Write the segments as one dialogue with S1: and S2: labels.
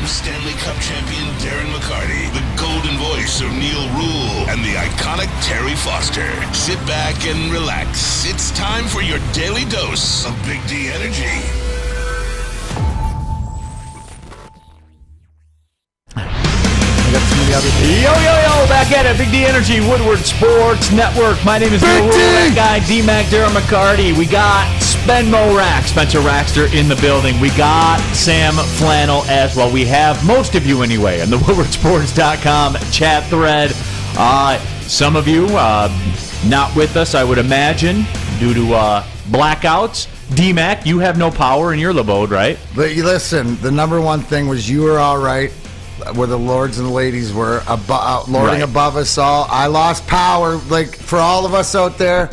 S1: Two-time Stanley Cup champion Darren McCarty, the golden voice of Neal Ruhl, and the iconic Terry Foster. Sit back and relax. It's time for your daily dose of Big D energy.
S2: Yo, back at it. Big D Energy, Woodward Sports Network. My name is Neal Ruhl, that guy, D-Mac, Darren McCarty. We got Spenmo Rack, Spencer Rackster in the building. We got Sam Flannel as well. We have most of you anyway on the WoodwardSports.com chat thread. Some of you not with us, I would imagine, due to blackouts. D-Mac, you have no power in your abode, right?
S3: But you listen, the number one thing was you were all right. Where the lords and the ladies were lording above us all. I lost power, like for all of us out there.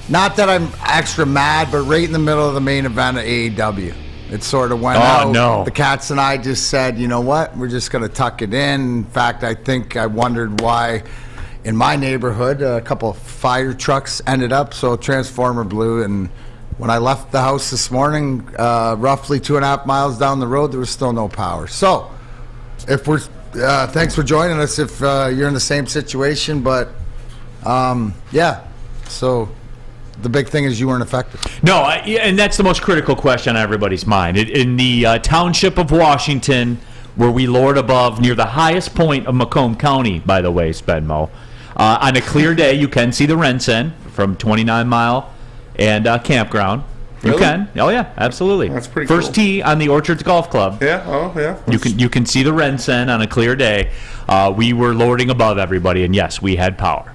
S3: Not that I'm extra mad, but right in the middle of the main event of AEW, it sort of went out. No. The Cats and I just said, you know what? We're just going to tuck it in. In fact, I think I wondered why in my neighborhood a couple of fire trucks ended up, so Transformer blew. And when I left the house this morning, roughly 2.5 miles down the road, there was still no power. So if we're thanks for joining us if you're in the same situation, but so the big thing is you weren't affected.
S2: No, and that's the most critical question on everybody's mind. In the township of Washington, where we lord above near the highest point of Macomb County, by the way, Spenmo, on a clear day you can see the Rensen from 29 Mile and Campground.
S4: Really?
S2: You can. Oh, yeah, absolutely.
S4: That's pretty
S2: First
S4: cool.
S2: tee on the Orchards Golf Club.
S4: Yeah, oh, yeah.
S2: You can see the Rensen on a clear day. We were lording above everybody, and yes, we had power.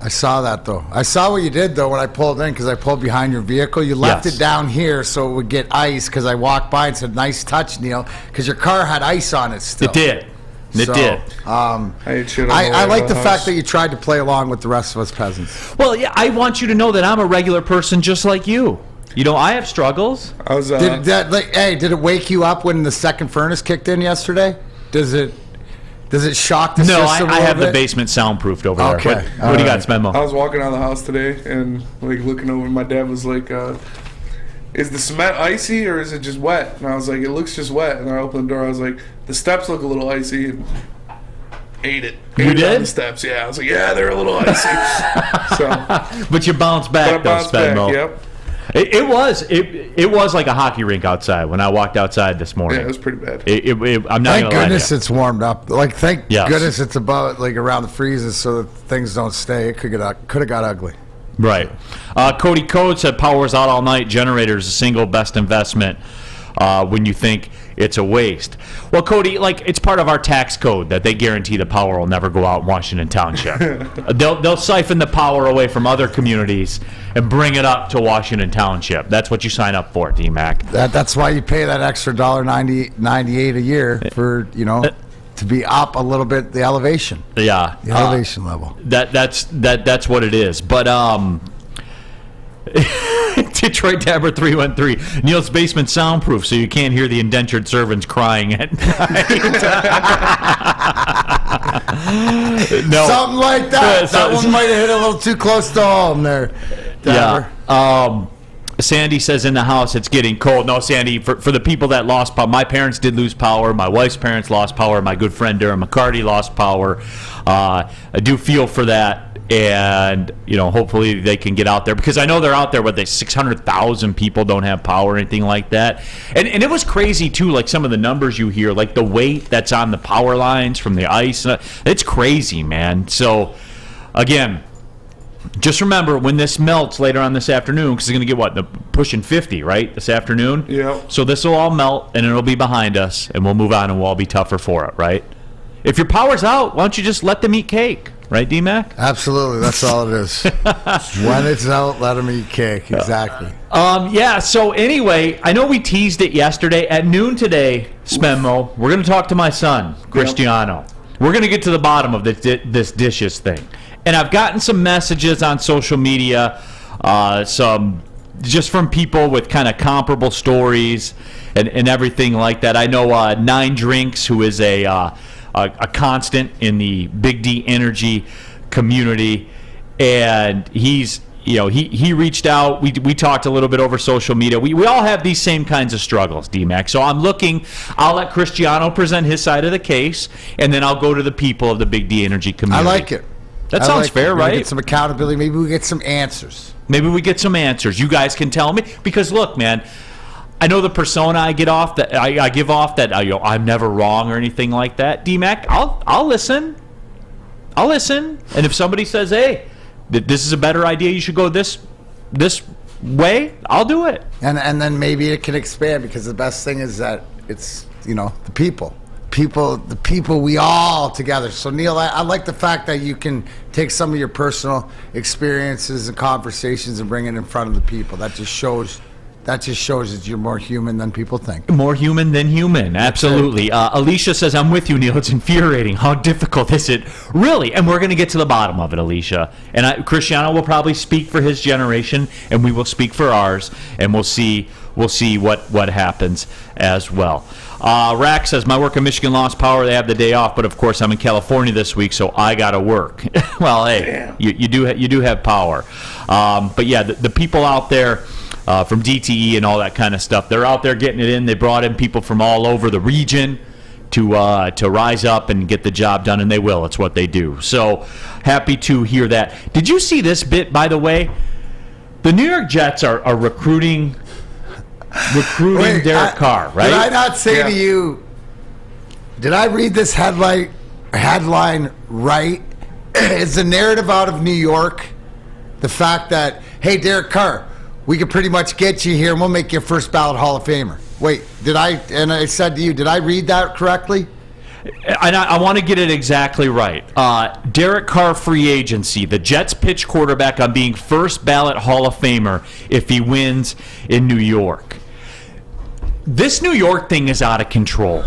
S3: I saw that, though. I saw what you did, though, when I pulled in, because I pulled behind your vehicle. You left it down here so it would get ice, because I walked by and said, nice touch, Neal, because your car had ice on it still.
S2: It did. It did.
S3: I like the fact that you tried to play along with the rest of us peasants.
S2: Well, yeah, I want you to know that I'm a regular person just like you. You know, I have struggles.
S4: I was,
S3: did it wake you up when the second furnace kicked in yesterday? Does it shock the system a little bit?
S2: No, I have the basement soundproofed over there.
S3: Okay.
S2: What do you got, Spenmo?
S4: I was walking out of the house today and like looking over, and my dad was like, is the cement icy or is it just wet? And I was like, it looks just wet. And I opened the door, I was like, the steps look a little icy. And ate it.
S2: You did?
S4: On the steps, yeah. I was like, yeah, they're a little icy.
S2: But you bounced back, though, Spenmo.
S4: Yep.
S2: It was like a hockey rink outside when I walked outside this morning.
S4: Yeah, it was pretty bad.
S2: I'm not.
S3: Thank goodness it's warmed up. Like, thank
S2: Yes.
S3: goodness it's about like around the freezes so that things don't stay. It could have got ugly.
S2: Right. Cody Code said power's out all night. Generator is the single best investment when you think it's a waste. Well, Cody, like, it's part of our tax code that they guarantee the power will never go out in Washington Township. They'll siphon the power away from other communities and bring it up to Washington Township. That's what you sign up for, D-Mac.
S3: That's why you pay that extra $1.98 a year for, to be up a little bit, the elevation.
S2: Yeah.
S3: The elevation level.
S2: That's what it is. But Detroit Dabber 313. Neal's basement soundproof, so you can't hear the indentured servants crying at night. No.
S3: Something like that. That one might have hit a little too close to home there, Dabber.
S2: Yeah. Sandy says in the house it's getting cold. No, Sandy, for the people that lost power, my parents did lose power. My wife's parents lost power. My good friend Darren McCarty lost power. I do feel for that. And, hopefully they can get out there. Because I know they're out there where 600,000 people don't have power or anything like that. And it was crazy, too, like some of the numbers you hear, like the weight that's on the power lines from the ice. It's crazy, man. So, again, just remember when this melts later on this afternoon, because it's going to get, pushing 50, right, this afternoon?
S4: Yeah.
S2: So this will all melt, and it'll be behind us, and we'll move on, and we'll all be tougher for it, right? If your power's out, why don't you just let them eat cake? Right, D-Mac?
S3: Absolutely. That's all it is. When it's out, let them eat cake. Exactly.
S2: So anyway, I know we teased it yesterday. At noon today, Spenmo, we're going to talk to my son, Cristiano. Yep. We're going to get to the bottom of this dishes thing. And I've gotten some messages on social media, some just from people with kind of comparable stories and everything like that. I know Nine Drinks, who is a constant in the Big D Energy community, and he's he reached out. We talked a little bit over social media. We all have these same kinds of struggles, D-Mac. So I'll let Cristiano present his side of the case, and then I'll go to the people of the Big D Energy community.
S3: I like it.
S2: That sounds fair, right?
S3: Get some accountability. Maybe we get some answers.
S2: You guys can tell me. Because, look, man, I know the persona I give off that I'm never wrong or anything like that. D-Mac, I'll listen. And if somebody says, hey, this is a better idea, you should go this way, I'll do it.
S3: And then maybe it can expand, because the best thing is that it's, the people, we all together. So Neal, I like the fact that you can take some of your personal experiences and conversations and bring it in front of the people. That just shows that you're more human than people think.
S2: More human than human, absolutely. Alicia says, I'm with you, Neal. It's infuriating. How difficult is it? Really? And we're going to get to the bottom of it, Alicia. And Cristiano will probably speak for his generation, and we will speak for ours, and we'll see what happens as well. Rack says, my work in Michigan lost power. They have the day off, but of course I'm in California this week, so I got to work. Well, hey, you do have power. But yeah, the people out there, from DTE and all that kind of stuff, they're out there getting it in. They brought in people from all over the region to rise up and get the job done, and they will. It's what they do. So happy to hear that. Did you see this bit, by the way? The New York Jets are recruiting Derek Carr, right?
S3: Did I not say to you, did I read this headline right? Is the narrative out of New York the fact that, hey, Derek Carr, we can pretty much get you here and we'll make you a first ballot Hall of Famer? Wait, I said to you, did I read that correctly?
S2: And I want to get it exactly right. Derek Carr free agency. The Jets pitch quarterback on being first ballot Hall of Famer if he wins in New York. This New York thing is out of control.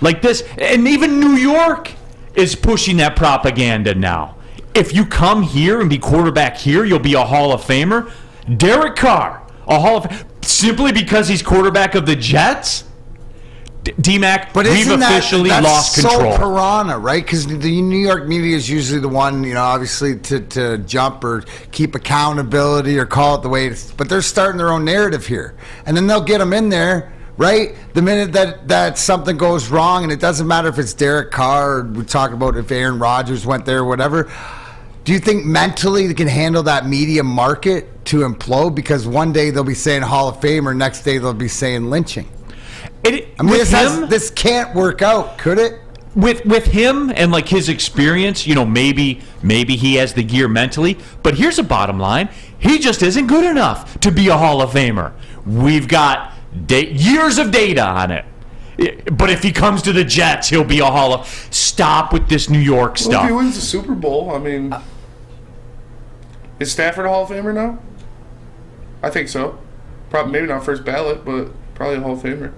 S2: Like this, and even New York is pushing that propaganda now. If you come here and be quarterback here, you'll be a Hall of Famer. Derek Carr, a Hall of simply because he's quarterback of the Jets? D-Mac,
S3: but
S2: we've officially lost control.
S3: That's so piranha, right? Because the New York media is usually the one, obviously to jump or keep accountability or call it the way it is. But they're starting their own narrative here. And then they'll get them in there, right? The minute that something goes wrong, and it doesn't matter if it's Derek Carr or we're talking about if Aaron Rodgers went there or whatever. Do you think mentally they can handle that media market to implode? Because one day they'll be saying Hall of Famer, next day they'll be saying lynching. This can't work out, could it?
S2: With him and like his experience, maybe he has the gear mentally. But here's the bottom line: he just isn't good enough to be a Hall of Famer. We've got years of data on it. But if he comes to the Jets, he'll be a Hall of. Stop with this New York stuff.
S4: Well, if he wins the Super Bowl, I mean, is Stafford a Hall of Famer now? I think so. Probably maybe not first ballot, but probably a Hall of Famer.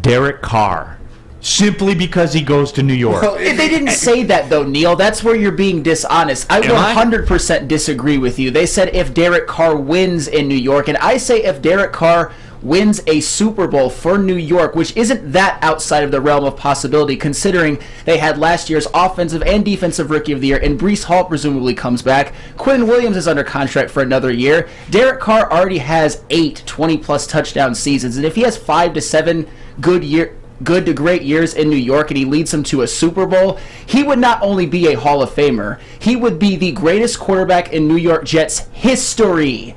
S2: Derek Carr, simply because he goes to New York.
S5: Well, they didn't say that, though, Neal. That's where you're being dishonest. I 100% disagree with you. They said if Derek Carr wins in New York, and I say if Derek Carr wins a Super Bowl for New York, which isn't that outside of the realm of possibility, considering they had last year's offensive and defensive rookie of the year, and Breece Hall presumably comes back. Quinn Williams is under contract for another year. Derek Carr already has 8 20-plus touchdown seasons, and if he has 5 to 7 good to great years in New York and he leads them to a Super Bowl, he would not only be a Hall of Famer, he would be the greatest quarterback in New York Jets history.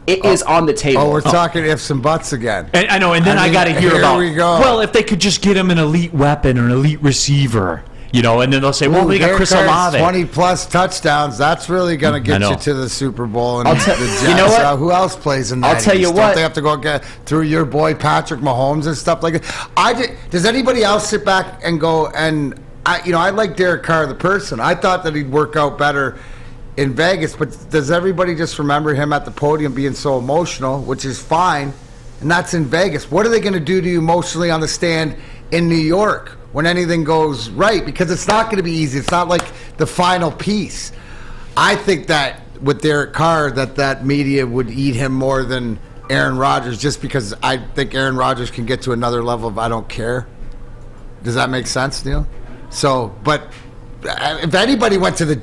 S5: It is on the table.
S3: Oh, we're talking ifs and buts again.
S2: And I know, and then I got to hear about,
S3: we go.
S2: Well, if they could just get him an elite weapon or an elite receiver, and then they'll say, well, we got Chris Olave.
S3: 20-plus touchdowns, that's really going to get you to the Super Bowl. And the Jets,
S5: you know what?
S3: Who else plays in that?
S5: I'll tell you what.
S3: Don't they have to go get through your boy Patrick Mahomes and stuff like that? Does anybody else sit back and go, and I like Derek Carr, the person. I thought that he'd work out better in Vegas, but does everybody just remember him at the podium being so emotional, which is fine, and that's in Vegas. What are they going to do to you emotionally on the stand in New York when anything goes right? Because it's not going to be easy. It's not like the final piece. I think that with Derek Carr, that media would eat him more than Aaron Rodgers, just because I think Aaron Rodgers can get to another level of I don't care. Does that make sense, Neal? So, but if anybody went to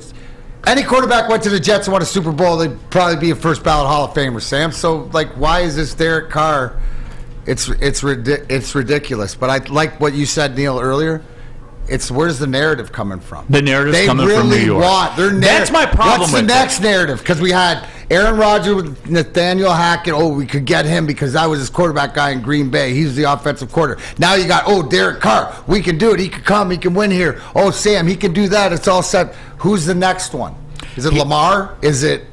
S3: Any quarterback went to the Jets and won a Super Bowl, they'd probably be a first ballot Hall of Famer, Sam. So, why is this Derek Carr? It's ridiculous. But I like what you said, Neal, earlier. It's where's the narrative coming from?
S2: The narrative's coming from New York.
S3: That's
S2: my problem
S3: What's
S2: with
S3: the next narrative? Because we had Aaron Rodgers with Nathaniel Hackett. Oh, we could get him because that was his quarterback guy in Green Bay. He's the offensive coordinator. Now you got, Derek Carr. We can do it. He can come. He can win here. Oh, Sam, he can do that. It's all set. Who's the next one? Is it Lamar? Is it...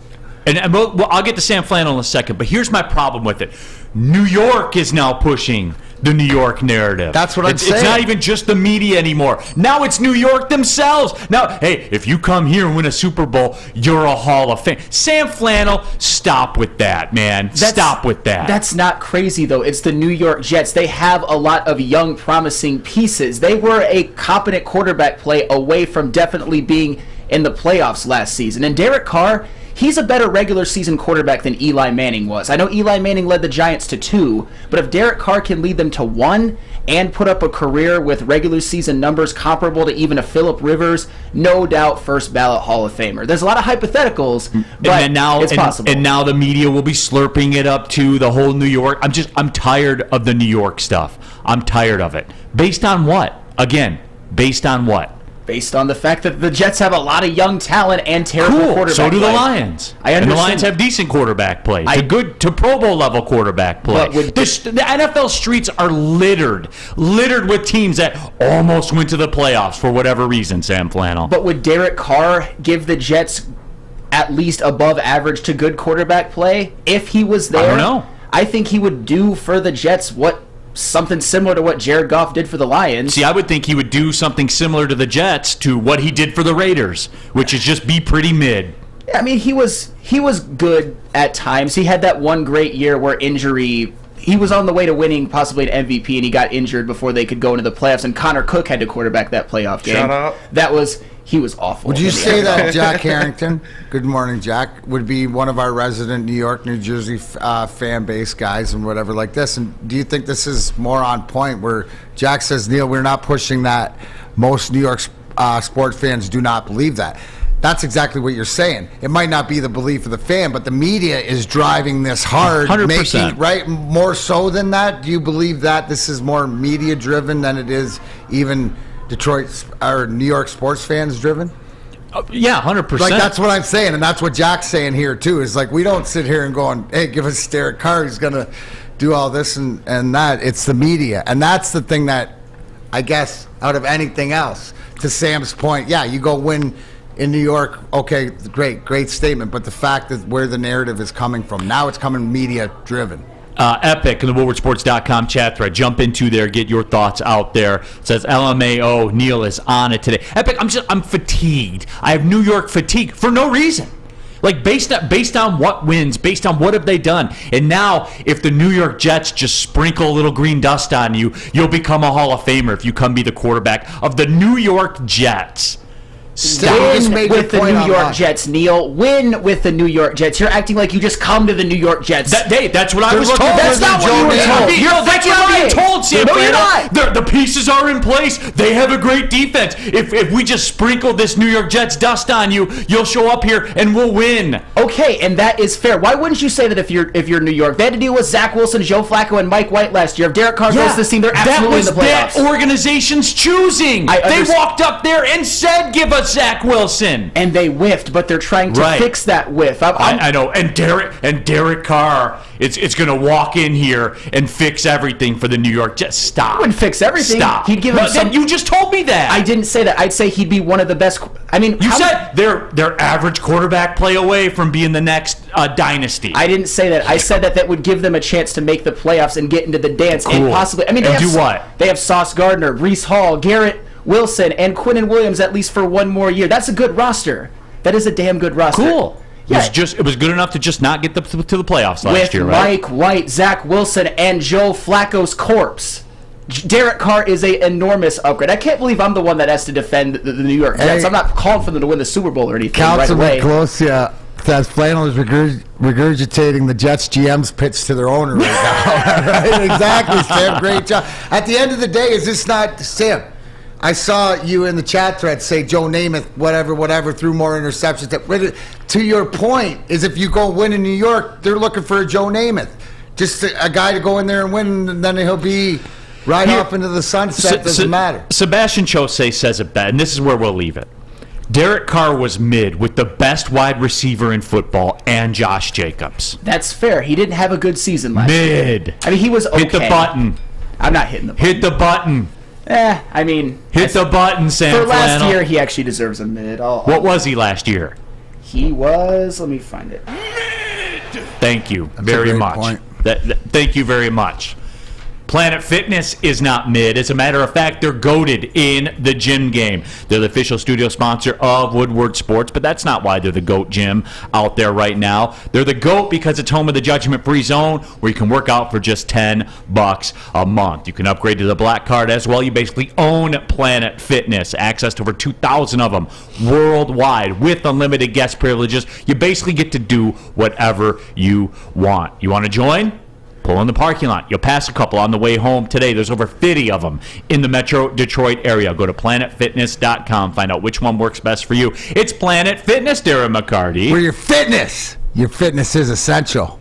S2: And I'll get to Sam Flannel in a second, but here's my problem with it. New York is now pushing the New York narrative.
S3: That's what I'm saying.
S2: It's not even just the media anymore. Now it's New York themselves. Now, hey, if you come here and win a Super Bowl, you're a Hall of Fame. Sam Flannel, stop with that, man. Stop with that.
S5: That's not crazy, though. It's the New York Jets. They have a lot of young, promising pieces. They were a competent quarterback play away from definitely being in the playoffs last season. And Derek Carr, he's a better regular season quarterback than Eli Manning was. I know Eli Manning led the Giants to 2, but if Derek Carr can lead them to 1 and put up a career with regular season numbers comparable to even a Phillip Rivers, no doubt first ballot Hall of Famer. There's a lot of hypotheticals, but it's possible.
S2: And now the media will be slurping it up to the whole New York. I'm tired of the New York stuff. I'm tired of it. Based on what? Again, based on what?
S5: Based on the fact that the Jets have a lot of young talent and terrible quarterback
S2: so do
S5: play.
S2: the Lions.
S5: I understand.
S2: And the Lions have decent quarterback play. To Pro Bowl level quarterback play.
S5: But
S2: the NFL streets are littered with teams that almost went to the playoffs for whatever reason, Sam Flannel.
S5: But would Derek Carr give the Jets at least above average to good quarterback play if he was there?
S2: I don't know.
S5: I think he would do for the Jets something similar to what Jared Goff did for the Lions.
S2: See, I would think he would do something similar to the Jets to what he did for the Raiders, which is just be pretty mid.
S5: I mean, he was good at times. He had that one great year where injury... He was on the way to winning possibly an MVP, and he got injured before they could go into the playoffs, and Connor Cook had to quarterback that playoff game.
S4: Shout out.
S5: He was awful.
S3: Would you say that Jack Harrington, good morning, Jack, would be one of our resident New York, New Jersey fan base guys and whatever like this? And do you think this is more on point where Jack says, Neal, we're not pushing that. Most New York sports fans do not believe that. That's exactly what you're saying. It might not be the belief of the fan, but the media is driving this hard.
S2: 100%.
S3: Right? More so than that? Do you believe that this is more media-driven than it is even Detroit or New York sports fans driven?
S2: Yeah, 100%.
S3: That's what I'm saying, and that's what Jack's saying here too. Is we don't sit here and going, "Hey, give us Derek Carr. He's gonna do all this and that." It's the media, and that's the thing that I guess out of anything else. To Sam's point, yeah, you go win in New York. Okay, great statement. But the fact that where the narrative is coming from now, it's coming media driven.
S2: Epic in the WoodwardSports.com chat thread. Jump into there, get your thoughts out there. It says LMAO, Neal is on it today. Epic, I'm fatigued. I have New York fatigue for no reason. Based on what wins, based on what have they done. And now, if the New York Jets just sprinkle a little green dust on you, you'll become a Hall of Famer if you come be the quarterback of the New York Jets.
S5: Win with the New York Jets, Neal. Win with the New York Jets. You're acting like you just come to the New York Jets.
S2: That's what I was told.
S5: That's not what you were told.
S2: That's what I'm being told, Sam.
S5: No, you're not.
S2: The pieces are in place. They have a great defense. If we just sprinkle this New York Jets dust on you, you'll show up here and we'll win.
S5: Okay, and that is fair. Why wouldn't you say that if you're New York? They had to deal with Zach Wilson, Joe Flacco, and Mike White last year. If Derek Carr goes to this team, they're absolutely in the playoffs.
S2: That organization's choosing. They walked up there and said, "Give us Zach Wilson."
S5: And they whiffed, but they're trying to fix that whiff.
S2: I know. And Derek Carr is going to walk in here and fix everything for the New York Jets. Stop.
S5: He wouldn't fix everything.
S2: Stop.
S5: He'd give him some.
S2: You just told me that.
S5: I didn't say that. I'd say he'd be one of the best. I mean,
S2: you said their average quarterback play away from being the next dynasty.
S5: I didn't say that. I said that would give them a chance to make the playoffs and get into the dance and possibly. I mean, they have
S2: what?
S5: They have Sauce Gardner, Breece Hall, Garrett Wilson, and Quinnen Williams at least for one more year. That's a good roster. That is a damn good roster.
S2: Cool. Yeah. It was good enough to just not get to the playoffs last year, right?
S5: With Mike White, Zach Wilson, and Joe Flacco's corpse. Derek Carr is an enormous upgrade. I can't believe I'm the one that has to defend the New York Jets. I'm not calling for them to win the Super Bowl or anything right away.
S3: Close, yeah. Says Flannel is regurgitating the Jets GM's pitch to their owner right now. Right? Exactly, Sam. Great job. At the end of the day, is this not, Sam, I saw you in the chat thread say Joe Namath, whatever, threw more interceptions. To your point, is if you go win in New York, they're looking for a Joe Namath. Just a guy to go in there and win, and then he'll be off into the sunset. Doesn't matter.
S2: Sebastian Chose says it best, and this is where we'll leave it. Derek Carr was mid with the best wide receiver in football and Josh Jacobs.
S5: That's fair. He didn't have a good season last year.
S2: Mid.
S5: I mean, he was okay.
S2: Hit the button.
S5: I'm not hitting the button.
S2: Hit the button.
S5: I mean...
S2: Hit the button, Sam
S5: For last
S2: Flannel.
S5: year, he actually deserves a mid.
S2: What was he last year?
S5: He was... Let me find it.
S2: Thank you
S3: That's
S2: very
S3: a great
S2: much.
S3: point.
S2: Thank you very much. Planet Fitness is not mid. As a matter of fact, they're goated in the gym game. They're the official studio sponsor of Woodward Sports, but that's not why they're the GOAT gym out there right now. They're the GOAT because it's home of the judgment-free zone where you can work out for just $10 a month. You can upgrade to the Black Card as well. You basically own Planet Fitness. Access to over 2,000 of them worldwide with unlimited guest privileges. You basically get to do whatever you want. You want to join? Pull in the parking lot. You'll pass a couple on the way home today. There's over 50 of them in the Metro Detroit area. Go to planetfitness.com. Find out which one works best for you. It's Planet Fitness, Darren McCarty.
S3: Where your fitness is essential.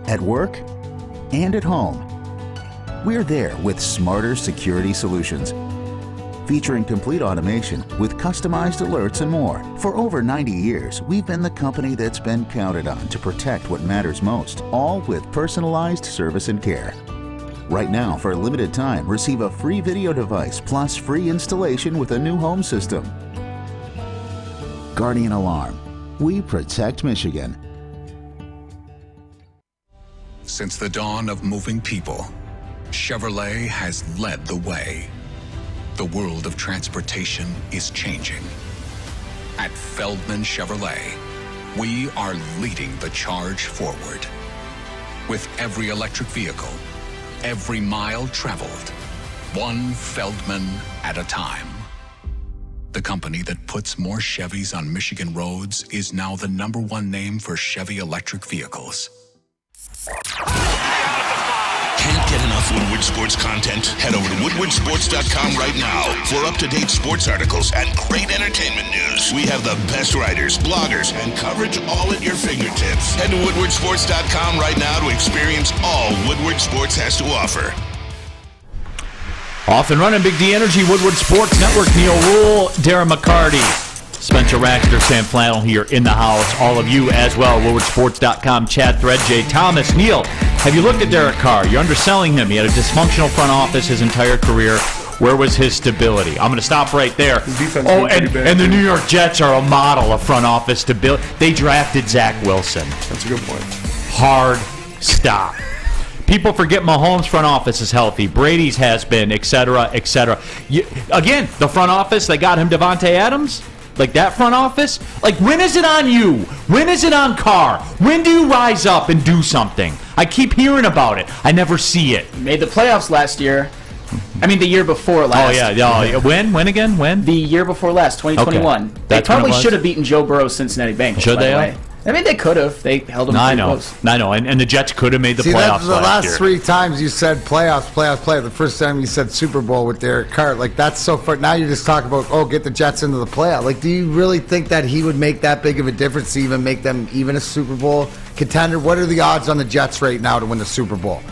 S6: At work and at home, we're there with smarter security solutions. Featuring complete automation with customized alerts and more. For over 90 years, we've been the company that's been counted on to protect what matters most, all with personalized service and care. Right now, for a limited time, receive a free video device plus free installation with a new home system. Guardian Alarm. We protect Michigan.
S7: Since the dawn of moving people, Chevrolet has led the way. The world of transportation is changing. At Feldman Chevrolet, we are leading the charge forward. With every electric vehicle, every mile traveled, one Feldman at a time. The company that puts more Chevys on Michigan roads is now the #1 name for Chevy electric vehicles.
S1: Can't get enough Woodward Sports content? Head over to woodwardsports.com right now for up-to-date sports articles and great entertainment news. We have the best writers, bloggers, and coverage all at your fingertips. Head to woodwardsports.com right now to experience all Woodward Sports has to offer.
S2: Off and running, Big D Energy, Woodward Sports Network, Neal Ruhl, Darren McCarty, Spencer Raxter, Sam Flannel here in the house. All of you as well, woodwardsports.com chat thread. Jay Thomas, Neal, have you looked at Derek Carr? You're underselling him. He had a dysfunctional front office his entire career. Where was his stability? I'm going to stop right there. Oh, and the New York Jets are a model of front office stability. They drafted Zach Wilson.
S4: That's a good point.
S2: Hard stop. People forget Mahomes' front office is healthy. Brady's has been, et cetera, et cetera. Again, the front office, they got him Devontae Adams. Like that front office? Like, when is it on you? When is it on Carr? When do you rise up and do something? I keep hearing about it. I never see it.
S5: Made the playoffs last year. I mean, the year before last.
S2: Oh, yeah. When? When again? When?
S5: The year before last, 2021.
S2: Okay.
S5: They probably should have beaten Joe Burrow's Cincinnati Bengals.
S2: Should they have?
S5: I mean, they could have. They held them pretty close.
S2: I know. And the Jets could have made the playoffs
S3: that's the
S2: last year.
S3: last 3 times you said playoffs. The first time you said Super Bowl with Derek Carr. Like, that's so far. Now you just talk about, get the Jets into the playoff. Like, do you really think that he would make that big of a difference to even make them even a Super Bowl contender? What are the odds on the Jets right now to win the Super Bowl?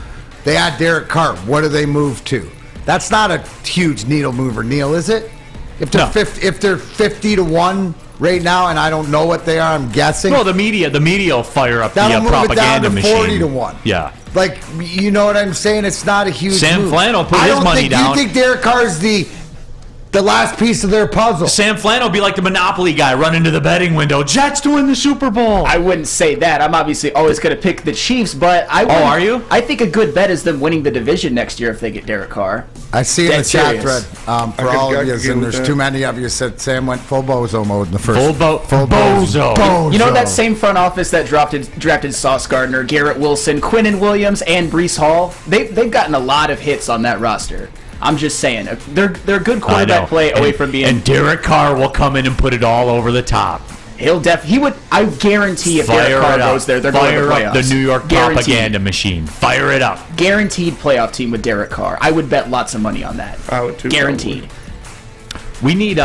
S3: They had Derek Carr. What do they move to? That's not a huge needle mover, Neal, is it? If they're 50 to 1 right now, and I don't know what they are, I'm guessing.
S2: Well, the media will fire up the
S3: move
S2: propaganda
S3: it down to
S2: machine.
S3: 40 to 1.
S2: Yeah.
S3: Like, you know what I'm saying? It's not a huge
S2: Sam
S3: move.
S2: Flannel put his money down.
S3: Do you think Derek Carr is the last piece of their puzzle?
S2: Sam Flannel will be like the Monopoly guy running to the betting window. Jets to win the Super Bowl.
S5: I wouldn't say that. I'm obviously always going to pick the Chiefs, but
S2: are you?
S5: I think a good bet is them winning the division next year if they get Derek Carr.
S3: I see in the chat thread for all of you, and there's
S4: that.
S3: too many of you said Sam went full bozo mode in the first.
S2: Full bozo.
S5: You know that same front office that drafted Sauce Gardner, Garrett Wilson, Quinnen Williams, and Breece Hall? They've gotten a lot of hits on that roster. I'm just saying, they're good quarterback play away from being.
S2: And Derek Carr will come in and put it all over the top.
S5: He would. I guarantee if Derek Carr goes there, they're going to the playoffs.
S2: Fire up the New York propaganda machine. Fire it up.
S5: Guaranteed playoff team with Derek Carr. I would bet lots of money on that.
S4: I would too.
S5: Guaranteed.
S4: Probably.
S2: We need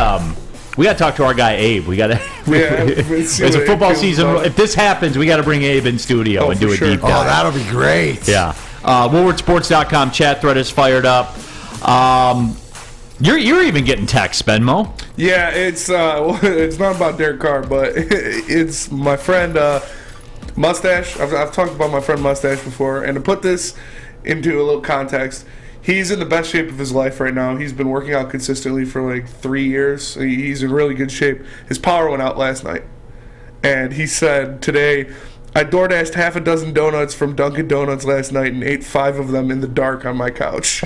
S2: we got to talk to our guy Abe. We got to. It's a football season. If this happens, we got to bring Abe in studio and do a deep dive.
S3: Oh, that'll be great.
S2: Yeah. WoodwardSports.com chat thread is fired up. You're even getting texts, Benmo.
S4: Yeah, it's not about Derek Carr, but it's my friend Mustache. I've talked about my friend Mustache before, and to put this into a little context, he's in the best shape of his life right now. He's been working out consistently for like 3 years. He's in really good shape. His power went out last night, and he said today, I DoorDashed half a dozen donuts from Dunkin' Donuts last night and ate 5 of them in the dark on my couch.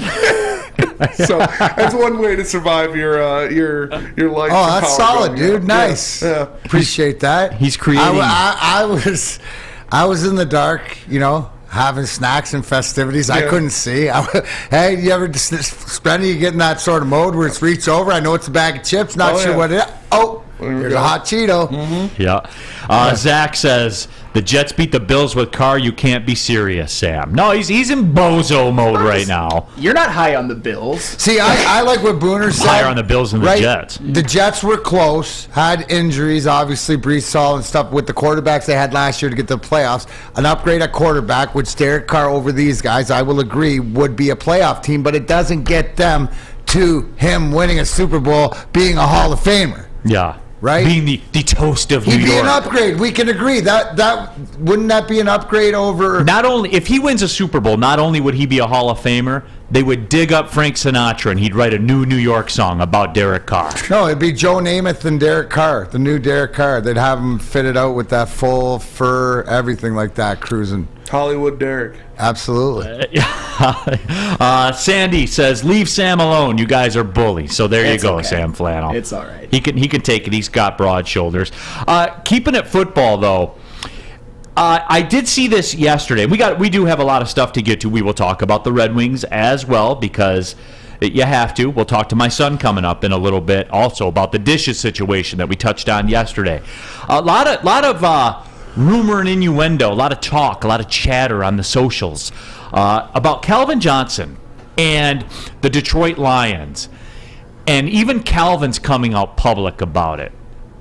S4: So that's one way to survive your life.
S3: Oh, that's solid, dude. Nice.
S4: Yeah.
S3: Appreciate that.
S2: He's creating.
S3: I was in the dark, having snacks and festivities. I couldn't see. Hey, you ever spend you get in that sort of mode where it's reach over? I know it's a bag of chips. Not sure what it is. Oh, here's a hot Cheeto.
S2: Mm-hmm. Yeah. Zach says the Jets beat the Bills with Carr. You can't be serious, Sam. No, he's in bozo mode right now.
S5: You're not high on the Bills.
S3: See, I like what Booner said.
S2: Higher on the Bills than the Jets.
S3: The Jets were close, had injuries, obviously, Brees Hall and stuff with the quarterbacks they had last year to get to the playoffs. An upgrade at quarterback, which Derek Carr over these guys, I will agree, would be a playoff team, but it doesn't get them to him winning a Super Bowl, being a Hall of Famer.
S2: Yeah.
S3: Right?
S2: Being the toast of New York.
S3: He'd be an upgrade. We can agree. That wouldn't that be an upgrade over...
S2: Not only, if he wins a Super Bowl, not only would he be a Hall of Famer, they would dig up Frank Sinatra and he'd write a new New York song about Derek Carr.
S3: No, it'd be Joe Namath and Derek Carr, the new Derek Carr. They'd have him fitted out with that full fur, everything like that, cruising.
S4: Hollywood Derek.
S3: Absolutely.
S2: Sandy says, leave Sam alone. You guys are bullies. So there you go, okay. Sam Flannel.
S5: It's all right.
S2: He can take it. He's got broad shoulders. Keeping it football, though, I did see this yesterday. We do have a lot of stuff to get to. We will talk about the Red Wings as well because you have to. We'll talk to my son coming up in a little bit also about the dishes situation that we touched on yesterday. A lot of rumor and innuendo, a lot of talk, a lot of chatter on the socials about Calvin Johnson and the Detroit Lions. And even Calvin's coming out public about it.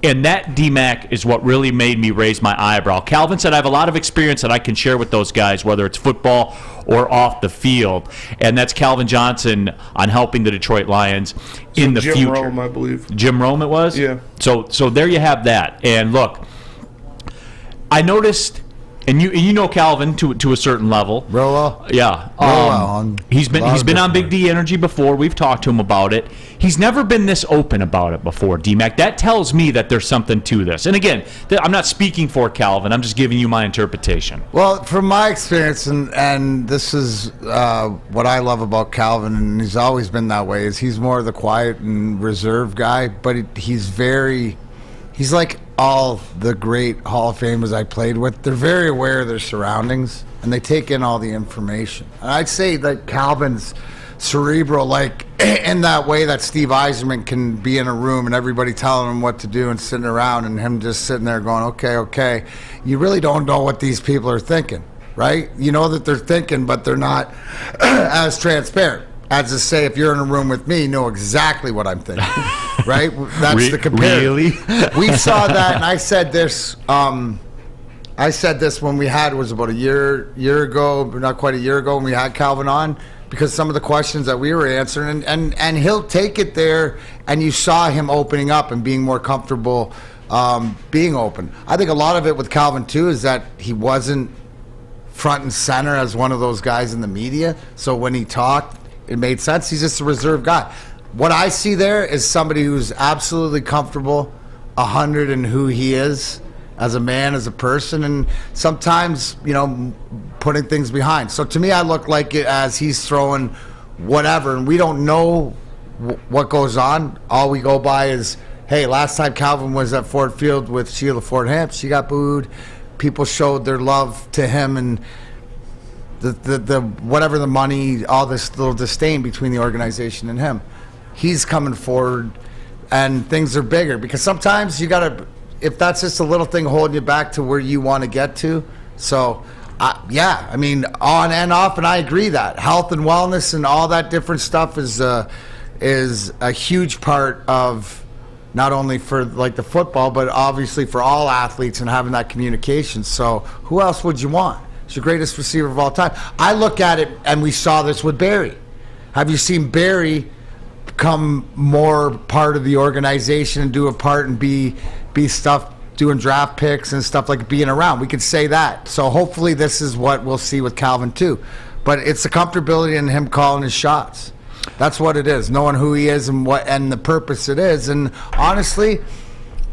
S2: And that, D-Mac, is what really made me raise my eyebrow. Calvin said, I have a lot of experience that I can share with those guys, whether it's football or off the field. And that's Calvin Johnson on helping the Detroit Lions in the future.
S4: Jim Rome, I believe.
S2: Jim Rome it was?
S4: Yeah.
S2: So there you have that. And look, I noticed, and you know Calvin to a certain level.
S3: Ruhl?
S2: Yeah. He's been on Big D Energy before. We've talked to him about it. He's never been this open about it before, D-Mac. That tells me that there's something to this. And again, I'm not speaking for Calvin. I'm just giving you my interpretation.
S3: Well, from my experience, and this is what I love about Calvin, and he's always been that way, is he's more of the quiet and reserved guy, but he's like all the great Hall of Famers I played with. They're very aware of their surroundings, and they take in all the information. And I'd say that Calvin's cerebral, like in that way that Steve Yzerman can be in a room and everybody telling him what to do and sitting around and him just sitting there going, okay. You really don't know what these people are thinking, right? You know that they're thinking, but they're not as transparent. As to say, if you're in a room with me, you know exactly what I'm thinking, right? That's the comparison.
S2: Really?
S3: We saw that, and I said this. I said this when we had, it was about a year ago, but not quite a year ago, when we had Calvin on, because some of the questions that we were answering, and he'll take it there, and you saw him opening up and being more comfortable being open. I think a lot of it with Calvin, too, is that he wasn't front and center as one of those guys in the media, so when he talked, it made sense. He's just a reserved guy. What I see there is somebody who's absolutely comfortable, 100 in who he is as a man, as a person, and sometimes, putting things behind. So to me, I look like it as he's throwing whatever, and we don't know what goes on. All we go by is, hey, last time Calvin was at Ford Field with Sheila Ford Hamp, she got booed. People showed their love to him, and the whatever the money, all this little disdain between the organization and him. He's coming forward, and things are bigger, because sometimes you gotta if that's just a little thing holding you back to where you want to get to. So, yeah, I mean, on and off, and I agree that health and wellness and all that different stuff is a huge part of not only for like the football, but obviously for all athletes and having that communication. So who else would you want? He's the greatest receiver of all time. I look at it, and we saw this with Barry. Have you seen Barry become more part of the organization and do a part and be stuff, doing draft picks and stuff, like being around? We could say that. So hopefully this is what we'll see with Calvin too. But it's the comfortability in him calling his shots. That's what it is, knowing who he is and what and the purpose it is. And honestly,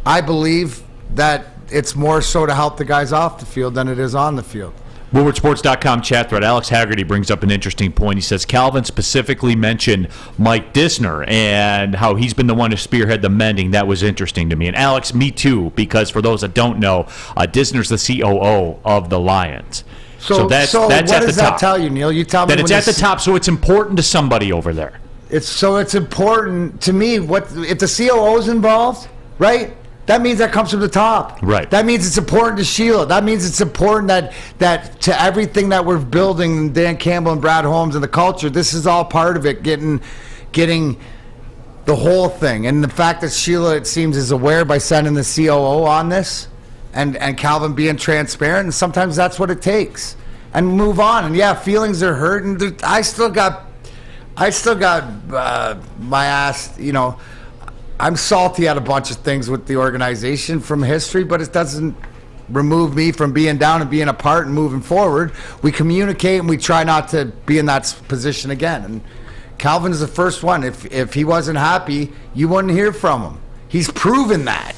S3: I believe that it's more so to help the guys off the field than it is on the field.
S2: WoodwardSports.com chat thread. Alex Haggerty brings up an interesting point. He says Calvin specifically mentioned Mike Dissner and how he's been the one to spearhead the mending. That was interesting to me. And Alex, me too, because for those that don't know, Dissner's the COO of the Lions. So that's
S3: what
S2: at the
S3: does
S2: top.
S3: That tell you, Neal? You tell me
S2: that it's at the top, so it's important to somebody over there.
S3: It's important to me. What if the COO's involved, right? That means that comes from the top.
S2: Right.
S3: That means it's important to Sheila. That means it's important that to everything that we're building, Dan Campbell and Brad Holmes and the culture, this is all part of it, getting the whole thing. And the fact that Sheila, it seems, is aware by sending the COO on this and Calvin being transparent, and sometimes that's what it takes. And move on. And yeah, feelings are hurt, and I still got my ass, you know. I'm salty at a bunch of things with the organization from history, but it doesn't remove me from being down and being a part and moving forward. We communicate and we try not to be in that position again. And Calvin's the first one. If he wasn't happy, you wouldn't hear from him. He's proven that.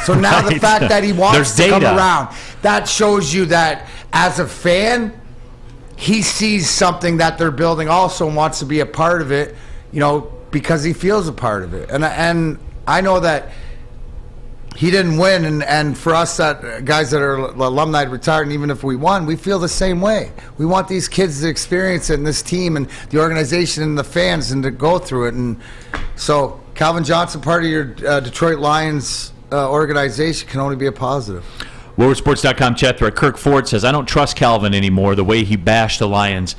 S3: So now the fact that he wants to come around, that shows you that as a fan, he sees something that they're building also and wants to be a part of it, you know, because he feels a part of it. And I know that he didn't win, and for us, that guys that are alumni retired, and even if we won, we feel the same way. We want these kids to experience it, and this team and the organization and the fans, and to go through it. And so Calvin Johnson, part of your Detroit Lions organization, can only be a positive.
S2: WoodwardSports.com chat thread. Kirk Ford says, I don't trust Calvin anymore, the way he bashed the Lions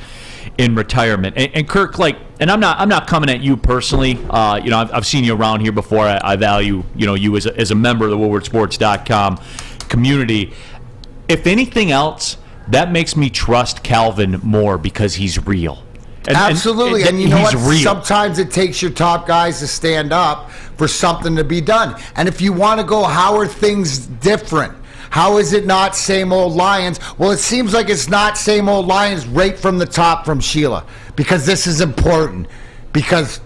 S2: in retirement. And Kirk, like, and I'm not coming at you personally. You know, I've seen you around here before. I value, you know, you as a member of the WoodwardSports.com community. If anything else, that makes me trust Calvin more because he's real.
S3: Absolutely. And you know what?
S2: Real.
S3: Sometimes it takes your top guys to stand up for something to be done. And if you want to go, how are things different? How is it not same old Lions? Well, it seems like it's not same old Lions right from the top from Sheila, because this is important, because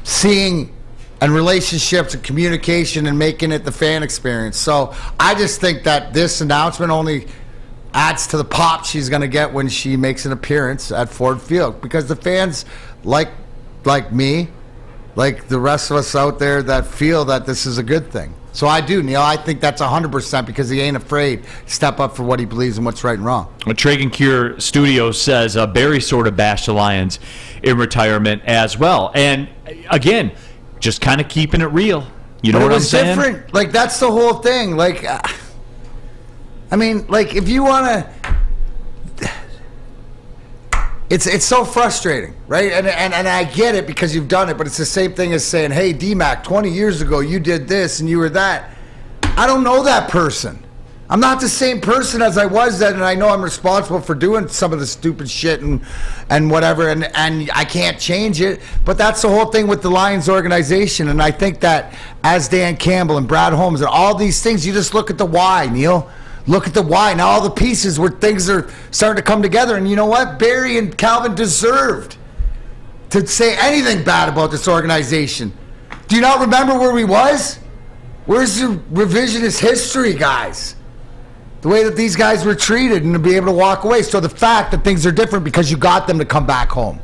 S3: seeing and relationships and communication and making it the fan experience. So I just think that this announcement only adds to the pop she's going to get when she makes an appearance at Ford Field, because the fans like me, like the rest of us out there, that feel that this is a good thing. So I do, Neal. I think that's 100% because he ain't afraid to step up for what he believes and what's right and wrong.
S2: Tragan Cure Studios says Barry sort of bashed the Lions in retirement as well. And again, just kind of keeping it real. You know what I'm saying?
S3: It was different. Like, that's the whole thing. Like, I mean, like, if you want to... It's so frustrating, right? And I get it because you've done it, but it's the same thing as saying, hey, D-Mac, 20 years ago you did this and you were that. I don't know that person. I'm not the same person as I was then, and I know I'm responsible for doing some of the stupid shit and whatever, and I can't change it. But that's the whole thing with the Lions organization, and I think that as Dan Campbell and Brad Holmes and all these things, you just look at the why, Neal. Look at the why. Now all the pieces where things are starting to come together. And you know what? Barry and Calvin deserved to say anything bad about this organization. Do you not remember where we was? Where's the revisionist history, guys? The way that these guys were treated and to be able to walk away. So the fact that things are different because you got them to come back home.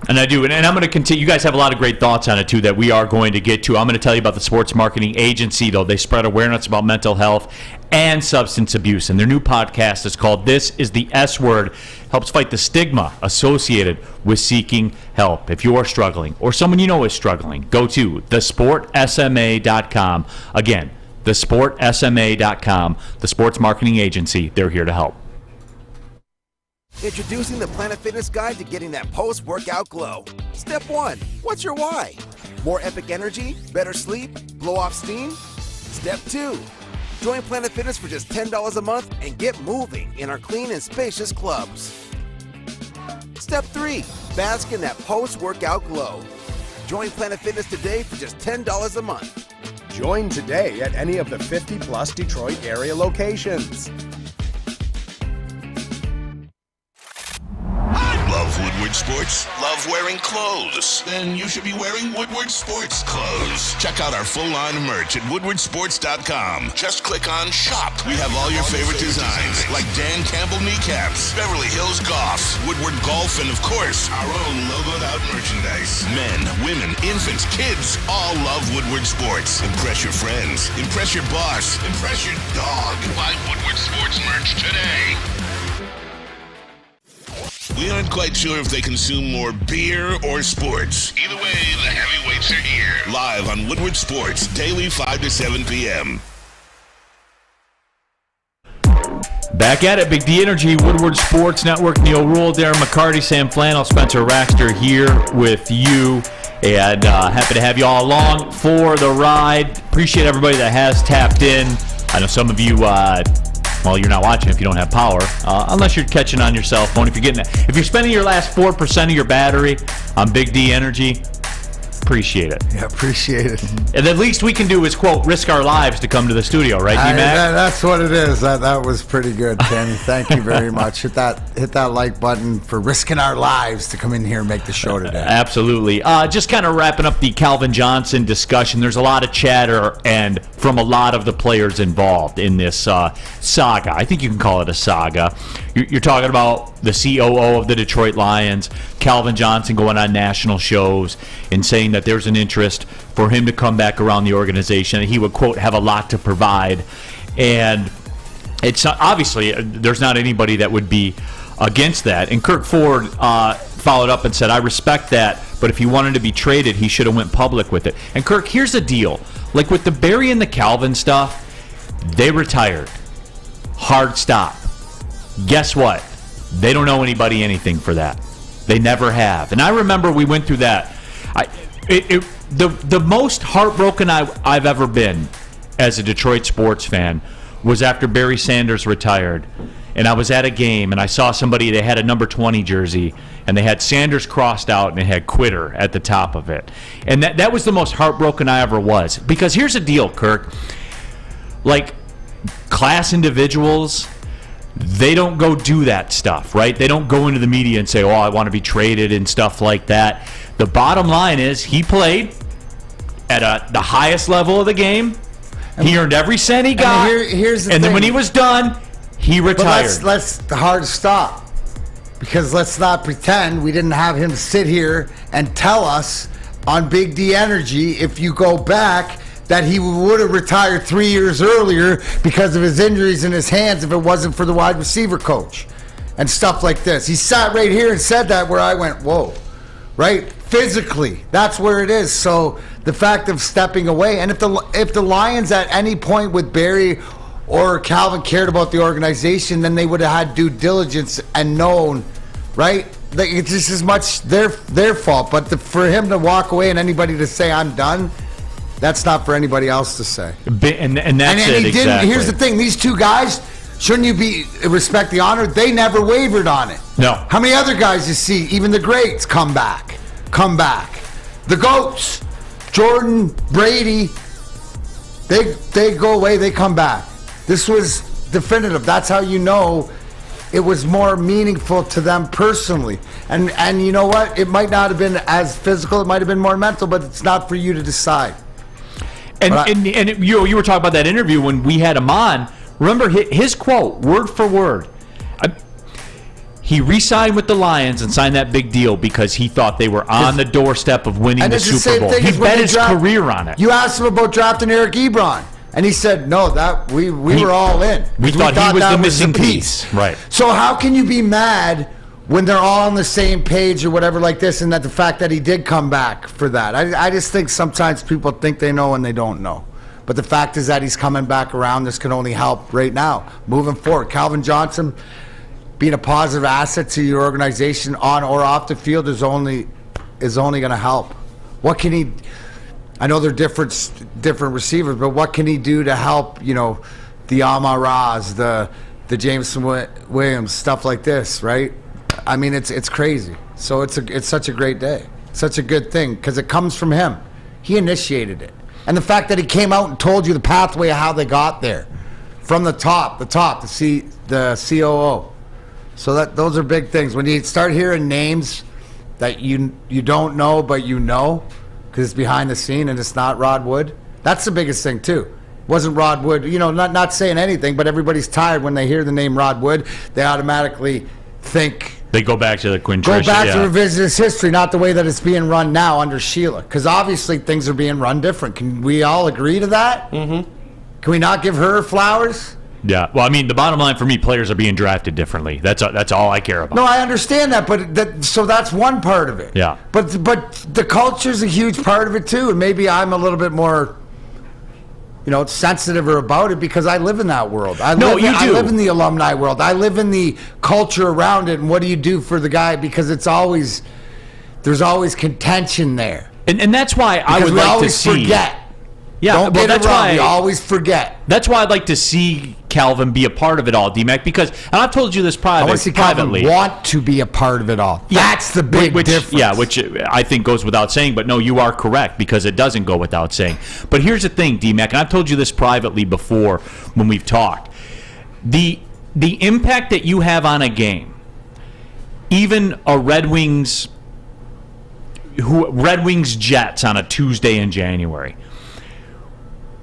S2: And I do, and I'm going to continue. You guys have a lot of great thoughts on it, too, that we are going to get to. I'm going to tell you about the sports marketing agency, though. They spread awareness about mental health and substance abuse, and their new podcast is called This is the S Word. Helps fight the stigma associated with seeking help. If you are struggling or someone you know is struggling, go to thesportsma.com. Again, thesportsma.com, the sports marketing agency. They're here to help.
S8: Introducing the Planet Fitness Guide to getting that post-workout glow. Step 1, what's your why? More epic energy? Better sleep? Blow off steam? Step 2, join Planet Fitness for just $10 a month and get moving in our clean and spacious clubs. Step 3, bask in that post-workout glow. Join Planet Fitness today for just $10 a month.
S9: Join today at any of the 50-plus Detroit area locations.
S1: Love Woodward Sports? Love wearing clothes? Then you should be wearing Woodward Sports clothes. Check out our full line of merch at woodwardsports.com. Just click on Shop. We have all your favorite designs, like Dan Campbell kneecaps, Beverly Hills Golf, Woodward Golf, and of course, our own logoed out merchandise. Men, women, infants, kids all love Woodward Sports. Impress your friends. Impress your boss. Impress your dog. Buy Woodward Sports merch today. We aren't quite sure if they consume more beer or sports. Either way, the heavyweights are here. Live on Woodward Sports, daily 5 to 7 p.m.
S2: Back at it, Big D Energy, Woodward Sports Network, Neal, Ruhl, Darren, McCarty, Sam Flannel, Spencer Raxter here with you. And happy to have you all along for the ride. Appreciate everybody that has tapped in. I know some of you... well, you're not watching if you don't have power, unless you're catching on your cell phone. If you're spending your last 4% of your battery on Big D Energy, appreciate it.
S3: Yeah, appreciate it.
S2: And the least we can do is, quote, risk our lives to come to the studio, right, D-Mac?
S3: That's what it is. That was pretty good, Kenny. Thank you very much. Hit that like button for risking our lives to come in here and make the show today.
S2: Absolutely. Just kind of wrapping up the Calvin Johnson discussion. There's a lot of chatter and from a lot of the players involved in this saga. I think you can call it a saga. You're talking about the COO of the Detroit Lions, Calvin Johnson, going on national shows and saying that there's an interest for him to come back around the organization. He would, quote, have a lot to provide. And it's not, obviously, there's not anybody that would be against that. And Kirk Ford followed up and said, I respect that, but if he wanted to be traded, he should have went public with it. And Kirk, here's the deal. Like with the Barry and the Calvin stuff, they retired. Hard stop. Guess what? They don't owe anybody anything for that. They never have. And I remember we went through that. The most heartbroken I've ever been as a Detroit sports fan was after Barry Sanders retired. And I was at a game, and I saw somebody, they had a number 20 jersey, and they had Sanders crossed out, and it had quitter at the top of it. And that was the most heartbroken I ever was. Because here's the deal, Kirk. Like, class individuals, they don't go do that stuff, right? They don't go into the media and say, oh, I want to be traded and stuff like that. The bottom line is he played at the highest level of the game. He earned every cent he got.
S3: Here's the
S2: and
S3: thing.
S2: Then when he was done, he retired.
S3: But let's hard stop. Because let's not pretend we didn't have him sit here and tell us on Big D Energy, if you go back, that he would have retired 3 years earlier because of his injuries in his hands if it wasn't for the wide receiver coach and stuff like this. He sat right here and said that, where I went, whoa, right? Physically, that's where it is. So the fact of stepping away, and if the Lions at any point with Barry or Calvin cared about the organization, then they would have had due diligence and known, right? Like, it's just as much their fault. But for him to walk away and anybody to say I'm done, that's not for anybody else to say.
S2: And that's it, exactly.
S3: Here's the thing. These two guys, shouldn't you respect the honor? They never wavered on it.
S2: No.
S3: How many other guys you see, even the greats, come back? The GOATs, Jordan, Brady, they go away, they come back. This was definitive. That's how you know it was more meaningful to them personally. And you know what? It might not have been as physical. It might have been more mental, but it's not for you to decide.
S2: And you were talking about that interview when we had him on. Remember his quote, word for word. He re-signed with the Lions and signed that big deal because he thought they were on the doorstep of winning the Super Bowl. He bet his career on it.
S3: You asked him about drafting Eric Ebron, and he said, no, that we were all in.
S2: We thought he was the missing piece. Right.
S3: So how can you be mad when they're all on the same page or whatever like this, and that the fact that he did come back for that? I just think sometimes people think they know and they don't know. But the fact is that he's coming back around. This can only help right now. Moving forward, Calvin Johnson being a positive asset to your organization on or off the field is only going to help. What can he? I know they're different receivers, but what can he do to help? The Amon-Ra's, the Jameson Williams, stuff like this, right? I mean, it's crazy. So it's such a great day, such a good thing because it comes from him. He initiated it, and the fact that he came out and told you the pathway of how they got there, from the top, the COO. So those are big things. When you start hearing names that you don't know, but because it's behind the scene and it's not Rod Wood, that's the biggest thing too. It wasn't Rod Wood, not saying anything, but everybody's tired when they hear the name Rod Wood. They automatically think
S2: they go back to the Quintricia.
S3: Go back to revisionist history, not the way that it's being run now under Sheila, because obviously things are being run different. Can we all agree to that? Mm-hmm. Can we not give her flowers?
S2: Yeah, well, I mean, the bottom line for me, players are being drafted differently. That's all I care about.
S3: No, I understand that, but so that's one part of it.
S2: Yeah.
S3: But the culture's a huge part of it too, and maybe I'm a little bit more, sensitive about it because I live in that world. I live in the alumni world. I live in the culture around it, and what do you do for the guy? Because there's always contention there,
S2: and that's why I would like to see.
S3: Forget.
S2: Yeah,
S3: don't get it wrong. We always forget.
S2: That's why I'd like to see Calvin be a part of it all, D-Mac, because, and I've told you this
S3: I want to see
S2: privately.
S3: Calvin want to be a part of it all. Yeah. That's the big difference.
S2: Yeah, which I think goes without saying, but no, you are correct, because it doesn't go without saying. But here's the thing, D-Mac, and I've told you this privately before when we've talked. The impact that you have on a game, even a Red Wings Jets on a Tuesday in January,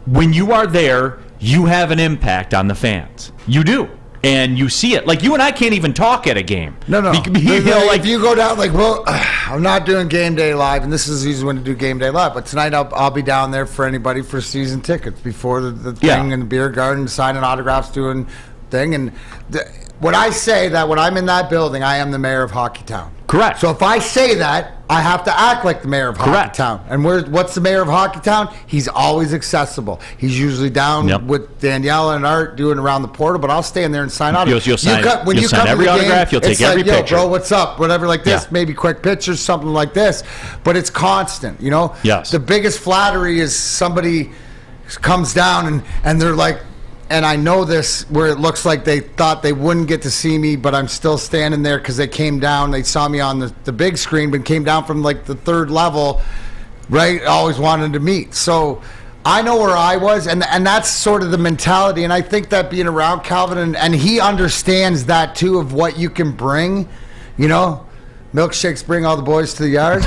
S2: when you are there, you have an impact on the fans. You do. And you see it. Like, you and I can't even talk at a game.
S3: No. If you go down, I'm not doing Game Day Live, and this is usually when to do Game Day Live, but tonight I'll be down there for anybody for season tickets before the thing in the beer garden, signing autographs, doing thing. And when I say that when I'm in that building, I am the mayor of Hockeytown.
S2: Correct.
S3: So if I say that, I have to act like the mayor of Hockeytown. And what's the mayor of Hockeytown? He's always accessible. He's usually down with Danielle and Art doing around the portal, but I'll stand there and sign autographs.
S2: You'll sign every autograph. You'll take every picture.
S3: Yo, bro, what's up? Whatever like this. Maybe quick pictures, something like this. But it's constant,
S2: Yes.
S3: The biggest flattery is somebody comes down and they're like, and I know this, where it looks like they thought they wouldn't get to see me, but I'm still standing there because they came down. They saw me on the big screen, but came down from the third level, right? Always wanted to meet. So I know where I was, and that's sort of the mentality. And I think that being around Calvin, and he understands that too, of what you can bring. Milkshakes bring all the boys to the yard,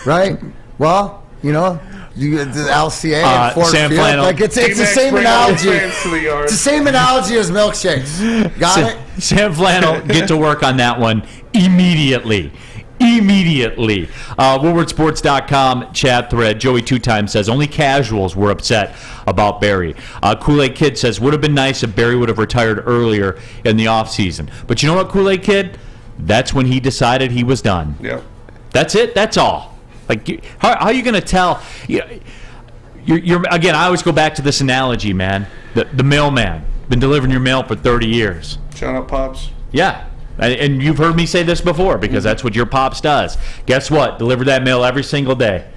S3: right? Well, the LCA and Fort
S2: Sam
S3: Field.
S2: Flannel.
S3: It's the same analogy. It's the same analogy as milkshakes. Got it?
S2: Sam Flannel, get to work on that one immediately. Woodwardsports.com chat thread. Joey two-time says, only casuals were upset about Barry. Kool-Aid Kid says, would have been nice if Barry would have retired earlier in the offseason. But you know what, Kool-Aid Kid? That's when he decided he was done.
S4: Yeah.
S2: That's it. That's all. How are you going to tell? You're again, I always go back to this analogy, man. The mailman. Been delivering your mail for 30 years.
S4: Shout out, Pops.
S2: Yeah. And you've heard me say this before because that's what your Pops does. Guess what? Deliver that mail every single day.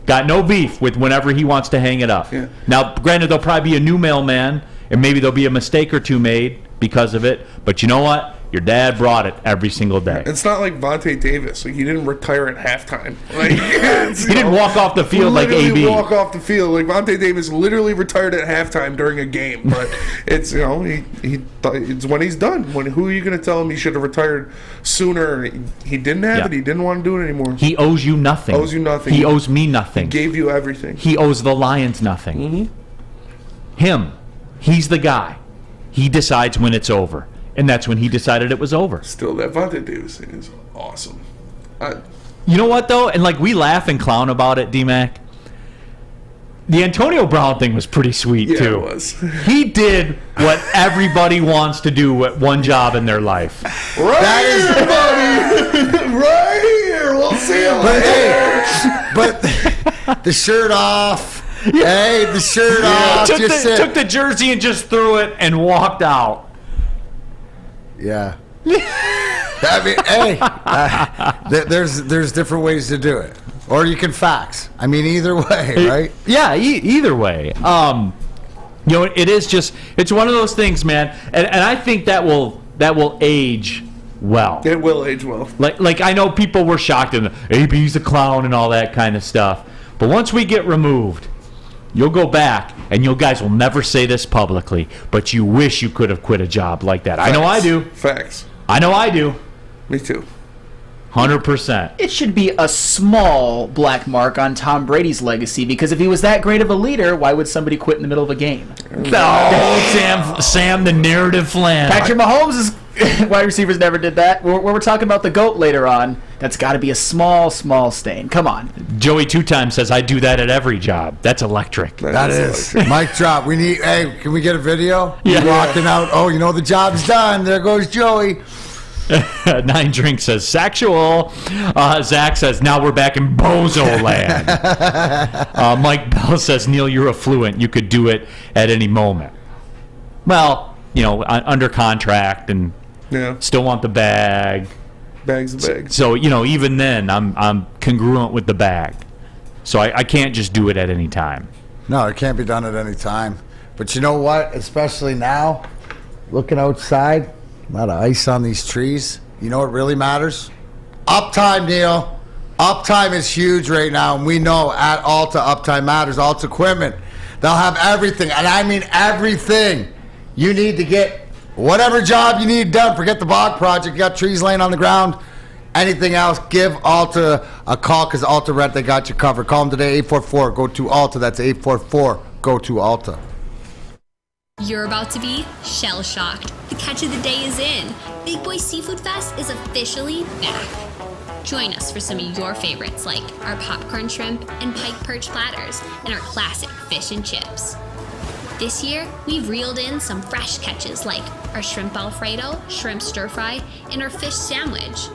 S2: Got no beef with whenever he wants to hang it up.
S4: Yeah.
S2: Now, granted, there'll probably be a new mailman, and maybe there'll be a mistake or two made because of it. But you know what? Your dad brought it every single day.
S4: It's not like Vontae Davis. He didn't retire at halftime.
S2: He didn't walk off the field like AB.
S4: Walk off the field. Vontae Davis literally retired at halftime during a game. But it's it's when he's done. Who are you going to tell him he should have retired sooner? He didn't have it. He didn't want to do it anymore.
S2: He owes you nothing. He owes me nothing.
S4: He gave you everything.
S2: He owes the Lions nothing.
S4: Mm-hmm.
S2: Him. He's the guy. He decides when it's over. And that's when he decided it was over.
S4: Still, that Vontae Davis thing is awesome.
S2: You know what, though? And we laugh and clown about it, D-Mac. The Antonio Brown thing was pretty sweet, too.
S4: It was.
S2: He did what everybody wants to do at one job in their life.
S4: Right here, buddy. Right here. We'll see him later.
S3: But the shirt off, Hey, the shirt off.
S2: Took the jersey and just threw it and walked out.
S3: Yeah. I mean, hey, there's different ways to do it. Or you can fax. I mean, either way, right?
S2: Yeah, either way. It is just, it's one of those things, man. And I think that will age well.
S4: It will age well.
S2: Like I know people were shocked and AB's a clown and all that kind of stuff. But once we get removed, you'll go back and you guys will never say this publicly, but you wish you could have quit a job like that. Facts. I know I do.
S4: Facts.
S2: I know I do.
S4: Me too.
S5: 100%. It should be a small black mark on Tom Brady's legacy, because if he was that great of a leader, why would somebody quit in the middle of a game?
S2: No, Sam, the narrative flan.
S5: Patrick Mahomes' wide receivers never did that. We're talking about the GOAT later on. That's got to be a small stain. Come on.
S2: Joey two-time says, I do that at every job. That's electric.
S3: That is. Mic drop. Hey, can we get a video?
S2: Yeah.
S3: You're walking out. Oh, the job's done. There goes Joey.
S2: 9 Drink says sexual. Zach says now we're back in bozo land. Mike Bell says, Neal, you're affluent. You could do it at any moment. Well, under contract and still want the bag.
S4: Bag's the bag.
S2: So even then, I'm congruent with the bag. So I can't just do it at any time.
S3: No, it can't be done at any time. But you know what? Especially now, looking outside. A lot of ice on these trees. You know what really matters? Uptime, Neal. Uptime is huge right now, and we know at Alta, uptime matters. Alta Equipment. They'll have everything, and I mean everything. You need to get whatever job you need done. Forget the bog project. You got trees laying on the ground. Anything else, give Alta a call, because Alta Rent, they got you covered. Call them today, 844. Go to Alta. That's 844. Go to Alta.
S10: You're about to be shell-shocked. The catch of the day is in. Big Boy Seafood Fest is officially back. Join us for some of your favorites like our popcorn shrimp and pike perch platters and our classic fish and chips. This year, we've reeled in some fresh catches like our shrimp Alfredo, shrimp stir-fry, and our fish sandwich.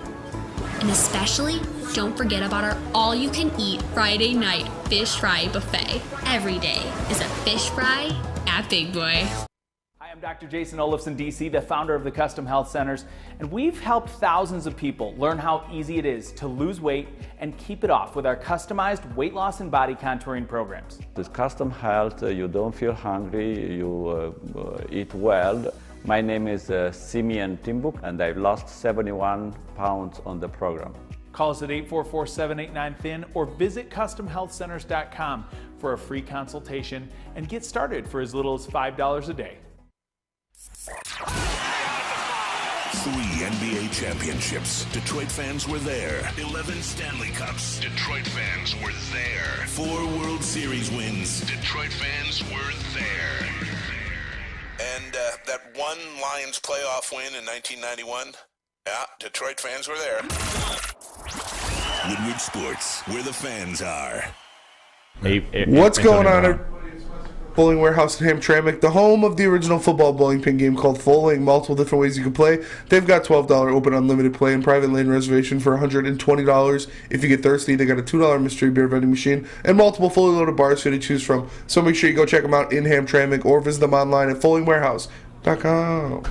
S10: And especially, don't forget about our all-you-can-eat Friday night fish fry buffet. Every day is a fish fry at Big Boy.
S11: Hi, I'm Dr. Jason Olafson, DC, the founder of the Custom Health Centers, and we've helped thousands of people learn how easy it is to lose weight and keep it off with our customized weight loss and body contouring programs.
S12: With Custom Health, you don't feel hungry, you eat well. My name is Simeon Timbuk, and I've lost 71 pounds on the program.
S11: Call us at 844-789-THIN or visit CustomHealthCenters.com for a free consultation and get started for as little as $5 a day.
S1: 3 NBA championships. Detroit fans were there. 11 Stanley Cups. Detroit fans were there. 4 World Series wins. Detroit fans were there. And that one Lions playoff win in 1991. Yeah, Detroit fans were there. Woodward Sports, where the fans are.
S4: What's going on at Bowling Warehouse in Hamtramck, the home of the original football bowling pin game called Bowling? Multiple different ways you can play. They've got $12 open unlimited play and private lane reservation for $120. If you get thirsty, they got a $2 mystery beer vending machine and multiple fully loaded bars for you to choose from. So make sure you go check them out in Hamtramck or visit them online at bowlingwarehouse.com.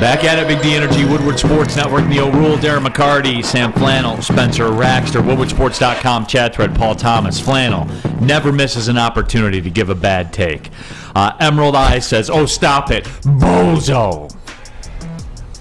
S2: Back at it, Big D Energy, Woodward Sports Network, Neal, Ruhl, Darren McCarty, Sam Flannel, Spencer Raxter, WoodwardSports.com chat thread, Paul Thomas. Flannel never misses an opportunity to give a bad take. Emerald Eye says, oh, stop it, bozo.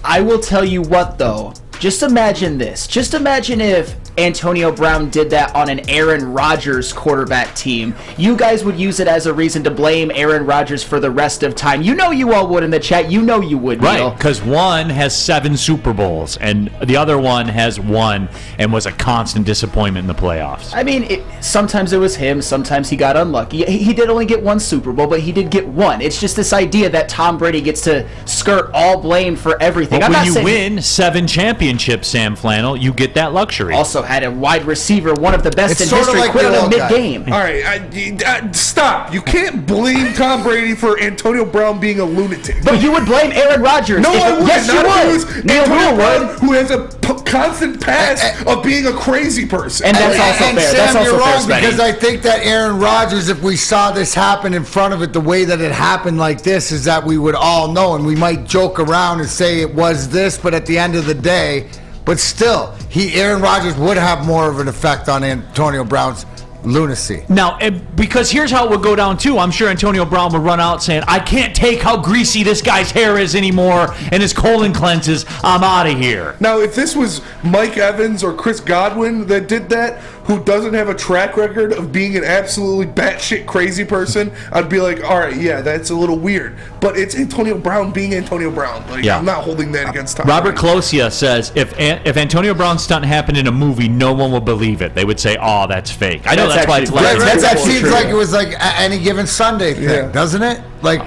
S5: I will tell you what, though. Just imagine this. Just imagine if Antonio Brown did that on an Aaron Rodgers quarterback team. You guys would use it as a reason to blame Aaron Rodgers for the rest of time. You know you all would in the chat. You know you would, Neal.
S2: Right, because one has 7 Super Bowls, and the other one has 1 and was a constant disappointment in the playoffs.
S5: I mean, sometimes it was him. Sometimes he got unlucky. He did only get 1 Super Bowl, but he did get 1. It's just this idea that Tom Brady gets to skirt all blame for everything.
S2: But when you win 7 championships, Sam Flannel, you get that luxury.
S5: Also, had a wide receiver, one of the best
S3: It's
S5: in
S3: sorta
S5: history,
S3: like
S5: quit
S3: the
S5: on
S3: old guy.
S5: mid-game.
S4: All right, stop. You can't blame Tom Brady for Antonio Brown being a lunatic.
S5: But you would blame Aaron Rodgers.
S4: No, I wouldn't.
S5: Yes, you
S4: Not if it
S5: would.
S4: was
S5: Neal
S4: Antonio
S5: Ruhl
S4: Brown,
S5: would.
S4: who has a constant past of being a crazy person.
S5: And that's also
S3: and
S5: fair.
S3: Sam,
S5: That's also
S3: you're
S5: fair,
S3: wrong
S5: Spenny.
S3: because I think that Aaron Rodgers, if we saw this happen in front of it the way that it happened like this, is that we would all know, and we might joke around and say it was this, but at the end of the day, but still, Aaron Rodgers would have more of an effect on Antonio Brown's lunacy.
S2: Now, because here's how it would go down, too. I'm sure Antonio Brown would run out saying, I can't take how greasy this guy's hair is anymore and his colon cleanses. I'm out of here.
S4: Now, if this was Mike Evans or Chris Godwin that did that, who doesn't have a track record of being an absolutely batshit crazy person, I'd be like, all right, yeah, that's a little weird. But it's Antonio Brown being Antonio Brown. Like,
S2: Yeah.
S4: I'm not holding that against Tom
S2: Robert
S4: Brady.
S2: Closia says, if Antonio Brown's stunt happened in a movie, no one would believe it. They would say, oh, that's fake. I know that's why it's
S5: actually-
S2: like
S3: That seems like it was like any given Sunday thing, doesn't it? Like,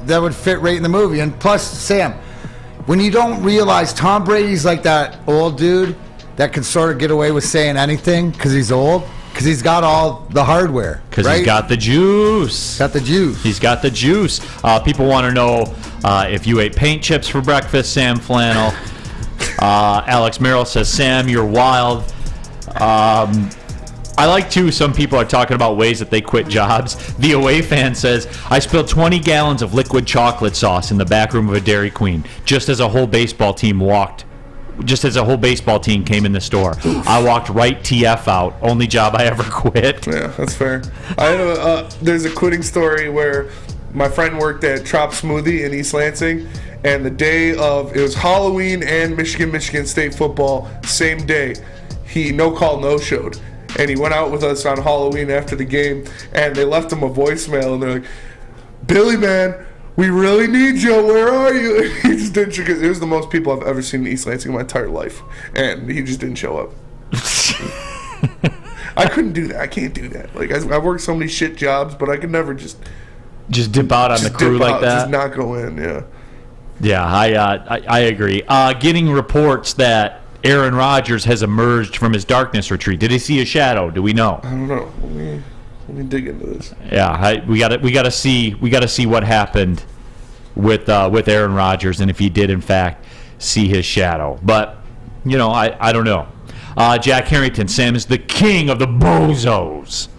S3: that would fit right in the movie. And plus, Sam, when you don't realize Tom Brady's like that old dude that can sort of get away with saying anything because he's old, because he's got all the hardware.
S2: Because
S3: right?
S2: he's got the juice.
S3: Got the juice.
S2: He's got the juice. People want to know if you ate paint chips for breakfast, Sam Flannel. Alex Merrill says, Sam, you're wild. I like, too, some people are talking about ways that they quit jobs. The Away fan says, I spilled 20 gallons of liquid chocolate sauce in the back room of a Dairy Queen just as a whole baseball team came in the store. I walked right TF out. Only job I ever quit.
S4: Yeah, that's fair. I have there's a quitting story where my friend worked at Trop Smoothie in East Lansing, and the day of, it was Halloween and Michigan State football, same day. He no-showed. And he went out with us on Halloween after the game, and they left him a voicemail, and they're like, Billy, man, we really need you. Where are you? He just didn't show, because it was the most people I've ever seen in East Lansing in my entire life, and he just didn't show up. I couldn't do that. I can't do that. Like, I worked so many shit jobs, but I could never just
S2: dip out on the crew like that?
S4: Just not go in, yeah.
S2: Yeah, I agree. Getting reports that Aaron Rodgers has emerged from his darkness retreat. Did he see a shadow? Do we know?
S4: I don't know. Let me dig into this.
S2: Yeah, we got to see what happened with Aaron Rodgers and if he did in fact see his shadow. But I don't know. Jack Harrington, Sam is the king of the bozos.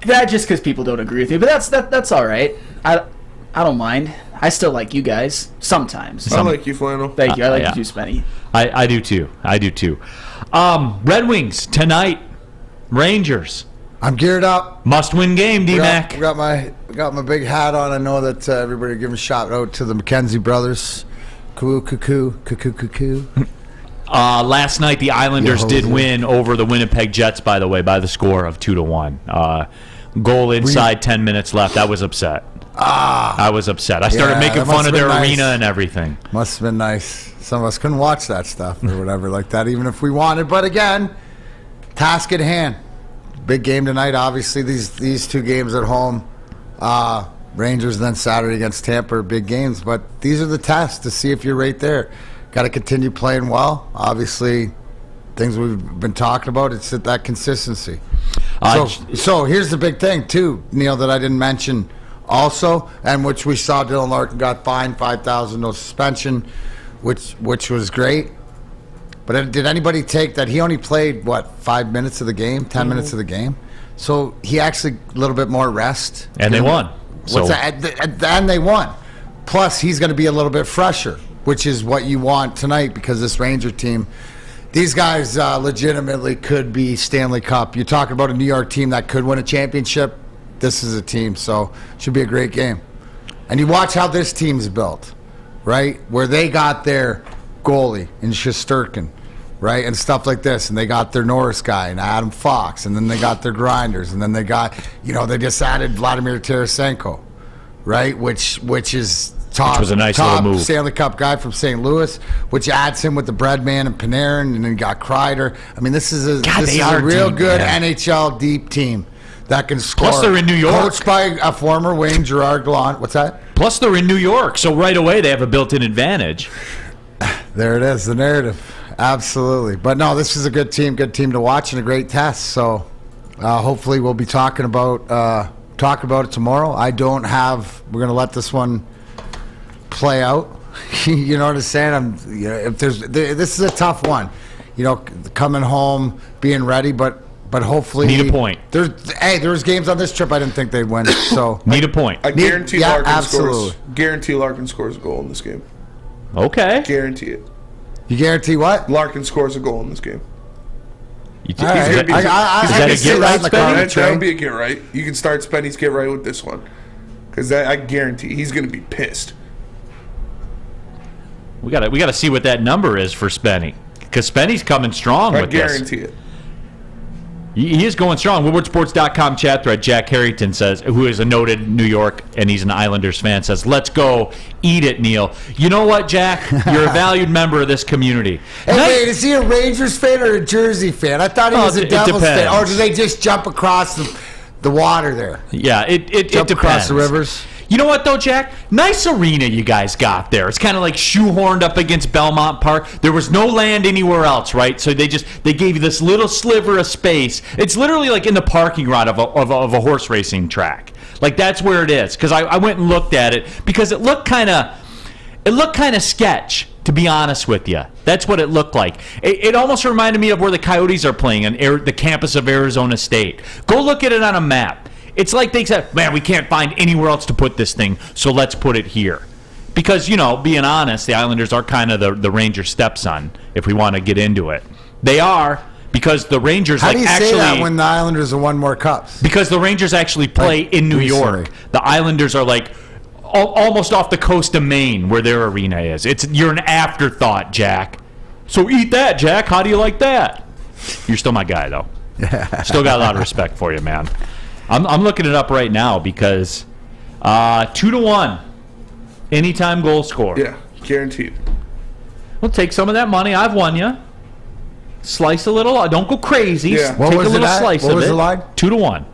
S5: That just because people don't agree with you, but that's all right. I don't mind. I still like you guys sometimes.
S4: I like you, Flannel.
S5: Thank you. I like you too, Spenny.
S2: I do too. Red Wings tonight. Rangers.
S3: I'm geared up.
S2: Must-win game, D-Mac.
S3: We got my big hat on. I know that everybody giving a shout out to the McKenzie brothers. Cuckoo.
S2: Last night the Islanders did win over the Winnipeg Jets, by the way, by the score of 2-1. Goal inside 10 minutes left. I was upset. I was upset. I started making fun of their arena and everything.
S3: Must have been nice. Some of us couldn't watch that stuff or whatever like that, even if we wanted. But again, task at hand. Big game tonight. Obviously, these two games at home. Rangers then Saturday against Tampa are big games. But these are the tests to see if you're right there. Got to continue playing well. Obviously, things we've been talking about, it's that consistency. So here's the big thing, too, Neal, that I didn't mention also, and which we saw Dylan Larkin got fined, $5,000, no suspension, which was great. But did anybody take that? He only played, 5 minutes of the game, 10 minutes of the game? So he actually a little bit more rest.
S2: And they won.
S3: And they won. Plus, he's going to be a little bit fresher, which is what you want tonight because this Ranger team, these guys legitimately could be Stanley Cup. You're talking about a New York team that could win a championship. This is a team, so should be a great game. And you watch how this team's built, right? Where they got their goalie in Shesterkin, right? And stuff like this. And they got their Norris guy and Adam Fox. And then they got their grinders. And then they got, they just added Vladimir Tarasenko, right? Which is top,
S2: which was a nice little move.
S3: Stanley Cup guy from St. Louis, which adds him with the Breadman and Panarin. And then you got Kreider. I mean, this is a real good NHL deep team that can score.
S2: Plus, they're in New York.
S3: Coached by a former Wayne Gerard Gallant. What's that?
S2: Plus, they're in New York, so right away they have a built-in advantage.
S3: There it is, the narrative. absolutely. But no, this is a good team to watch, and a great test. So hopefully we'll be talking about it tomorrow. We're going to let this one play out. You know what I'm saying? This is a tough one. Coming home, being ready, but hopefully
S2: need a point.
S3: There's games on this trip I didn't think they'd win. So
S2: need a point.
S4: I guarantee Larkin scores a goal in this game.
S2: Okay.
S4: Guarantee it.
S3: You guarantee what?
S4: Larkin scores a goal in this game.
S2: Is that a get right, Spenny?
S4: That would be a get right. You can start Spenny's get right with this one. Because I guarantee he's going to be pissed.
S2: We got to see what that number is for Spenny. Because Spenny's coming strong with this.
S4: I guarantee it.
S2: He is going strong. WoodwardSports.com chat thread. Jack Harrington says, who is a noted New York, and he's an Islanders fan, says, let's go. Eat it, Neal. You know what, Jack? You're a valued member of this community.
S3: Hey, wait, is he a Rangers fan or a Jersey fan? I thought he was a Devils fan. Or do they just jump across the water there?
S2: Yeah, it depends.
S3: Across the rivers?
S2: You know what, though, Jack? Nice arena you guys got there. It's kind of like shoehorned up against Belmont Park. There was no land anywhere else, right? So they gave you this little sliver of space. It's literally like in the parking lot of a horse racing track. Like, that's where it is. Because I went and looked at it because it looked kind of sketch, to be honest with you. That's what it looked like. It almost reminded me of where the Coyotes are playing on the campus of Arizona State. Go look at it on a map. It's like they said, man, we can't find anywhere else to put this thing, so let's put it here. Because, being honest, the Islanders are kind of the Rangers' stepson, if we want to get into it. They are, because the Rangers
S3: How do you say that when the Islanders have won more cups?
S2: Because the Rangers actually play in New York. The Islanders are like almost off the coast of Maine, where their arena is. You're an afterthought, Jack. So eat that, Jack. How do you like that? You're still my guy, though. Still got a lot of respect for you, man. I'm looking it up right now because 2-1 anytime goal score.
S4: Yeah, guaranteed.
S2: We'll take some of that money. I've won you. Slice a little. Don't go crazy.
S3: Yeah.
S2: Take a little slice of it.
S3: What was the line?
S2: 2-1.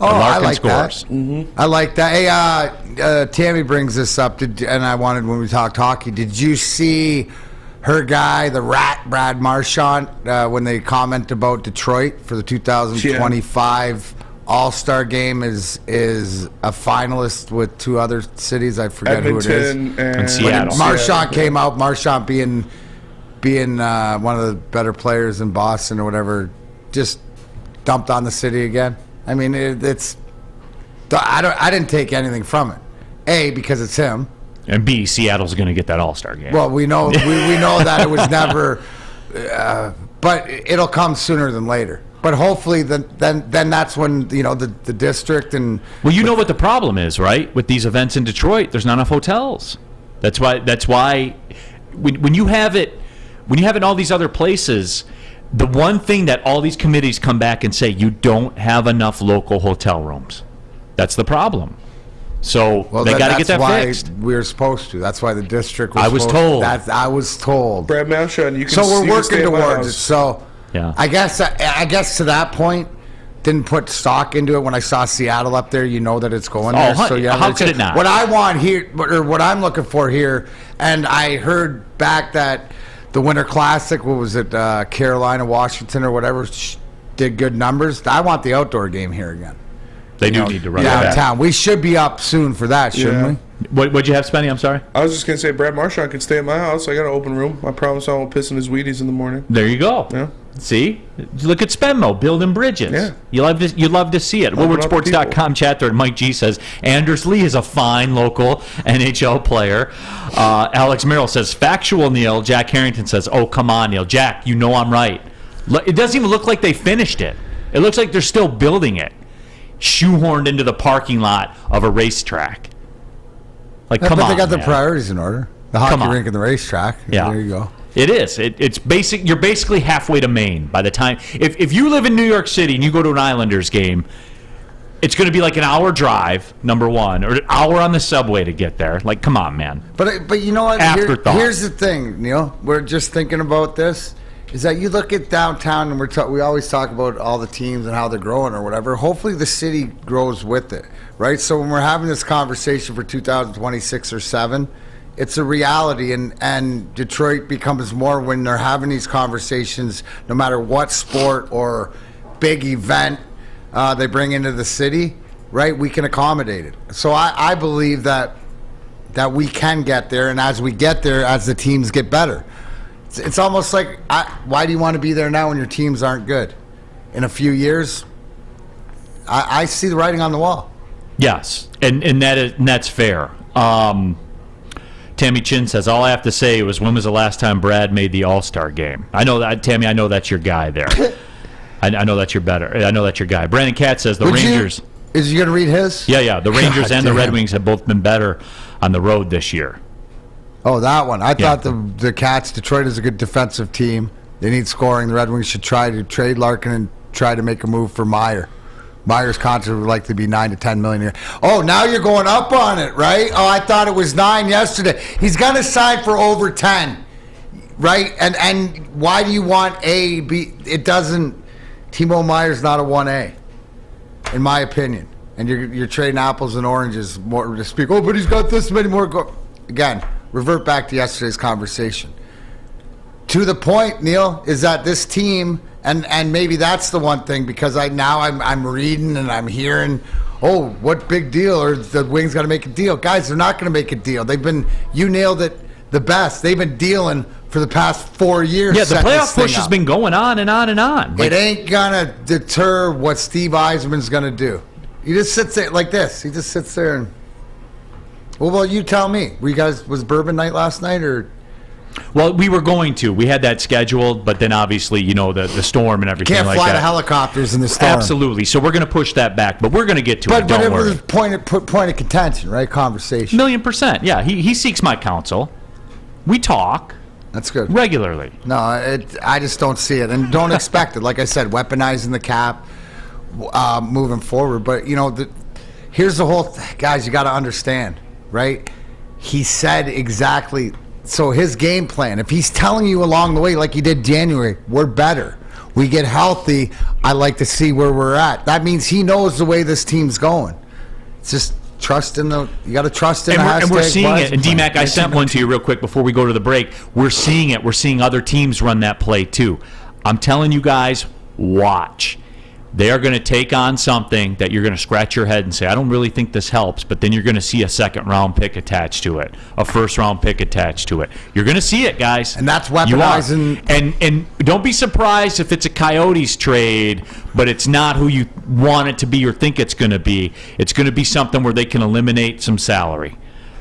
S3: Oh, I like
S2: scores.
S3: That. Mm-hmm. I like that. Hey, Tammy brings this up, and I wanted when we talked hockey. Did you see her guy, the rat, Brad Marchand, when they comment about Detroit for the 2025 All-Star game is a finalist with two other cities. I forget
S4: Edmonton
S3: who it is.
S4: And
S2: Seattle.
S3: Marchand came out. Marchand being one of the better players in Boston or whatever, just dumped on the city again. I mean, I didn't take anything from it. A, because it's him.
S2: And B, Seattle's going to get that All-Star game.
S3: Well, we know we know that it was never, but it'll come sooner than later. But hopefully, then that's when the district and
S2: you know what the problem is, right? With these events in Detroit, there's not enough hotels. That's why when you have it in all these other places, the one thing that all these committees come back and say, you don't have enough local hotel rooms. That's the problem. So they got to get that fixed.
S3: We're supposed to. That's why the district.
S2: I was told.
S3: I was told.
S4: Brad Marchand, you can.
S3: So we're working towards it. So.
S2: Yeah.
S3: I guess to that point, didn't put stock into it. When I saw Seattle up there, you know that it's going there.
S2: So yeah, how could it not?
S3: What I want here, or what I'm looking for here, and I heard back that the Winter Classic, what was it, Carolina, Washington, or whatever, did good numbers. I want the outdoor game here again.
S2: They do need to run
S3: downtown. We should be up soon for that, shouldn't we?
S2: What'd you have, Spenny? I'm sorry.
S4: I was just gonna say Brad Marchand could stay at my house. I got an open room. I promise I won't piss in his Wheaties in the morning.
S2: There you go.
S4: Yeah.
S2: See? Look at Spenmo building bridges.
S4: Yeah.
S2: You love to see it. WoodwardSports.com chat there. Mike G says, Anders Lee is a fine local NHL player. Alex Merrill says, factual, Neal. Jack Harrington says, oh, come on, Neal. Jack, you know I'm right. It doesn't even look like they finished it. It looks like they're still building it. Shoehorned into the parking lot of a racetrack. Like, come on,
S3: But they got
S2: man.
S3: the priorities in order. The hockey rink and the racetrack.
S2: Yeah.
S3: There you go.
S2: It is. It's basic. You're basically halfway to Maine by the time. If you live in New York City and you go to an Islanders game, it's going to be like an hour drive, number one, or an hour on the subway to get there. Like, come on, man.
S3: But you know what?
S2: Afterthought.
S3: Here's the thing, Neal. We're just thinking about this. Is that you look at downtown and we always talk about all the teams and how they're growing or whatever. Hopefully the city grows with it, right? So when we're having this conversation for 2026 or 7, It's a reality, and Detroit becomes more when they're having these conversations, no matter what sport or big event they bring into the city, right? We can accommodate it. So I believe that we can get there, and as we get there, as the teams get better. It's almost like, why do you want to be there now when your teams aren't good? In a few years, I see the writing on the wall.
S2: Yes, and that's fair. Tammy Chin says, all I have to say was, when was the last time Brad made the All-Star game? I know that, Tammy, I know that's your guy there. I know that's your guy. Brandon Katz says the Rangers.
S3: Is you going to read his?
S2: Yeah. The Rangers and the Red Wings have both been better on the road this year.
S3: Oh, that one. I thought the Cats, Detroit is a good defensive team. They need scoring. The Red Wings should try to trade Larkin and try to make a move for Meyer. Meyer's contract would likely be $9 to $10 million a year. Oh, now you're going up on it, right? Oh, I thought it was 9 yesterday. He's going to sign for over 10, right? And why do you want A, B? It doesn't. Timo Meyer's not a 1A, in my opinion. And you're trading apples and oranges more to speak. Oh, but he's got this many more. Again, revert back to yesterday's conversation. To the point, Neal, is that this team. And maybe that's the one thing, because I'm reading and I'm hearing, oh, what big deal, or the Wings got to make a deal. Guys, they're not going to make a deal. You nailed it the best. They've been dealing for the past 4 years.
S2: Yeah, the playoff push has been going on and on and on.
S3: It ain't going to deter what Steve Yzerman's going to do. He just sits there like this. He just sits there and, well, you tell me. Was bourbon night last night, or?
S2: Well, we were going to. We had that scheduled, but then obviously, the storm and everything
S3: can't
S2: like
S3: fly
S2: that.
S3: the helicopters in the storm.
S2: Absolutely. So we're going to push that back, but we're going to get to it. Don't worry.
S3: But it was point of contention, right? Conversation.
S2: 1,000,000%. Yeah, he seeks my counsel. We talk.
S3: That's good.
S2: Regularly.
S3: No, I just don't see it, and don't expect it. Like I said, weaponizing the cap, moving forward. But here's the whole guys. You got to understand, right? He said exactly. So his game plan, if he's telling you along the way, like he did January, we're better, we get healthy, I like to see where we're at. That means he knows the way this team's going. It's just trust in you got to trust in
S2: and we're seeing it. And D-Mac, I sent one to you real quick before we go to the break. We're seeing it. We're seeing other teams run that play too. I'm telling you guys, watch. They are going to take on something that you're going to scratch your head and say, I don't really think this helps, but then you're going to see a second-round pick attached to it, a first-round pick attached to it. You're going to see it, guys.
S3: And that's weaponizing.
S2: And don't be surprised if it's a Coyotes trade, but it's not who you want it to be or think it's going to be. It's going to be something where they can eliminate some salary.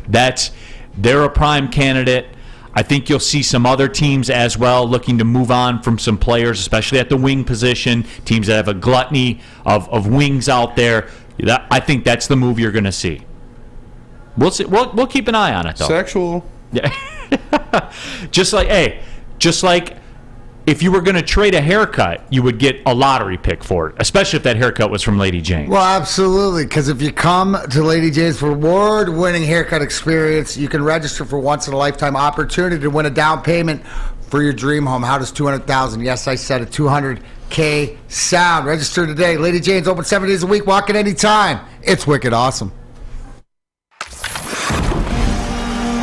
S2: They're a prime candidate. I think you'll see some other teams as well looking to move on from some players, especially at the wing position, teams that have a gluttony of wings out there. I think that's the move you're going to see. We'll see. We'll keep an eye on it, though.
S4: Sexual.
S2: Yeah. just like if you were going to trade a haircut, you would get a lottery pick for it, especially if that haircut was from Lady Jane.
S3: Well, absolutely, because if you come to Lady Jane's for award-winning haircut experience, you can register for once-in-a-lifetime opportunity to win a down payment for your dream home. How does $200,000? Yes, I said it, $200K sound. Register today. Lady Jane's open 7 days a week. Walk in anytime. It's wicked awesome.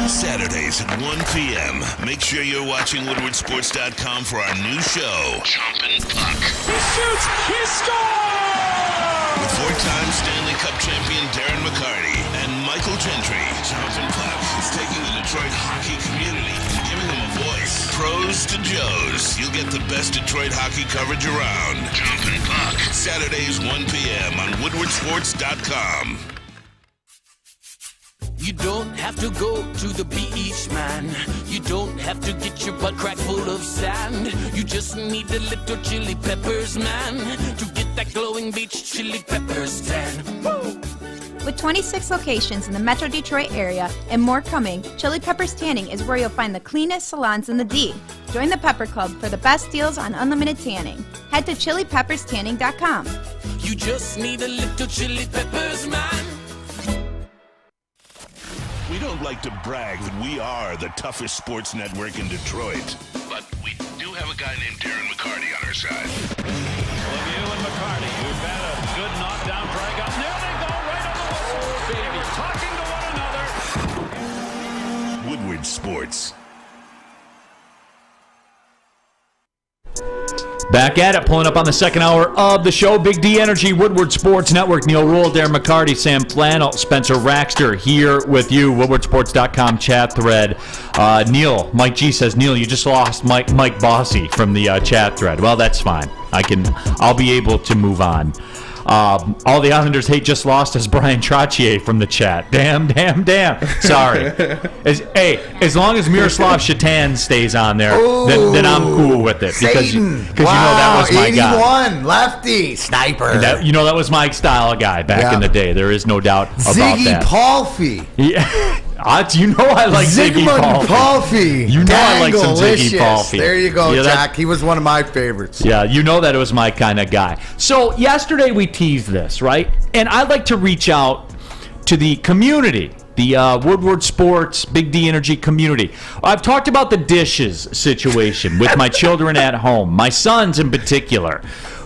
S1: Saturdays at 1 p.m. Make sure you're watching WoodwardSports.com for our new show, Chompin' Puck.
S13: He shoots! He scores!
S1: With four-time Stanley Cup champion Darren McCarty and Michael Gentry. Chompin' Puck is taking the Detroit hockey community and giving them a voice. Pros to Joes. You'll get the best Detroit hockey coverage around. Chompin' Puck. Saturdays 1 p.m. on WoodwardSports.com.
S14: You don't have to go to the beach, man. You don't have to get your butt crack full of sand. You just need a little chili peppers, man, to get that glowing beach chili peppers tan. Woo!
S15: With 26 locations in the Metro Detroit area and more coming, Chili Peppers Tanning is where you'll find the cleanest salons in the D. Join the Pepper Club for the best deals on unlimited tanning. Head to chilipepperstanning.com.
S14: You just need a little chili peppers, man.
S1: We don't like to brag that we are the toughest sports network in Detroit, but we do have a guy named Darren McCarty on our side.
S13: Lemieux and McCarty, who've had a good knockdown drag up. There they go, right on the whistle. Baby, talking to one another.
S1: Woodward
S3: points.
S2: Back at it, pulling up on the second hour of the show. Big D Energy, Woodward Sports Network. Neal Ruhl, Darren McCarty, Sam Flannel, Spencer Raxter here with you. WoodwardSports.com chat thread. Neal, Mike G says, Neal, you just lost Mike Bossy from the chat thread. Well, that's fine. I'll be able to move on. All the Islanders hate just lost as Brian Trottier from the chat. Damn. Sorry. As long as Miroslav Shatan stays on there, then I'm cool with it. Because you know that was my
S3: 81,
S2: guy.
S3: 81, lefty, sniper.
S2: That was my style of guy back in the day. There is no doubt about that.
S3: Ziggy Palffy.
S2: Yeah. You know I like Ziggy Palffy. You know I like some Ziggy Palffy.
S3: There you go, Jack. He was one of my favorites.
S2: Yeah, you know that it was my kind of guy. So yesterday we teased this, right? And I'd like to reach out to the community, the Woodward Sports, Big D Energy community. I've talked about the dishes situation with my children at home, my sons in particular,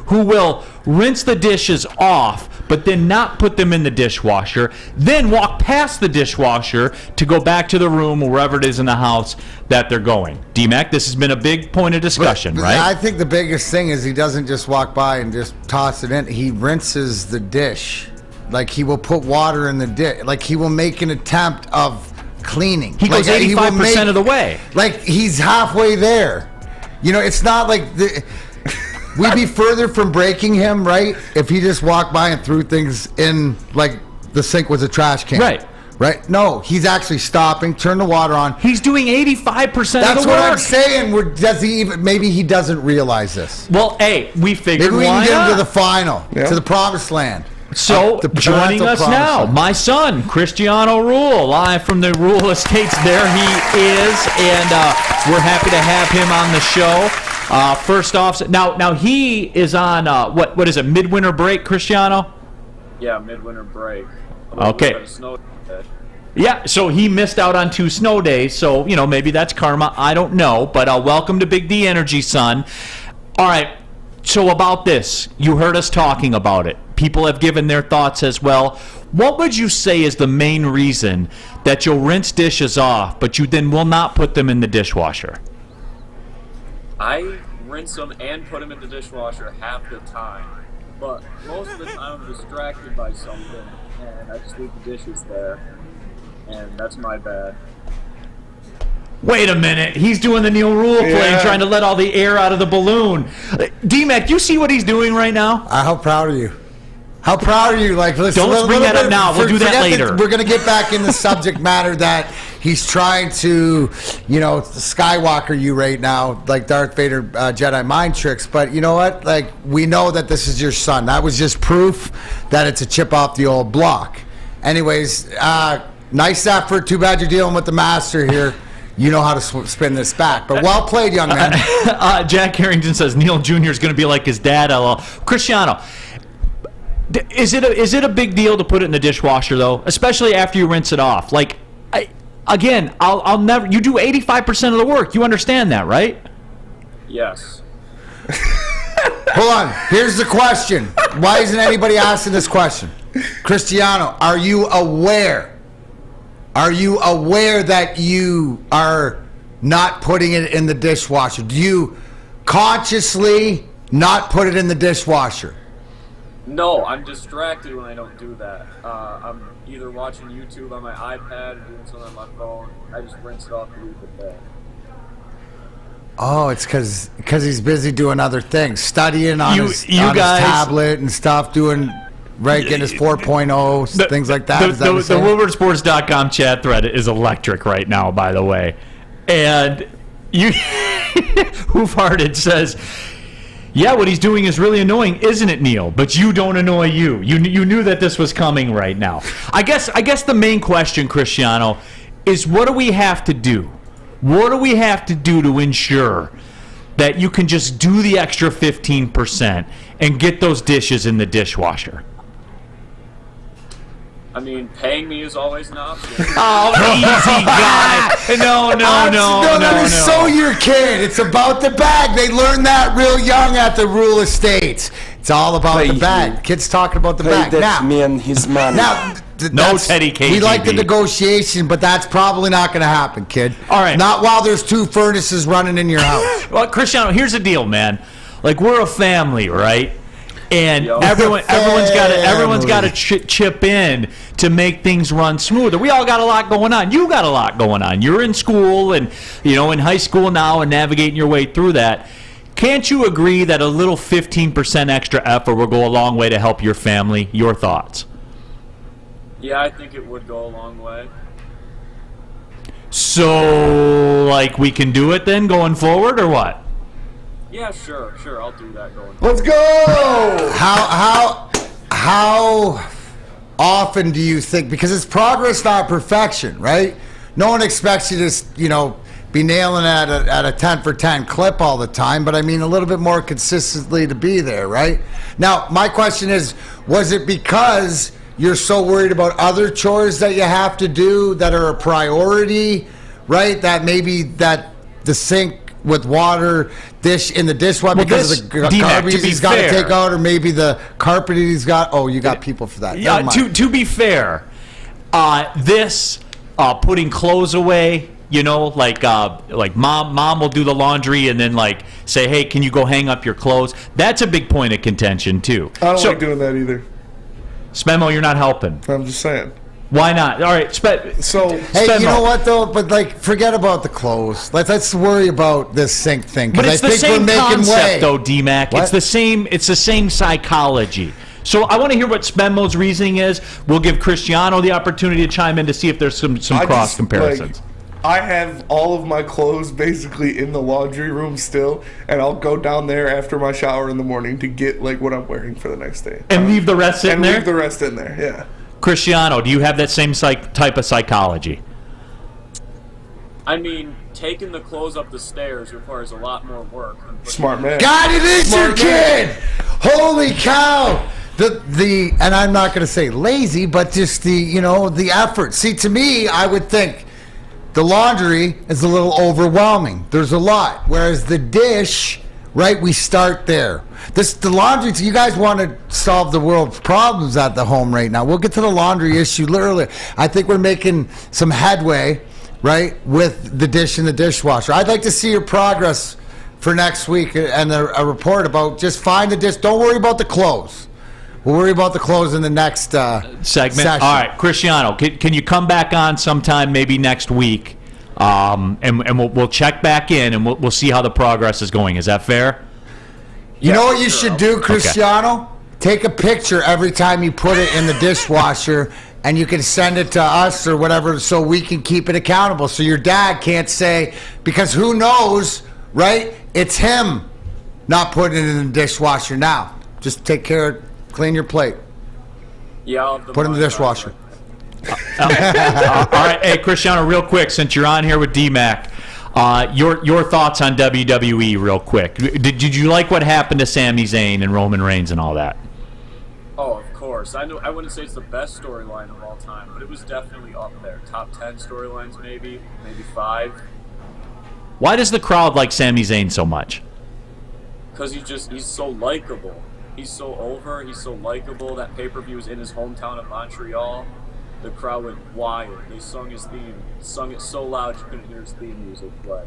S2: who will rinse the dishes off but then not put them in the dishwasher, then walk past the dishwasher to go back to the room or wherever it is in the house that they're going. D-Mac, this has been a big point of discussion, right?
S3: I think the biggest thing is he doesn't just walk by and just toss it in. He rinses the dish. Like, he will put water in the dish. Like, he will make an attempt of cleaning.
S2: He goes 85% of the way.
S3: Like, he's halfway there. You know, it's not like... We'd be further from breaking him, right, if he just walked by and threw things in, like the sink was a trash can. Right? No, he's actually stopping, turn the water on.
S2: He's doing 85% of the work.
S3: That's what I'm saying. Does he even? Maybe he doesn't realize this.
S2: Well, we figured
S3: maybe we
S2: why
S3: can get him
S2: not?
S3: to the final, to the promised land.
S2: So, joining us now, my son, Cristiano Ruhl, live from the Ruhl Estates. There he is, and we're happy to have him on the show. First off, now he is on what is it? Midwinter break, Cristiano?
S16: Yeah, midwinter break.
S2: Okay. Yeah, so he missed out on 2 snow days. So maybe that's karma. I don't know. But welcome to Big D Energy, son. All right. So about this, you heard us talking about it. People have given their thoughts as well. What would you say is the main reason that you'll rinse dishes off, but you then will not put them in the dishwasher?
S16: I rinse them and put them in the dishwasher half the time, but most of the time I'm distracted by something, and I just leave the dishes there, and that's my bad.
S2: Wait a minute. He's doing the Neal Ruhl play, trying to let all the air out of the balloon. D-Mac, you see what he's doing right now?
S3: How proud are you? How proud are you? Like, listen,
S2: don't bring that up now. We'll do that later.
S3: We're going to get back in the subject matter that he's trying to, Skywalker you right now, like Darth Vader Jedi mind tricks. But you know what? Like, we know that this is your son. That was just proof that it's a chip off the old block. Anyways, nice effort. Too bad you're dealing with the master here. You know how to spin this back. But well played, young man.
S2: Jack Harrington says Neal Jr. is going to be like his dad. Cristiano, is it a big deal to put it in the dishwasher, though? Especially after you rinse it off. Like, I'll never... You do 85% of the work. You understand that, right?
S16: Yes.
S3: Hold on. Here's the question. Why isn't anybody asking this question? Cristiano, are you aware? Are you aware that you are not putting it in the dishwasher? Do you consciously not put it in the dishwasher?
S16: No, I'm distracted when I don't do that. I'm either watching YouTube on my iPad or doing something on my phone. I just rinse it off and leave it there.
S3: Oh, it's because he's busy doing other things, studying on his tablet and stuff, getting his 4.0, things like that.
S2: The WoodwardSports.com chat thread is electric right now, by the way. And Who Farted says, yeah, what he's doing is really annoying, isn't it, Neal? But you don't annoy you. You knew that this was coming right now. I guess the main question, Cristiano, is what do we have to do? What do we have to do to ensure that you can just do the extra 15% and get those dishes in the dishwasher?
S16: I mean, paying me is always an option.
S2: Oh, easy guy. No.
S3: That is so your kid. It's about the bag. They learned that real young at the Ruhl Estates. It's all about the bag. Kids talking about the bag.
S17: That's me and his man.
S3: Now,
S2: Teddy KGB.
S3: We like the negotiation, but that's probably not going to happen, kid.
S2: All right.
S3: Not while there's 2 furnaces running in your house.
S2: Well, Cristiano, here's the deal, man. Like, we're a family, right? And everyone's got to chip in to make things run smoother. We all got a lot going on. You got a lot going on. You're in school and in high school now and navigating your way through that. Can't you agree that a little 15% extra effort will go a long way to help your family? Your thoughts?
S16: Yeah, I think it would go a long way.
S2: So, like, we can do it then going forward, or what?
S16: Yeah, sure, I'll do that going forward.
S3: Let's go! How often do you think, because it's progress, not perfection, right? No one expects you to, be nailing at a 10 for 10 clip all the time, but I mean a little bit more consistently to be there, right? Now, my question is, was it because you're so worried about other chores that you have to do that are a priority, right? That maybe that the sink with water dish in the dishwasher because of the garbage he's got to take out, or maybe the carpet he's got. Oh, you got people for that.
S2: Yeah. To be fair, this putting clothes away. Like mom will do the laundry and then like say, hey, can you go hang up your clothes? That's a big point of contention too.
S4: I don't like doing that either.
S2: Smemo, you're not helping.
S4: I'm just saying.
S2: Why not? All right,
S3: hey, you know what though? But like, forget about the clothes. Let's worry about this sink thing.
S2: But it's the same concept, though, D-Mac. It's the same. It's the same psychology. So I want to hear what Spenmo's reasoning is. We'll give Cristiano the opportunity to chime in to see if there's some cross comparisons.
S4: I have all of my clothes basically in the laundry room still, and I'll go down there after my shower in the morning to get like what I'm wearing for the next day.
S2: And leave the rest in there?
S4: And leave the rest in there, yeah.
S2: Cristiano, do you have that same type of psychology?
S16: I mean, taking the clothes up the stairs requires a lot more work.
S4: Smart man.
S3: God, it is your kid! Holy cow! And I'm not going to say lazy, but just the effort. See, to me, I would think the laundry is a little overwhelming. There's a lot. Whereas the dish, right, we start there. The laundry, you guys want to solve the world's problems at the home right now. We'll get to the laundry issue literally. I think we're making some headway, right, with the dish and the dishwasher. I'd like to see your progress for next week and a report about just find the dish. Don't worry about the clothes. We'll worry about the clothes in the next segment. Session.
S2: All right, Cristiano, can you come back on sometime maybe next week, and we'll check back in and we'll see how the progress is going. Is that fair?
S3: You know what you should do, Cristiano? Okay. Take a picture every time you put it in the dishwasher, and you can send it to us or whatever, so we can keep it accountable. So your dad can't say, because who knows, right? It's him not putting it in the dishwasher now. Just take care of. Clean your plate.
S16: Yeah,
S3: put it in the dishwasher.
S2: All right, hey Cristiano, real quick, since you're on here with D-Mac, your thoughts on WWE, real quick. Did you like what happened to Sami Zayn and Roman Reigns and all that?
S16: Oh, of course. I wouldn't say it's the best storyline of all time, but it was definitely up there. Top 10 storylines, maybe 5.
S2: Why does the crowd like Sami Zayn so much?
S16: Because he's so likable. He's so over. He's so likable. That pay-per-view was in his hometown of Montreal. The crowd went wild. They sung his theme. Sung it so loud you couldn't hear his theme music play.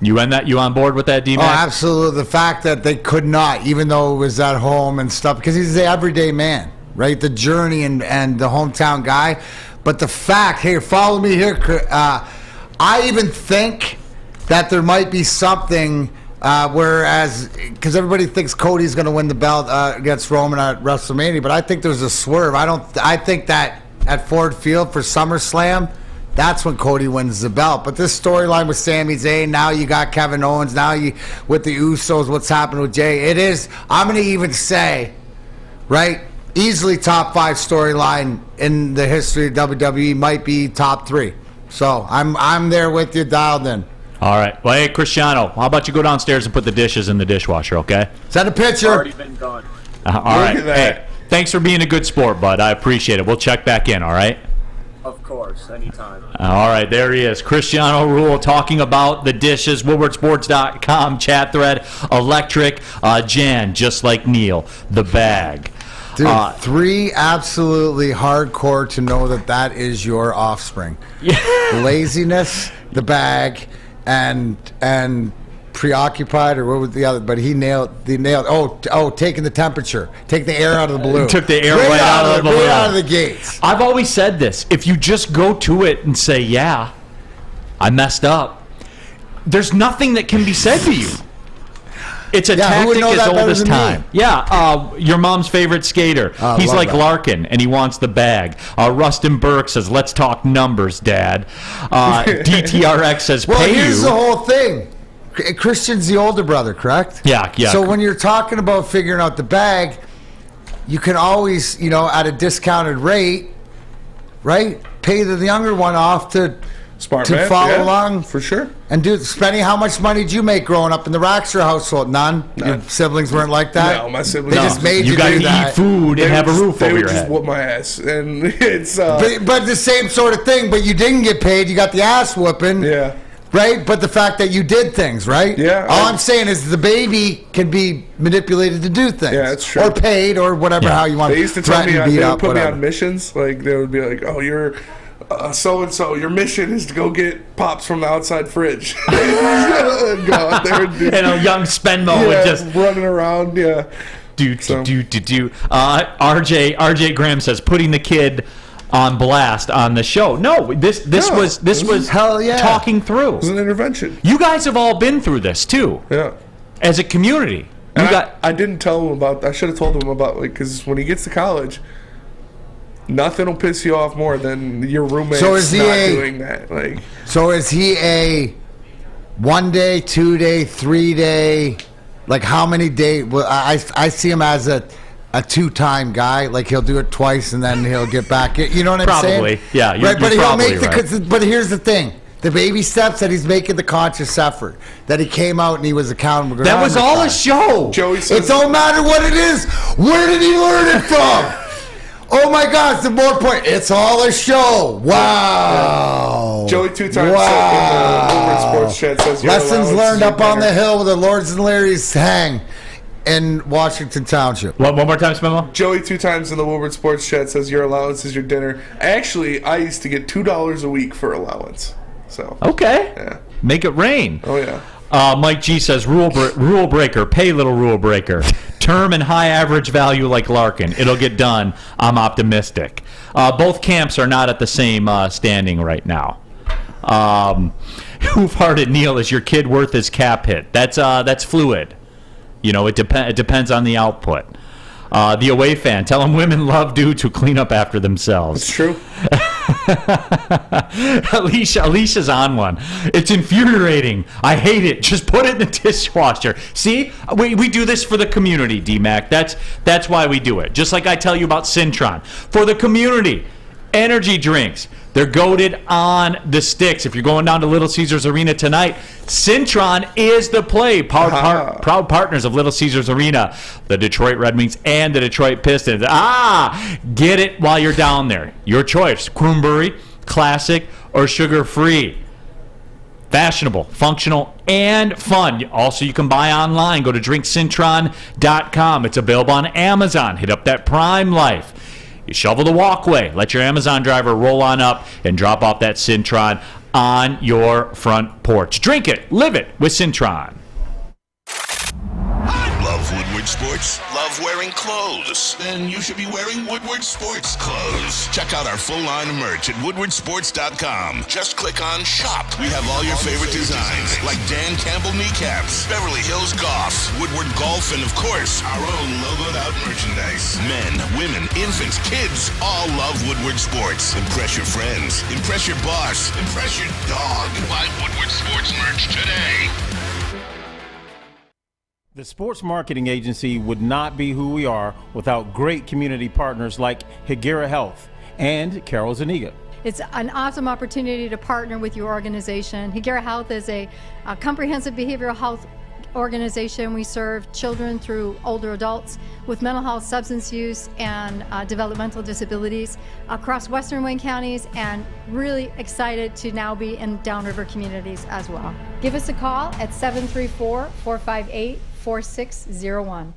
S2: You on board with that, D-Mac?
S3: Oh, absolutely. The fact that they could not, even though it was at home and stuff, because he's the everyday man, right? The journey and the hometown guy. But the fact, here, follow me here. I even think that there might be something. Whereas, because everybody thinks Cody's going to win the belt against Roman at WrestleMania, but I think there's a swerve. I think that at Ford Field for SummerSlam, that's when Cody wins the belt. But this storyline with Sami Zayn, now you got Kevin Owens, now you with the Usos, what's happened with Jay? It is. I'm going to even say, right, easily top 5 storyline in the history of WWE, might be top 3. So I'm there with you, dialed in.
S2: All right. Well, hey, Cristiano, how about you go downstairs and put the dishes in the dishwasher, okay?
S3: Send a picture.
S16: Already been done.
S2: All right. Hey, thanks for being a good sport, bud. I appreciate it. We'll check back in, all right?
S16: Of course, anytime.
S2: All right, there he is. Cristiano Ruhl talking about the dishes. WoodwardSports.com chat thread. Electric. Jan, just like Neal. The bag.
S3: Dude, 3 absolutely hardcore to know that is your offspring.
S2: Yeah.
S3: Laziness, the bag, and preoccupied, or what was the other? But he nailed. Taking the temperature, take the air out of the balloon.
S2: Took the air right out of the balloon.
S3: Right out of the gates.
S2: I've always said this: if you just go to it and say, "Yeah, I messed up," there's nothing that can be said to you. It's a tactic as old as time. Yeah, your mom's favorite skater. He's like Larkin, and he wants the bag. Rustin Burke says, "Let's talk numbers, Dad." DTRX says, "Pay you."
S3: Well, here's the whole thing. Christian's the older brother, correct?
S2: Yeah.
S3: So when you're talking about figuring out the bag, you can always, at a discounted rate, right? Pay the younger one off to follow along
S4: for sure.
S3: And spending how much money did you make growing up in the Raxer household? None. Your siblings weren't like that.
S4: No, my siblings.
S3: They just made you
S2: got
S3: do
S2: to
S3: that.
S2: eat food and have a roof over your head.
S4: They would just whoop my ass, and it's.
S3: But the same sort of thing. But you didn't get paid. You got the ass whooping.
S4: Yeah.
S3: Right, but the fact that you did things, right?
S4: Yeah.
S3: All I'm saying is the baby can be manipulated to do things.
S4: Yeah, that's true.
S3: Or paid, or whatever, how you want.
S4: They used to tell me, they would put me on missions. Like they would be like, "Oh, you're so and so. Your mission is to go get pops from the outside fridge." And go out there and
S2: and a young Spenmo would just
S4: running around. Yeah.
S2: RJ Graham says, "Putting the kid on blast on the show." No, this was
S3: hell yeah.
S2: Talking through.
S4: It was an intervention.
S2: You guys have all been through this too.
S4: Yeah.
S2: As a community.
S4: I didn't tell him about. I should have told him about because when he gets to college, nothing will piss you off more than your roommate doing that.
S3: So is he a 1 day, 2 day, 3 day? Like how many days? Well, I see him as a 2-time guy. Like he'll do it twice and then he'll get back. You know what I'm saying?
S2: Probably. Yeah.
S3: Right. But he'll make But here's the thing. The baby steps that he's making the conscious effort, that he came out and he was accountable.
S2: That was all a show.
S4: Joey says,
S3: it don't matter what it is. Where did he learn it from? Oh my gosh, the more point. It's all a show. Wow.
S4: Yeah. Joey 2 times in the Woodward Sports Chat says
S3: lessons learned up on the hill where the Lords and Larrys hang in Washington Township.
S2: One more time, Smemo.
S4: Joey 2 times in the Woodward Sports Chat says your allowance is your dinner. Actually, I used to get $2 a week for allowance. So
S2: okay,
S4: yeah.
S2: Make it rain.
S4: Oh yeah.
S2: Mike G says rule breaker, pay little rule breaker, term and high average value like Larkin. It'll get done. I'm optimistic. Both camps are not at the same standing right now. Who farted, Neal? Is your kid worth his cap hit? That's fluid. It depends on the output. The away fan, tell them women love dudes who clean up after themselves.
S4: It's true.
S2: Alicia's on one. It's infuriating. I hate it. Just put it in the dishwasher. See, we do this for the community, D-Mac. That's why we do it. Just like I tell you about Cintron. For the community. Energy drinks. They're goated on the sticks. If you're going down to Little Caesars Arena tonight, Cintron is the play. Proud partners of Little Caesars Arena, the Detroit Red Wings and the Detroit Pistons. Get it while you're down there. Your choice. Cranberry, classic, or sugar-free. Fashionable, functional, and fun. Also, you can buy online. Go to drinkcintron.com. It's available on Amazon. Hit up that Prime Life. You shovel the walkway, let your Amazon driver roll on up and drop off that Cintron on your front porch. Drink it, live it with Cintron.
S1: Love Woodward Sports? Love wearing clothes? Then you should be wearing Woodward Sports clothes. Check out our full line of merch at woodwardsports.com. Just click on shop. We have all your favorite designs, like Dan Campbell kneecaps, Beverly Hills Golf, Woodward Golf, and of course, our own logoed out merchandise. Men, women, infants, kids all love Woodward Sports. Impress your friends. Impress your boss. Impress your dog. Buy Woodward Sports merch today.
S17: The Sports Marketing Agency would not be who we are without great community partners like Higuera Health and Carol Zuniga.
S18: It's an awesome opportunity to partner with your organization. Higuera Health is a comprehensive behavioral health organization. We serve children through older adults with mental health, substance use, and developmental disabilities across Western Wayne counties, and really excited to now be in downriver communities as well. Give us a call at 734-458-4601.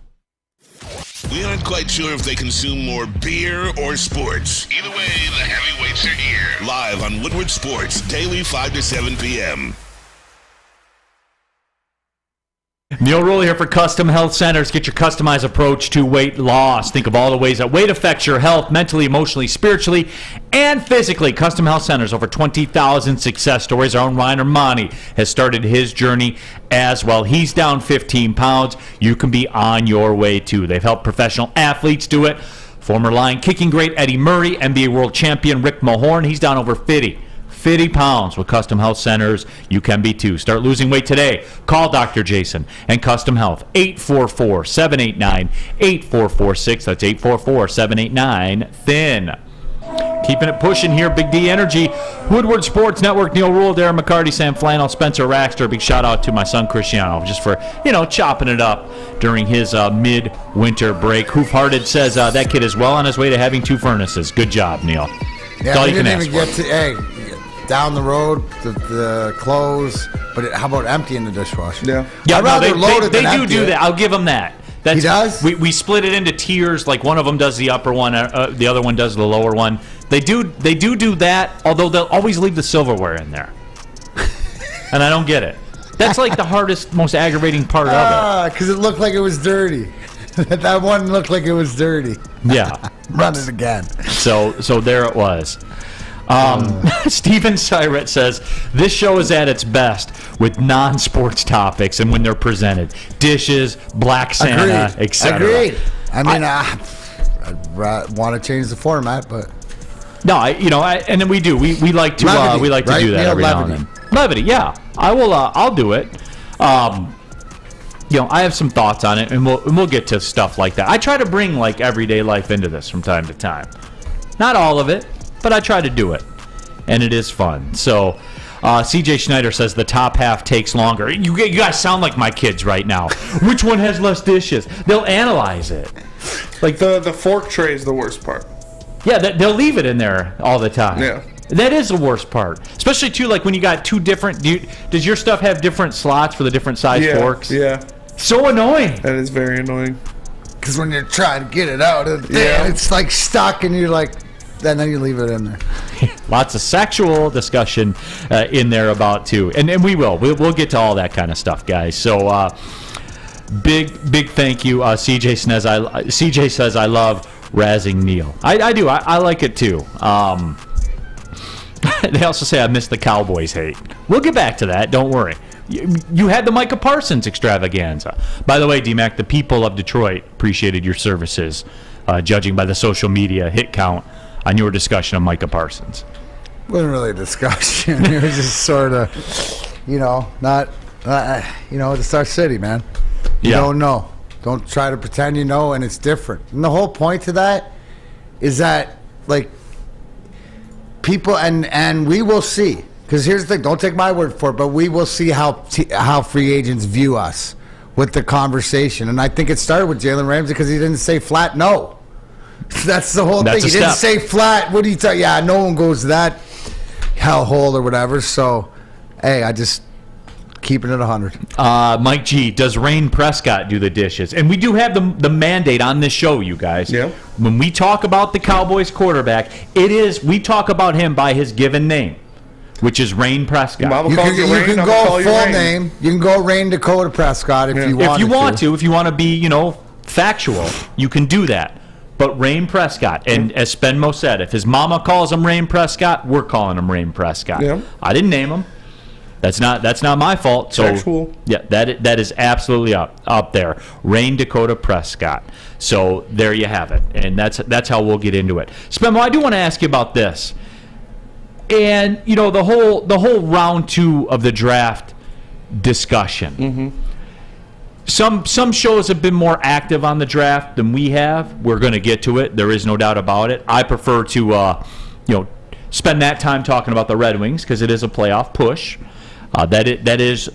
S1: We aren't quite sure if they consume more beer or sports. Either way, the heavyweights are here. Live on Woodward Sports, daily 5 to 7 p.m.
S2: Neal Ruhl here for Custom Health Centers. Get your customized approach to weight loss. Think of all the ways that weight affects your health mentally, emotionally, spiritually, and physically. Custom Health Centers, over 20,000 success stories. Our own Ryan Ermanni has started his journey as well. He's down 15 pounds. You can be on your way too. They've helped professional athletes do it. Former line kicking great Eddie Murray, NBA world champion Rick Mahorn, he's down over 50 pounds with Custom Health Centers. You can be too. Start losing weight today. Call Dr. Jason and Custom Health, 844-789-8446. That's 844-789-THIN. Keeping it pushing here, Big D Energy. Woodward Sports Network, Neal Ruhl, Darren McCarty, Sam Flannel, Spencer Raxter. Big shout out to my son Cristiano just for, chopping it up during his mid-winter break. Hoof-Hearted says that kid is well on his way to having 2 furnaces. Good job, Neal.
S3: Yeah, we didn't even get to, down the road, the clothes, but how about emptying the dishwasher?
S4: Yeah.
S3: I'd rather load it than
S2: They
S3: empty
S2: do
S3: it.
S2: that. I'll give them that.
S3: He does?
S2: We split it into tiers. Like one of them does the upper one, the other one does the lower one. They do that, although they'll always leave the silverware in there. And I don't get it. That's like the hardest, most aggravating part of it.
S3: Because it looked like it was dirty. That one looked like it was dirty.
S2: Yeah.
S3: Run it again.
S2: So there it was. Steven Syret says, this show is at its best with non-sports topics and when they're presented. Dishes, Black Santa, etc.
S3: Agreed. I mean, I want to change the format, but...
S2: No, and then we do. We like to
S3: levity,
S2: we like to do that every now and then. Levity, yeah. I will. I'll do it. I have some thoughts on it, and we'll get to stuff like that. I try to bring like everyday life into this from time to time. Not all of it, but I try to do it, and it is fun. So, CJ Schneider says the top half takes longer. You guys sound like my kids right now. Which one has less dishes? They'll analyze it.
S4: Like the fork tray is the worst part.
S2: Yeah, they'll leave it in there all the time.
S4: Yeah.
S2: That is the worst part. Especially, too, like when you got 2 different... Does your stuff have different slots for the different size forks?
S4: Yeah.
S2: So annoying.
S4: That is very annoying.
S3: Because when you're trying to get it out, it's like stuck, and you're like... And then you leave it in there.
S2: Lots of sexual discussion in there about, too. And we will. We'll get to all that kind of stuff, guys. So, big thank you. CJ says, I love razzing Neal. I do. I like it, too. They also say I miss the Cowboys hate. We'll get back to that. Don't worry. You had the Micah Parsons extravaganza. By the way, D-Mac, the people of Detroit appreciated your services, judging by the social media hit count on your discussion of Micah Parsons.
S3: It wasn't really a discussion. It was just sort of, not, it's our city, man. You don't know. Don't try to pretend you know, and it's different. And the whole point to that is that, like, people, and we will see. Because here's the thing, don't take my word for it, but we will see how free agents view us with the conversation. And I think it started with Jalen Ramsey because he didn't say flat no. That's the whole thing. He didn't say flat. What do you tell? Yeah, no one goes to that hellhole or whatever. So, hey, I just keeping it 100.
S2: Mike G, does Rain Prescott do the dishes? And we do have the mandate on this show, you guys.
S4: Yeah.
S2: When we talk about the Cowboys quarterback, we talk about him by his given name, which is Rain Prescott.
S3: You can go full name. You can go Rain Dakota Prescott if you want to.
S2: If you want to be, factual, you can do that. But Rain Prescott, and as Spenmo said, if his mama calls him Rain Prescott, we're calling him Rain Prescott.
S4: Yeah.
S2: I didn't name him. That's not my fault. So
S4: Sexual.
S2: Yeah, that is absolutely up there. Rain Dakota Prescott. So there you have it, and that's how we'll get into it. Spenmo, I do want to ask you about this, and the whole round 2 of the draft discussion.
S4: Mm-hmm.
S2: Some shows have been more active on the draft than we have. We're going to get to it. There is no doubt about it. I prefer to, spend that time talking about the Red Wings because it is a playoff push. That is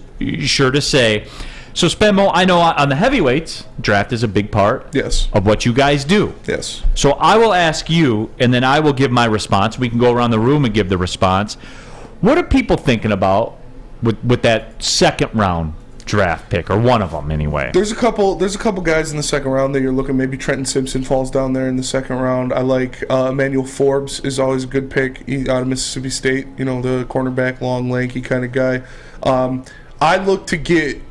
S2: sure to say. So, Spenmo, I know on the heavyweights, draft is a big part of what you guys do.
S4: Yes.
S2: So I will ask you, and then I will give my response. We can go around the room and give the response. What are people thinking about with that second round draft pick, or one of them anyway.
S4: There's a couple guys in the second round that you're looking. Maybe Trenton Simpson falls down there in the second round. I like Emmanuel Forbes is always a good pick. He's out of Mississippi State. The cornerback, long, lanky kind of guy. I look to get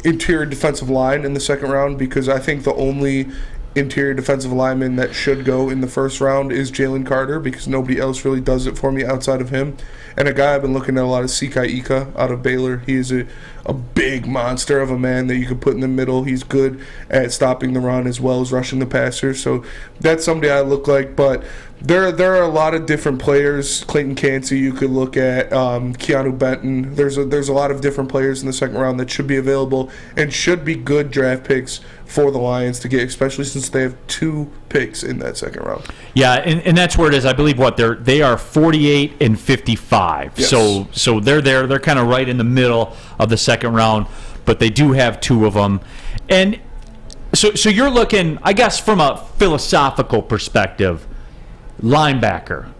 S4: interior defensive line in the second round because I think the only interior defensive lineman that should go in the first round is Jalen Carter, because nobody else really does it for me outside of him. And a guy I've been looking at a lot is Sekai Ika out of Baylor. He is a big monster of a man that you could put in the middle. He's good at stopping the run as well as rushing the passer. So that's somebody I look like. But there are a lot of different players. Clayton Cansey you could look at. Keanu Benton. There's a lot of different players in the second round that should be available and should be good draft picks for the Lions to get, especially since they have 2 picks in that second round.
S2: Yeah, and that's where it is. I believe they are 48 and 55.
S4: Yes.
S2: So they're there. They're kind of right in the middle of the second round, but they do have 2 of them. And so you're looking, I guess, from a philosophical perspective, linebacker,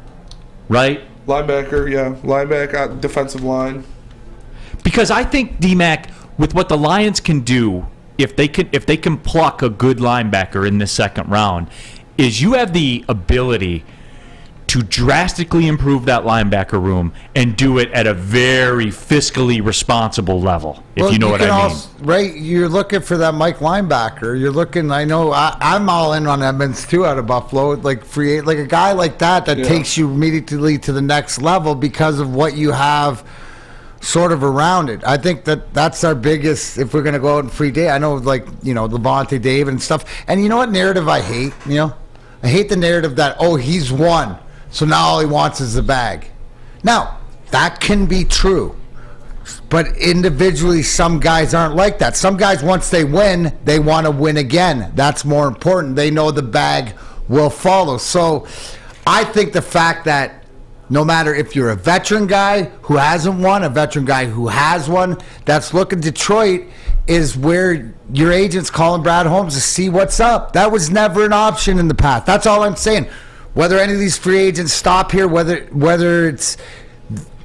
S2: right?
S4: Linebacker, yeah. Linebacker, defensive line.
S2: Because I think, D-Mac, with what the Lions can do, if they can pluck a good linebacker in the second round, is you have the ability to drastically improve that linebacker room and do it at a very fiscally responsible level, if you know what I mean.
S3: Right, you're looking for that Mike linebacker. You're looking, I know, I'm all in on Edmonds too out of Buffalo, like a guy like that takes you immediately to the next level because of what you have sort of around it. I think that's our biggest, if we're going to go out in free day. I know, Levante David and stuff. And you know what narrative I hate? I hate the narrative that, he's won, so now all he wants is the bag. Now, that can be true. But individually, some guys aren't like that. Some guys, once they win, they want to win again. That's more important. They know the bag will follow. So I think the fact that no matter if you're a veteran guy who hasn't won, a veteran guy who has won, that's looking Detroit is where your agent's calling Brad Holmes to see what's up. That was never an option in the past. That's all I'm saying. Whether any of these free agents stop here, whether it's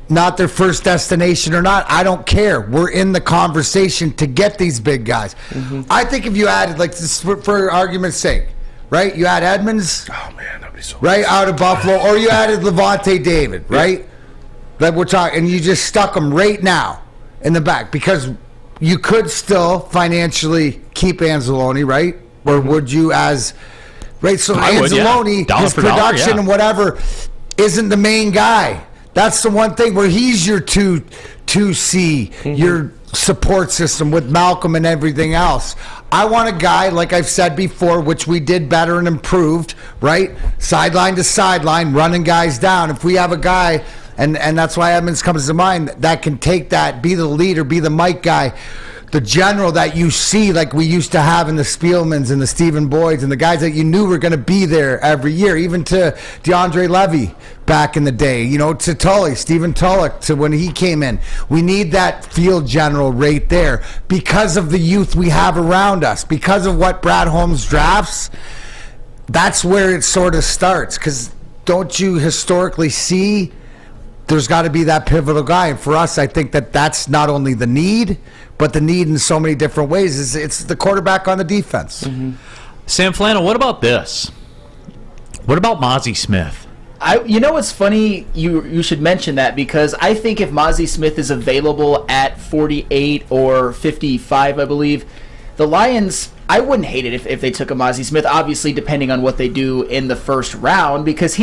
S3: not their first destination or not, I don't care. We're in the conversation to get these big guys. Mm-hmm. I think if you added, for argument's sake, right? You add Edmonds.
S4: Oh man, that'd be so
S3: right out of Buffalo, or you added Levante David, right? That we're talking, and you just stuck them right now in the back because you could still financially keep Anzalone, right? Or would you as right? So Anzalone, his production and whatever isn't the main guy. That's the one thing where he's your 2C, your support system with Malcolm and everything else. I want a guy, like I've said before, which we did better and improved, right? Sideline to sideline, running guys down. If we have a guy, and that's why Edmonds comes to mind, that can take that, be the leader, be the mic guy, the general that you see like we used to have in the Spielmans and the Stephen Boyds and the guys that you knew were going to be there every year, even to DeAndre Levy back in the day, to Tully, Stephen Tulloch, to when he came in. We need that field general right there because of the youth we have around us, because of what Brad Holmes drafts. That's where it sort of starts, because don't you historically see there's got to be that pivotal guy? And for us, I think that's not only the need, but the need in so many different ways. It's the quarterback on the defense.
S2: Mm-hmm. Sam Flannel, what about this? What about Mazi Smith?
S5: What's funny? You should mention that, because I think if Mazi Smith is available at 48 or 55, I believe, the Lions, I wouldn't hate it if they took a Mazi Smith, obviously depending on what they do in the first round, because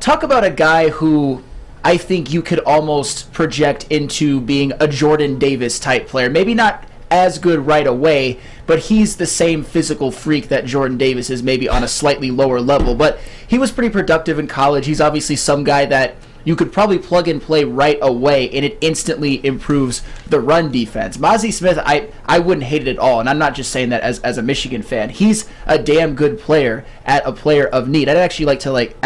S5: talk about a guy who I think you could almost project into being a Jordan Davis type player. Maybe not as good right away, but he's the same physical freak that Jordan Davis is, maybe on a slightly lower level. But he was pretty productive in college. He's obviously some guy that you could probably plug and play right away, and it instantly improves the run defense. Mazi Smith, I wouldn't hate it at all, and I'm not just saying that as a Michigan fan. He's a damn good player at a player of need. I'd actually like to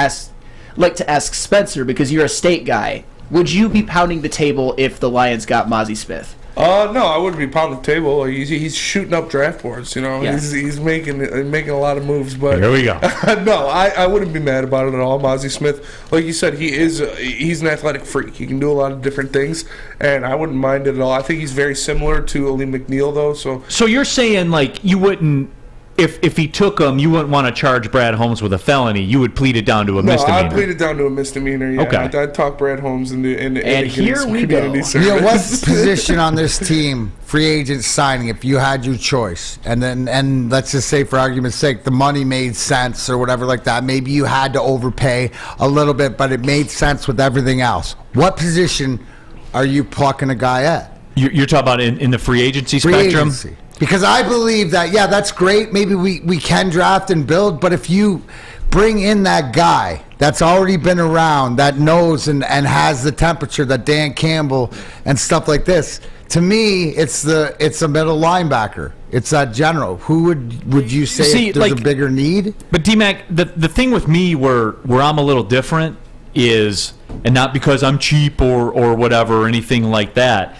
S5: ask Spencer, because you're a State guy, would you be pounding the table if the Lions got Mazi Smith?
S4: No, I wouldn't be pounding the table. He's shooting up draft boards.
S5: Yes.
S4: He's making a lot of moves. But
S2: here we go.
S4: No, I wouldn't be mad about it at all. Mozzie Smith, like you said, he's an athletic freak. He can do a lot of different things, and I wouldn't mind it at all. I think he's very similar to Ali McNeil, though.
S2: So you're saying like you wouldn't. If he took him, you wouldn't want to charge Brad Holmes with a felony. You would plead it down to a misdemeanor.
S4: No, I'd plead it down to a misdemeanor. Yeah.
S2: Okay.
S4: I'd talk Brad Holmes into
S5: And here we go.
S3: Neal, what position on this team, free agent signing, if you had your choice, and let's just say for argument's sake, the money made sense or whatever like that. Maybe you had to overpay a little bit, but it made sense with everything else. What position are you plucking a guy at?
S2: You're talking about in the free agency spectrum?
S3: Agency. Because I believe that, yeah, that's great. Maybe we can draft and build, but if you bring in that guy that's already been around, that knows and has the temperature, that Dan Campbell and stuff like this, to me, it's a middle linebacker. It's that general. Who would you say if there's a bigger need?
S2: But D-Mac, the thing with me where I'm a little different is, and not because I'm cheap or whatever or anything like that,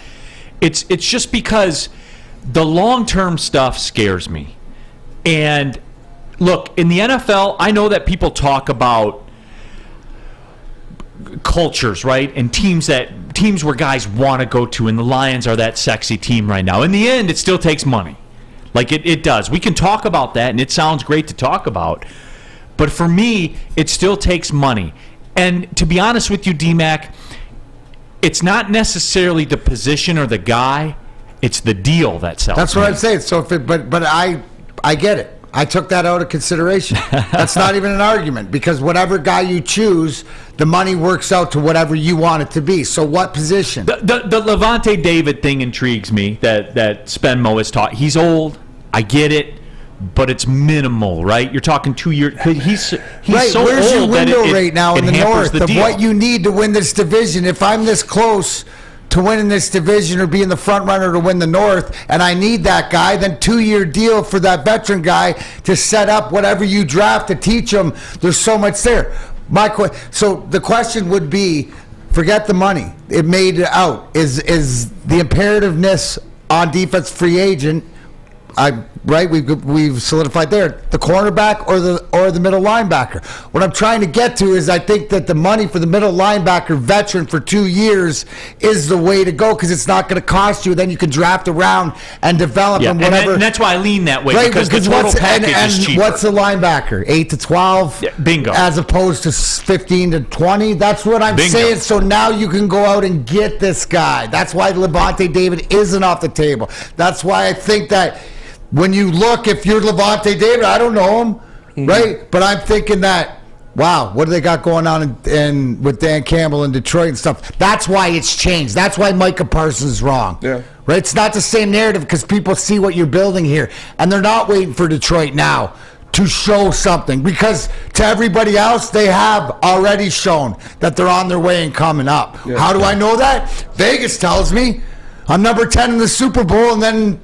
S2: it's just because the long-term stuff scares me. And look, in the NFL, I know that people talk about cultures, right? And teams where guys want to go to, and the Lions are that sexy team right now. In the end, it still takes money. Like it does. We can talk about that, and it sounds great to talk about. But for me, it still takes money. And to be honest with you, D-Mac, it's not necessarily the position or the guy. It's the deal that sells.
S3: That's what I'm saying. So, but I get it. I took that out of consideration. That's not even an argument, because whatever guy you choose, the money works out to whatever you want it to be. So, what position?
S2: The Levante David thing intrigues me. That Spenmo has taught. He's old. I get it, but it's minimal, right? You're talking 2 years. He's
S3: right.
S2: so
S3: Where's
S2: old
S3: your window
S2: that
S3: right now in the north of
S2: deal.
S3: what you need to win this division? If I'm this close to winning this division or being the front runner to win the North, and I need that guy, then 2-year deal for that veteran guy to set up whatever you draft to teach him. There's so much there. So the question would be, forget the money. It made it out. Is the imperativeness on defense free agent? Right, we've solidified there, the cornerback or the middle linebacker. What I'm trying to get to is I think that the money for the middle linebacker veteran for 2 years is the way to go, because it's not going to cost you. Then you can draft around and develop and whatever.
S2: And that's why I lean that way,
S3: right,
S2: because the total package is cheaper.
S3: What's the linebacker? 8 to 12,
S2: bingo,
S3: as opposed to 15 to 20. That's what I'm saying. So now you can go out and get this guy. That's why Levante David isn't off the table. That's why I think that. When you look, if you're Levante David, I don't know him, right? But I'm thinking that, wow, what do they got going on in with Dan Campbell in Detroit and stuff? That's why it's changed. That's why Micah Parsons is wrong.
S4: Yeah.
S3: Right? It's not the same narrative, because people see what you're building here, and they're not waiting for Detroit now to show something, because to everybody else, they have already shown that they're on their way and coming up. Yeah. How do I know that? Vegas tells me. I'm number 10 in the Super Bowl, and then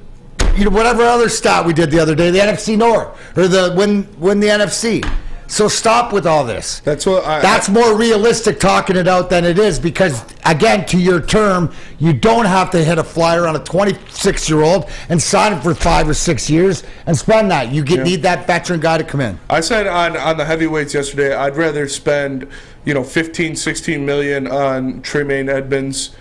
S3: whatever other stat we did the other day, the NFC North, or the win the NFC. So stop with all this.
S4: That's what
S3: that's more realistic talking it out than it is, because again, to your term, you don't have to hit a flyer on a 26-year-old and sign him for 5 or 6 years and spend that. You need that veteran guy to come in.
S4: I said on the heavyweights yesterday, I'd rather spend 15, 16 million on Tremaine Edmonds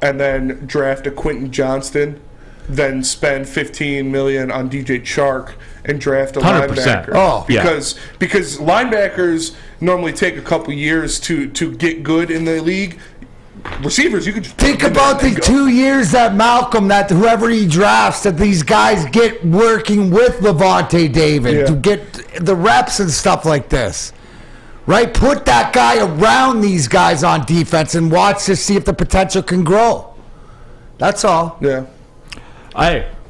S4: and then draft a Quentin Johnston, then spend $15 million on DJ Chark and draft a
S2: 100%.
S4: linebacker.
S2: Oh,
S4: because linebackers normally take a couple years to get good in the league. Receivers, you could just
S3: think about the 2 years that Malcolm, that whoever he drafts, that these guys get working with Levante David to get the reps and stuff like this. Right? Put that guy around these guys on defense and watch to see if the potential can grow. That's all.
S4: Yeah.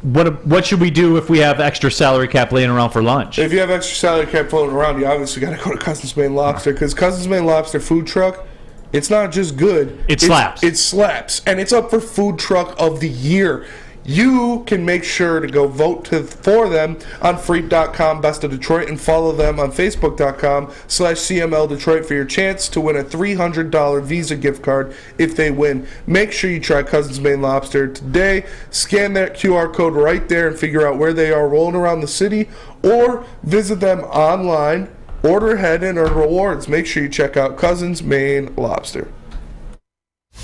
S2: What should we do if we have extra salary cap laying around for lunch?
S4: If you have extra salary cap floating around, you obviously got to go to Cousins Maine Lobster, because Cousins Maine Lobster food truck, it's not just good.
S2: It slaps.
S4: It slaps, and it's up for food truck of the year. you can make sure to go vote for them on Freep.com Best of Detroit and follow them on Facebook.com/CML Detroit for your chance to win a $300 Visa gift card if they win. Make sure you try Cousins Maine Lobster today. Scan that QR code right there and figure out where they are rolling around the city, or visit them online, order ahead, and earn rewards. Make sure you check out Cousins Maine Lobster.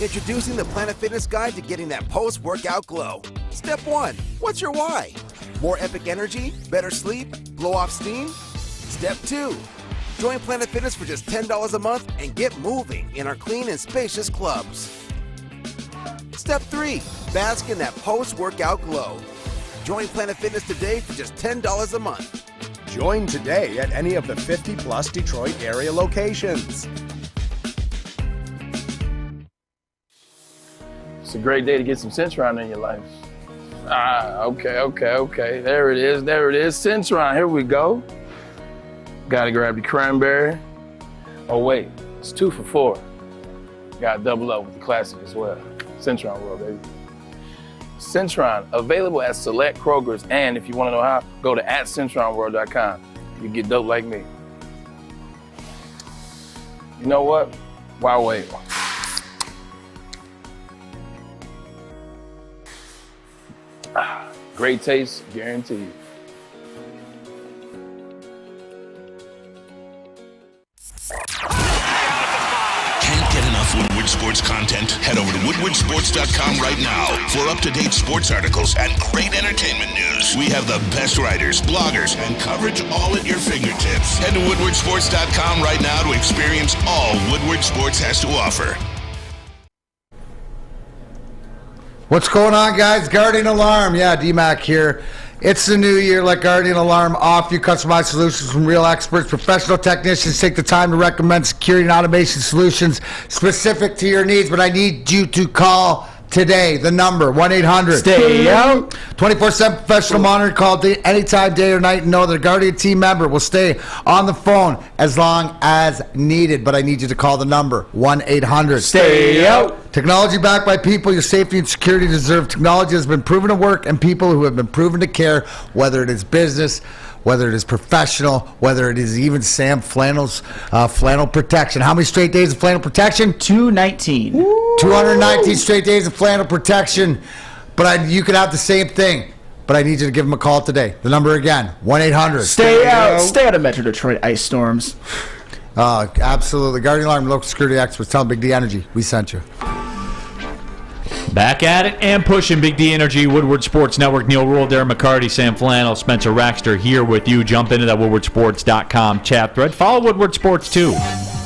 S8: Introducing the Planet Fitness Guide to getting that post-workout glow. Step 1. What's your why? More epic energy? Better sleep? Blow off steam? Step 2. Join Planet Fitness for just $10 a month and get moving in our clean and spacious clubs. Step 3. Bask in that post-workout glow. Join Planet Fitness today for just $10 a month.
S9: Join today at any of the 50-plus Detroit area locations.
S19: It's a great day to get some Centron in your life. Okay. There it is. Centron, here we go. Gotta grab the cranberry. Oh wait, it's 2 for $4. Gotta double up with the classic as well. Centron World, baby. Centron, available at select Kroger's, and if you wanna know how, go to @CentronWorld.com. You get dope like me. You know what? Why wait? Great taste, guaranteed.
S1: Can't get enough Woodward Sports content? Head over to woodwardsports.com right now for up-to-date sports articles and great entertainment news. We have the best writers, bloggers, and coverage all at your fingertips. Head to woodwardsports.com right now to experience all Woodward Sports has to offer.
S3: What's going on, guys? Guardian Alarm. Yeah, D-Mac here. It's the new year. Let Guardian Alarm offer you customized solutions from real experts. Professional technicians take the time to recommend security and automation solutions specific to your needs. But I need you to call today. The number, 1-800.
S5: Stay out.
S3: 24/7 professional monitoring call anytime, day or night. And know that a Guardian team member will stay on the phone as long as needed. But I need you to call the number, 1-800.
S5: Stay out.
S3: Technology backed by people. Your safety and security deserve. Technology has been proven to work, and people who have been proven to care, whether it is business, whether it is professional, whether it is even Sam Flannel's flannel protection. How many straight days of flannel protection?
S5: 219.
S3: 219 straight days of flannel protection. But you can have the same thing. But I need you to give them a call today. The number again, 1-800.
S5: Stay out. Stay out of Metro Detroit ice storms.
S3: Absolutely. Guardian Alarm, local security experts. Tell them Big D Energy we sent you.
S2: Back at it and pushing. Big D Energy, Woodward Sports Network. Neal Ruhl, Darren McCarty, Sam Flannel, Spencer Raxter here with you. Jump into that WoodwardSports.com chat thread. Follow Woodward Sports too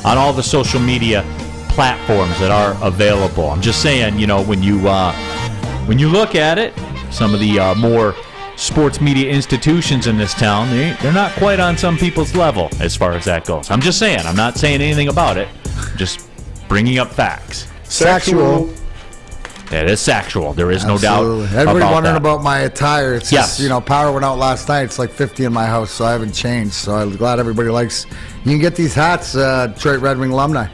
S2: on all the social media platforms that are available. I'm just saying, when you look at it, some of the more sports media institutions in this town, they're not quite on some people's level as far as that goes. I'm just saying. I'm not saying anything about it. Just bringing up facts.
S3: Sexual.
S2: It is sexual. There is no
S3: Absolutely.
S2: doubt.
S3: Everybody
S2: about
S3: wondering
S2: that.
S3: about my attire. It's
S2: Yes.
S3: just, power went out last night. It's like 50 in my house, so I haven't changed. So I'm glad everybody likes. You can get these hats, Detroit Red Wing alumni.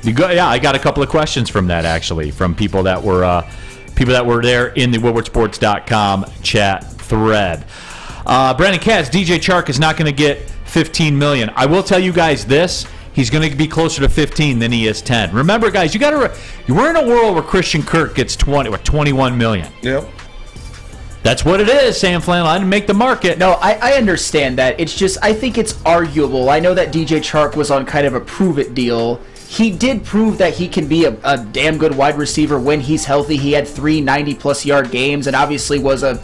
S2: I got a couple of questions from that actually, from people that were there in the WoodwardSports.com chat thread. Brandon Katz, DJ Chark is not going to get $15 million. I will tell you guys this. He's going to be closer to 15 than he is 10. Remember, guys, we're in a world where Christian Kirk gets 21 million.
S4: Yep.
S2: That's what it is, Sam Flannel. I didn't make the market.
S5: No, I understand that. It's just, I think it's arguable. I know that DJ Chark was on kind of a prove-it deal. He did prove that he can be a damn good wide receiver when he's healthy. He had 3 90-plus yard games and obviously was a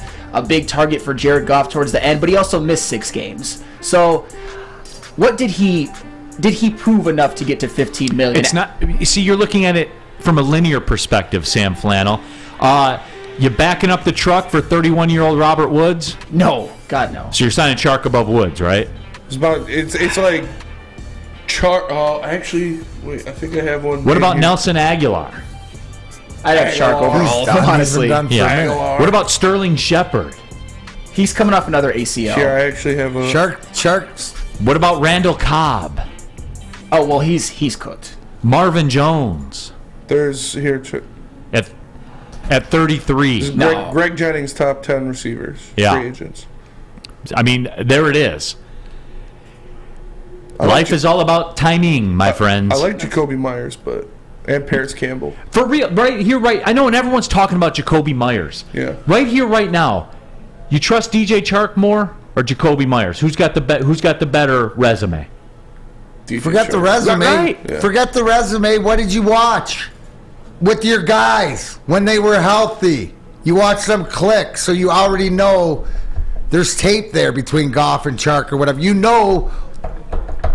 S5: big target for Jared Goff towards the end, but he also missed 6 games. So what did he prove enough to get to 15 million?
S2: It's not. You see, you're looking at it from a linear perspective, Sam Flannel. You backing up the truck for 31-year-old Robert Woods?
S5: No, God no.
S2: So you're signing Chark above Woods, right?
S4: It's like Chark. Actually, wait. I think I have one.
S2: What about Nelson Aguilar?
S5: I'd have Chark over all of them, honestly.
S2: Yeah. What about Sterling Shepard?
S5: He's coming off another ACL.
S4: Here, I actually have a
S3: Chark.
S2: What about Randall Cobb?
S5: Oh well, he's cooked.
S2: Marvin Jones.
S4: There's here.
S2: at 33.
S4: Greg Jennings, top 10 receivers, free agents.
S2: I mean, there it is. Life is all about timing, my friends.
S4: I like Jacoby Myers, and Paris Campbell.
S2: For real, right here, right. I know, and everyone's talking about Jacoby Myers.
S4: Yeah.
S2: Right here, right now. You trust DJ Chark more or Jacoby Myers? Who's got the better resume?
S3: Forget the resume.
S2: Right.
S3: Yeah. Forget the resume. What did you watch with your guys when they were healthy? You watched them click, so you already know there's tape there between Goff and Chark or whatever. You know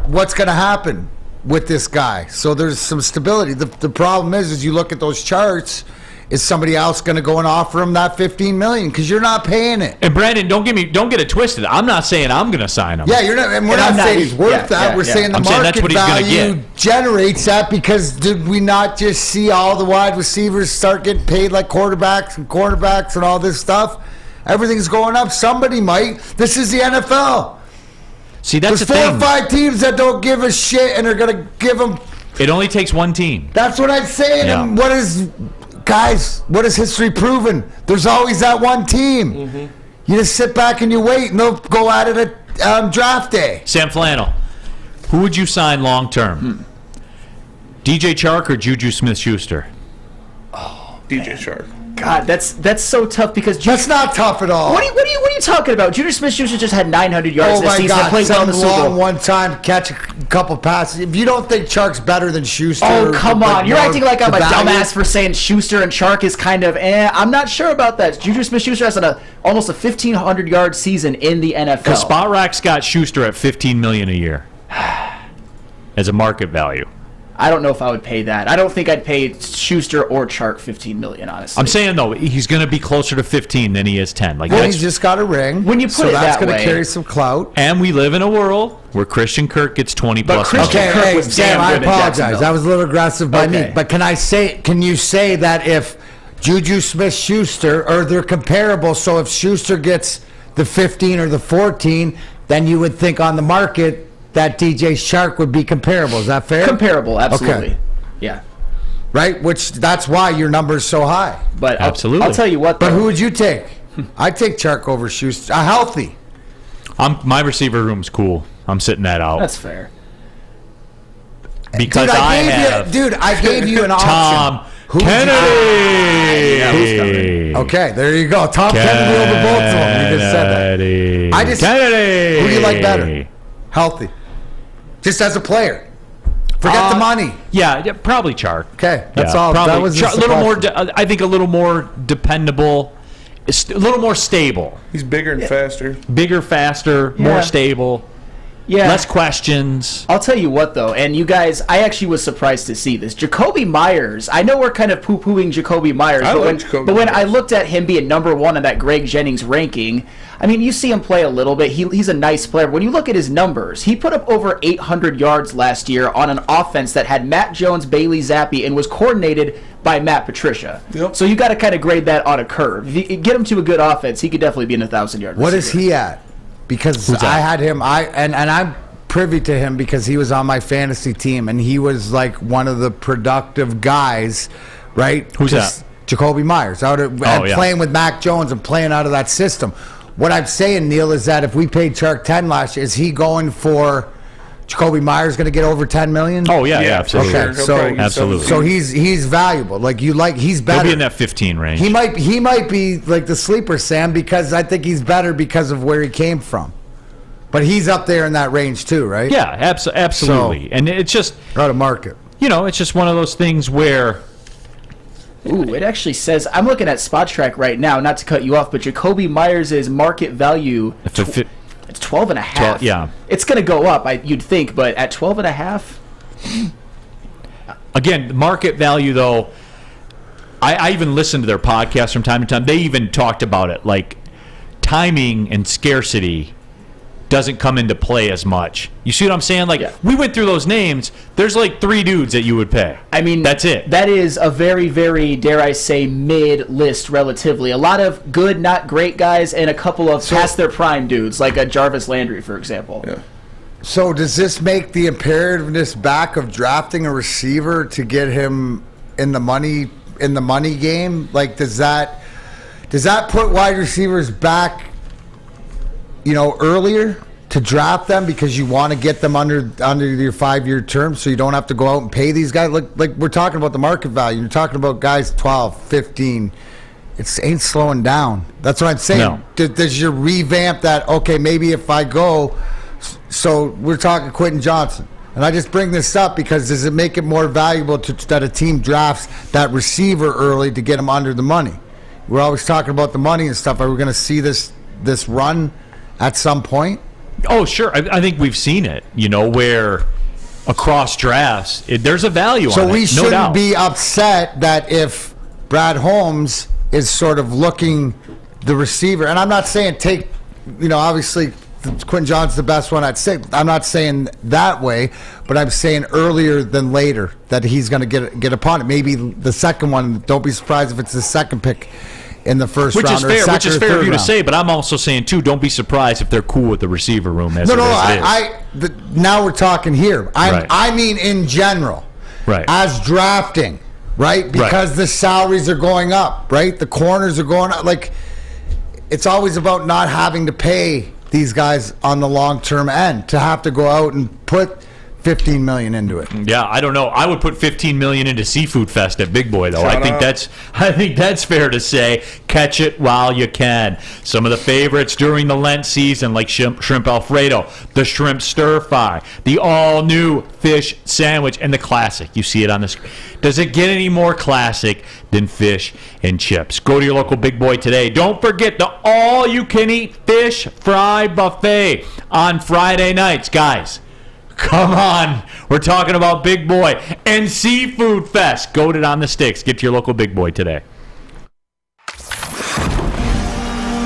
S3: what's going to happen with this guy. So there's some stability. The problem is you look at those charts, is somebody else going to go and offer him that $15 million? Because you're not paying it.
S2: And Brandon, don't get it twisted. I'm not saying I'm going to sign him.
S3: Yeah, you're not. And we're not saying he's worth that. We're saying the market value generates that because did we not just see all the wide receivers start getting paid like quarterbacks and cornerbacks and all this stuff? Everything's going up. Somebody might. This is the NFL.
S2: See, that's
S3: There's 4 or 5 teams that don't give a shit and are going to give them.
S2: It only takes one team.
S3: That's what I'm saying.
S2: Yeah.
S3: And what is history proven? There's always that one team. Mm-hmm. You just sit back and you wait, and they'll go at it at draft day.
S2: Sam Flannel, who would you sign long term? DJ Chark or Juju Smith-Schuster?
S4: Oh, DJ Chark.
S5: God, that's so tough because
S3: that's not tough at all.
S5: What are you talking about? Juju Smith-Schuster just had 900 yards this season.
S3: God,
S5: played well in the Super Bowl.
S3: one time, catch a couple passes. If you don't think Chark's better than Schuster,
S5: come on! You're acting like I'm a dumbass for saying Schuster and Chark is kind of. I'm not sure about that. Juju Smith-Schuster has almost a 1,500-yard season in the NFL.
S2: Because Spot Rack's got Schuster at $15 million a year as a market value.
S5: I don't know if I would pay that. I don't think I'd pay Schuster or Chark $15 million, honestly.
S2: I'm saying, though, he's going to be closer to 15 than he is 10.
S3: Well, he's just got a ring.
S5: When you put it
S3: that's
S5: that
S3: going
S5: way.
S3: to carry some clout.
S2: And we live in a world where Christian Kirk gets 20-plus.
S3: Okay, Sam, I apologize. That was a little aggressive by me. But can you say that if Juju Smith-Schuster, or they're comparable, so if Schuster gets the 15 or the 14, then you would think on the market that DJ Chark would be comparable. Is that fair?
S5: Comparable, absolutely.
S3: Okay.
S5: Yeah.
S3: Right? That's why your number's so high.
S5: But
S2: absolutely.
S5: I'll tell you what, though.
S3: But who would you take? I'd take Chark over Schuster. Healthy.
S2: My receiver room's cool. I'm sitting that out.
S5: That's fair.
S2: Because
S3: I gave you an option.
S2: Tom Kennedy.
S3: Okay, there you go. Tom Kennedy over both of them. You just said that.
S2: Kennedy.
S3: Who do you like better? Healthy. Just as a player. Forget the money.
S2: Yeah, probably Chark.
S3: Okay, that's all.
S2: Probably.
S3: That was
S2: a little more. I think a little more dependable, a little more stable.
S4: He's bigger and faster.
S2: Bigger, faster, more stable.
S5: Yeah.
S2: Less questions.
S5: I'll tell you what, though, and you guys, I actually was surprised to see this. Jacoby Myers, I know we're kind of poo-pooing Jacoby Myers, but when I looked at him being number 1 in that Greg Jennings ranking, I mean, you see him play a little bit. He's a nice player. When you look at his numbers, he put up over 800 yards last year on an offense that had Matt Jones, Bailey Zappi, and was coordinated by Matt Patricia. Yep. So you got to kind of grade that on a curve. If you get him to a good offense, he could definitely be in 1,000-yard receiver.
S3: What is he at? Because I had him, and I'm privy to him because he was on my fantasy team, and he was like one of the productive guys, right?
S2: Who's that?
S3: Jacoby Myers, playing with Mac Jones and playing out of that system. What I'm saying, Neal, is that if we paid Chark 10 last year, is he going for Jacoby Myers going to get over 10 million?
S2: Oh yeah, absolutely.
S3: Okay, so
S2: absolutely.
S3: So he's valuable. He's better.
S2: He'll be in that 15 range.
S3: He might be like the sleeper, Sam, because I think he's better because of where he came from. But he's up there in that range too, right?
S2: Yeah, absolutely. And it's just
S3: out of market.
S2: It's just one of those things where.
S5: Ooh, it actually says, I'm looking at Spot Track right now, not to cut you off, but Jacoby Myers' market value, it's 12.5.
S2: Yeah.
S5: It's going to go up, you'd think, but at 12.5?
S2: Again, market value, though, I even listened to their podcast from time to time. They even talked about it, like timing and scarcity doesn't come into play as much. You see what I'm saying? Like, we went through those names. There's like 3 dudes that you would pay.
S5: I mean,
S2: that's it.
S5: That is a very, very, dare I say, mid list relatively. A lot of good, not great guys, and a couple of past their prime dudes, like a Jarvis Landry, for example.
S4: Yeah.
S3: So does this make the imperativeness back of drafting a receiver to get him in the money in the money game, like does that put wide receivers back, earlier to draft them because you want to get them under your 5-year term so you don't have to go out and pay these guys? Like we're talking about the market value. You're talking about guys 12, 15. It ain't slowing down. That's what I'm saying. No. Does you revamp that? Okay, maybe if I go, so we're talking Quentin Johnson. And I just bring this up because does it make it more valuable that a team drafts that receiver early to get him under the money? We're always talking about the money and stuff. Are we going to see this run at some point?
S2: Oh, sure. I think we've seen it, where across drafts, there's a value on it.
S3: So we shouldn't
S2: doubt.
S3: Be upset that if Brad Holmes is sort of looking the receiver, and I'm not saying take, obviously Quentin Johnson's the best one at 6. I'm not saying that way, but I'm saying earlier than later that he's going to get upon it. Maybe the second one. Don't be surprised if it's the second pick in the first round.
S2: Which is fair of you to say, but I'm also saying too, don't be surprised if they're cool with the receiver room as
S3: now we're talking here. I mean in general,
S2: right?
S3: As drafting. Right? Because the salaries are going up, right? The corners are going up. Like, it's always about not having to pay these guys on the long-term end to have to go out and put $15 million into it.
S2: Yeah, I don't know. I would put $15 million into Seafood Fest at Big Boy, though. I think that's fair to say. Catch it while you can. Some of the favorites during the Lent season, like shrimp Alfredo, the shrimp stir fry, the all-new fish sandwich, and the classic. You see it on the screen. Does it get any more classic than fish and chips? Go to your local Big Boy today. Don't forget the all-you-can-eat fish fry buffet on Friday nights, guys. Come on. We're talking about Big Boy and Seafood Fest. Goated on the sticks. Get to your local Big Boy today.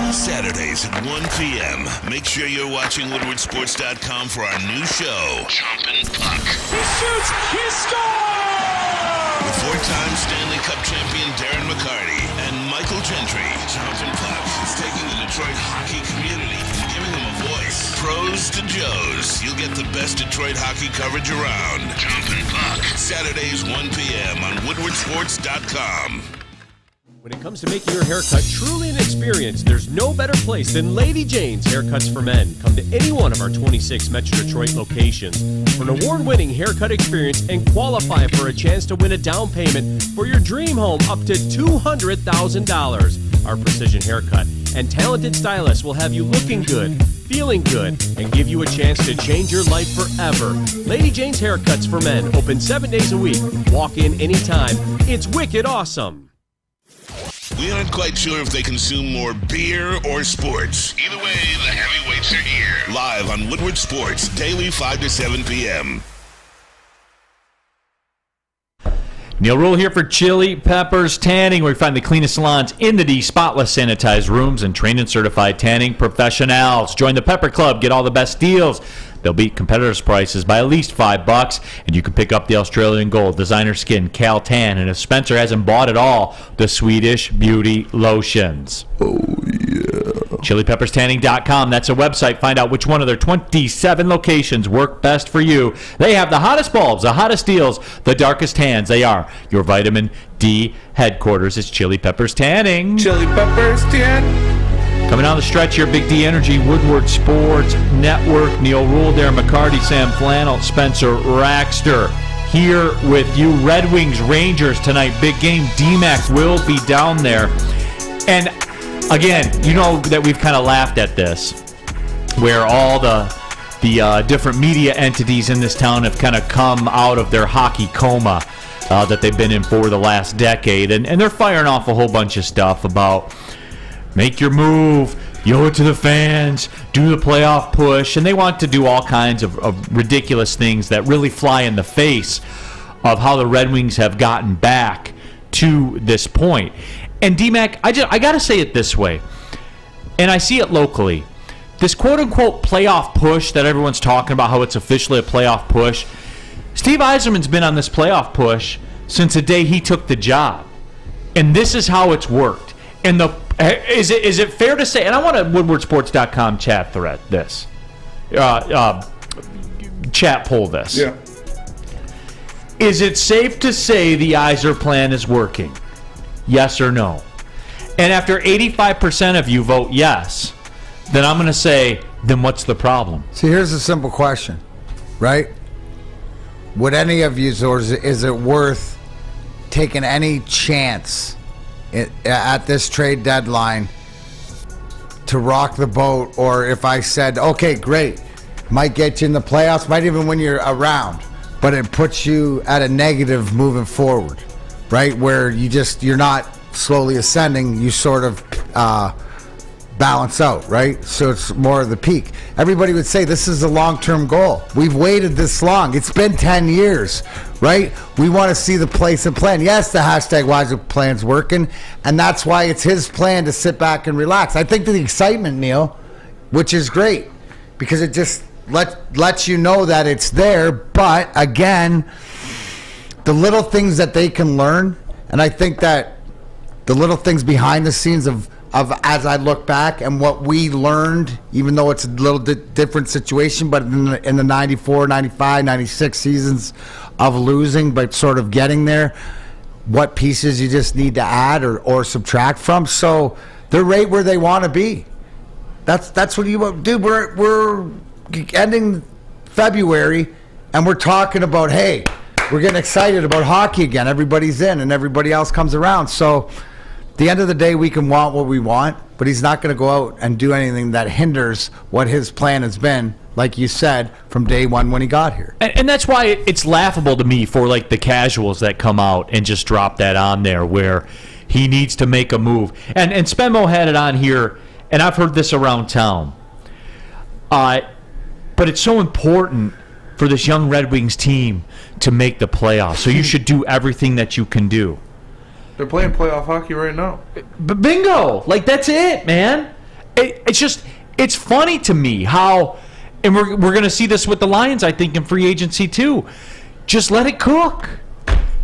S1: Saturdays at 1 p.m. Make sure you're watching WoodwardSports.com for our new show, Chompin' Puck.
S13: He shoots. He scores!
S1: With 4-time Stanley Cup champion Darren McCarty and Michael Gentry, Chompin' Puck is taking the Detroit hockey community and giving them a voice. Pros to Joes. You'll get the best Detroit hockey coverage around. Chompin' Puck. Saturdays 1 p.m. on WoodwardSports.com.
S20: When it comes to making your haircut truly an experience, there's no better place than Lady Jane's Haircuts for Men. Come to any one of our 26 Metro Detroit locations for an award-winning haircut experience and qualify for a chance to win a down payment for your dream home up to $200,000. Our precision haircut and talented stylists will have you looking good, feeling good, and give you a chance to change your life forever. Lady Jane's Haircuts for Men, open 7 days a week. Walk in anytime. It's wicked awesome.
S1: We aren't quite sure if they consume more beer or sports. Either way, the heavyweights are here. Live on Woodward Sports, daily 5 to 7 p.m.
S2: Neal Ruhl here for Chili Peppers Tanning, where you find the cleanest salons in the D, spotless sanitized rooms, and trained and certified tanning professionals. Join the Pepper Club, get all the best deals. They'll beat competitors' prices by at least $5, and you can pick up the Australian Gold, Designer Skin, Cal Tan, and if Spencer hasn't bought it all, the Swedish Beauty Lotions.
S3: Oh, yeah.
S2: ChiliPeppersTanning.com. That's a website. Find out which one of their 27 locations work best for you. They have the hottest bulbs, the hottest deals, the darkest tans. They are your vitamin D headquarters. It's Chili Peppers Tanning.
S4: Chili Peppers Tan.
S2: Coming down the stretch here, Big D Energy, Woodward Sports Network, Neal Ruhl, Darren McCarty, Sam Flannel, Spencer Raxter. Here with you, Red Wings Rangers tonight. Big game. D-Mac will be down there. And again, you know that we've kind of laughed at this, where all the different media entities in this town have kind of come out of their hockey coma that they've been in for the last decade. And they're firing off a whole bunch of stuff about make your move, you owe it to the fans, do the playoff push, and they want to do all kinds of ridiculous things that really fly in the face of how the Red Wings have gotten back to this point. And D-Mac, I got to say it this way, and I see it locally. This quote-unquote playoff push that everyone's talking about, how it's officially a playoff push, Steve Yzerman's been on this playoff push since the day he took the job. And this is how it's worked. And is it fair to say, and I want a WoodwardSports.com chat thread this, chat poll this.
S4: Yeah.
S2: Is it safe to say the Yzer plan is working? yes or no. And after 85% of you vote yes, then I'm going to say, then what's the problem?
S3: See, here's a simple question, right? Would any of you, or is it worth taking any chance at this trade deadline to rock the boat? Or if I said, okay, great, might get you in the playoffs, might even win you around, but it puts you at a negative moving forward, right? Where you're not slowly ascending, you sort of balance out, right? So it's more of the peak. Everybody would say this is a long-term goal. We've waited this long. It's been 10 years, right? We want to see the place and plan. Yes, the hashtag Wise plan's working, and that's why it's his plan to sit back and relax. I think the excitement, Neal, which is great, because it just lets you know that it's there, but again, the little things that they can learn, and I think that the little things behind the scenes of as I look back and what we learned, even though it's a little different situation, but in the 94, 95, 96 seasons of losing, but sort of getting there, what pieces you just need to add or subtract from. So they're right where they want to be. That's what you want. Dude, we're ending February and we're talking about, hey, we're getting excited about hockey again. Everybody's in and everybody else comes around. So at the end of the day, we can want what we want, but he's not going to go out and do anything that hinders what his plan has been, like you said, from day one when he got here.
S2: And that's why it's laughable to me for like the casuals that come out and just drop that on there where he needs to make a move. And Spenmo had it on here, and I've heard this around town. But it's so important for this young Red Wings team to make the playoffs. So you should do everything that you can do.
S4: They're playing playoff hockey right now.
S2: But bingo! Like, that's it, man. It's funny to me how, and we're going to see this with the Lions, I think, in free agency too. Just let it cook.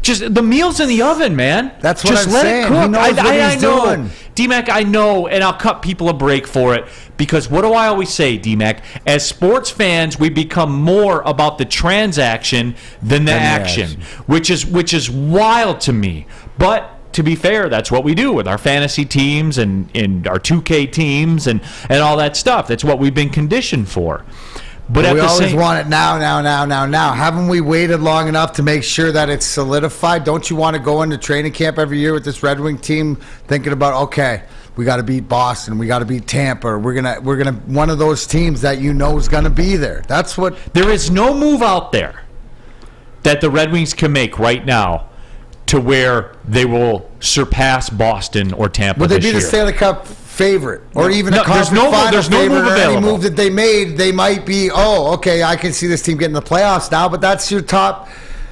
S2: Just the meal's in the oven, man.
S3: That's what
S2: just
S3: I'm
S2: let
S3: saying.
S2: It cook.
S3: He knows what he's doing.
S2: D-Mac, I know, and I'll cut people a break for it, because what do I always say, D-Mac? As sports fans, we become more about the transaction than the action, which is wild to me. But to be fair, that's what we do with our fantasy teams and our 2K teams and all that stuff. That's what we've been conditioned for. But
S3: we always want it now. Haven't we waited long enough to make sure that it's solidified? Don't you want to go into training camp every year with this Red Wing team thinking about, okay, we got to beat Boston, we got to beat Tampa, we're gonna one of those teams that you know is gonna be there. That's what.
S2: There is no move out there that the Red Wings can make right now to where they will surpass Boston or Tampa.
S3: Would they
S2: this
S3: be
S2: year.
S3: the Stanley Cup favorite, or even a conference final
S2: there's no
S3: favorite?
S2: move
S3: Or any
S2: available.
S3: move that they made, they might be. Oh, okay, I can see this team getting the playoffs now. But that's your top.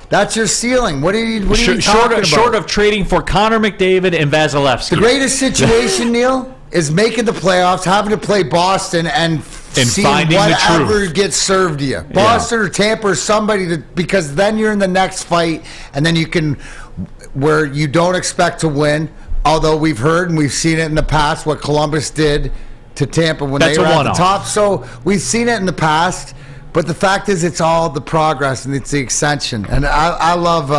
S3: That's your ceiling. What are you talking about?
S2: Short of trading for Connor McDavid and Vasilevsky.
S3: The greatest situation, Neal, is making the playoffs, having to play Boston, and seeing
S2: finding the
S3: whatever
S2: truth.
S3: gets served to you. Boston or Tampa or somebody, because then you're in the next fight, and then you can, where you don't expect to win, although we've heard and we've seen it in the past what Columbus did to Tampa when they were at the top. So we've seen it in the past, but the fact is it's all the progress and it's the ascension. And I love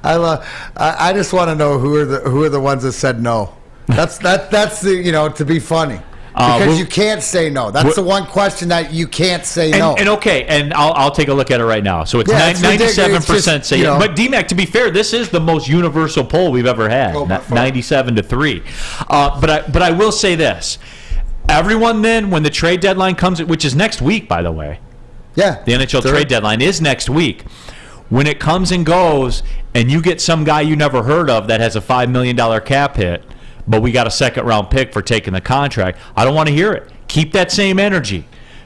S3: I just want to know who are the ones that said no. That's the, to be funny. Because you can't say no. That's the one question that you can't say no.
S2: And okay, and I'll take a look at it right now. So it's 97% say yes. But D-Mac, to be fair, this is the most universal poll we've ever had, 97-3. But I will say this. Everyone then, when the trade deadline comes, which is next week, by the way.
S3: Yeah.
S2: The NHL trade deadline is next week. When it comes and goes, and you get some guy you never heard of that has a $5 million cap hit, but we got a second-round pick for taking the contract, I don't want to hear it. Keep that same energy,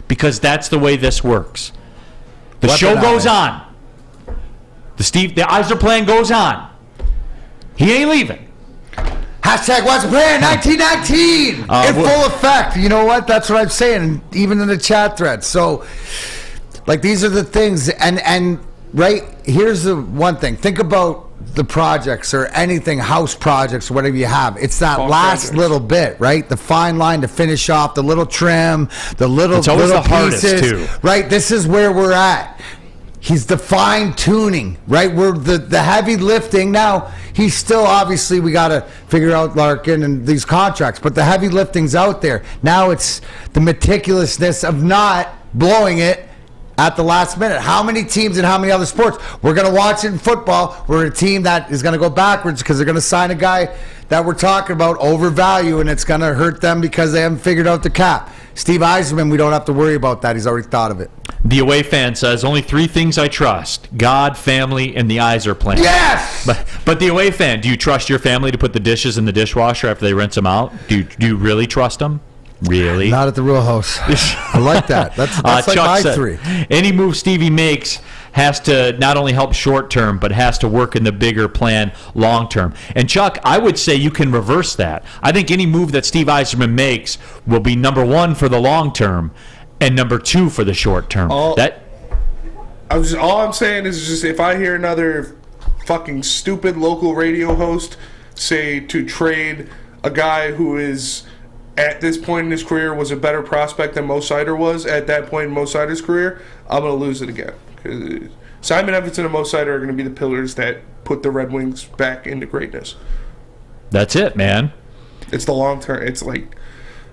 S2: because that's the way this works. The show goes on. The Eisner plan goes on. He ain't leaving.
S3: Hashtag what's the plan 1919 in full effect. You know what? That's what I'm saying, even in the chat thread. So, like, these are the things, and right, here's the one thing. Think about the projects or anything, house projects or whatever you have. It's that last little bit, right? The fine line to finish off, the little trim, the little
S2: it's always
S3: little
S2: the hardest
S3: pieces,
S2: too.
S3: right? This is where we're at. He's the fine tuning, right? We're the heavy lifting. Now, he's still, obviously, we got to figure out Larkin and these contracts, but the heavy lifting's out there. Now it's the meticulousness of not blowing it at the last minute. How many teams in how many other sports? We're going to watch it in football. We're a team that is going to go backwards because they're going to sign a guy that we're talking about overvalue, and it's going to hurt them because they haven't figured out the cap. Steve Yzerman, we don't have to worry about that. He's already thought of it.
S2: The away fan says, only 3 things I trust: God, family, and the Yzer plan.
S3: Yes!
S2: But the away fan, do you trust your family to put the dishes in the dishwasher after they rinse them out? Do you really trust them? Really?
S3: Not at the Ruhl house. I like that. That's like
S2: Chuck
S3: my
S2: said,
S3: 3.
S2: Any move Stevie makes has to not only help short term, but has to work in the bigger plan long term. And Chuck, I would say you can reverse that. I think any move that Steve Yzerman makes will be number 1 for the long term and number 2 for the short term.
S4: All I'm saying is just if I hear another fucking stupid local radio host say to trade a guy who is at this point in his career was a better prospect than Mo Sider was at that point in Mo Sider's career, I'm going to lose it again. Because Simon Edvinsson and Mo Sider are going to be the pillars that put the Red Wings back into greatness.
S2: That's it, man.
S4: It's the long term. It's like,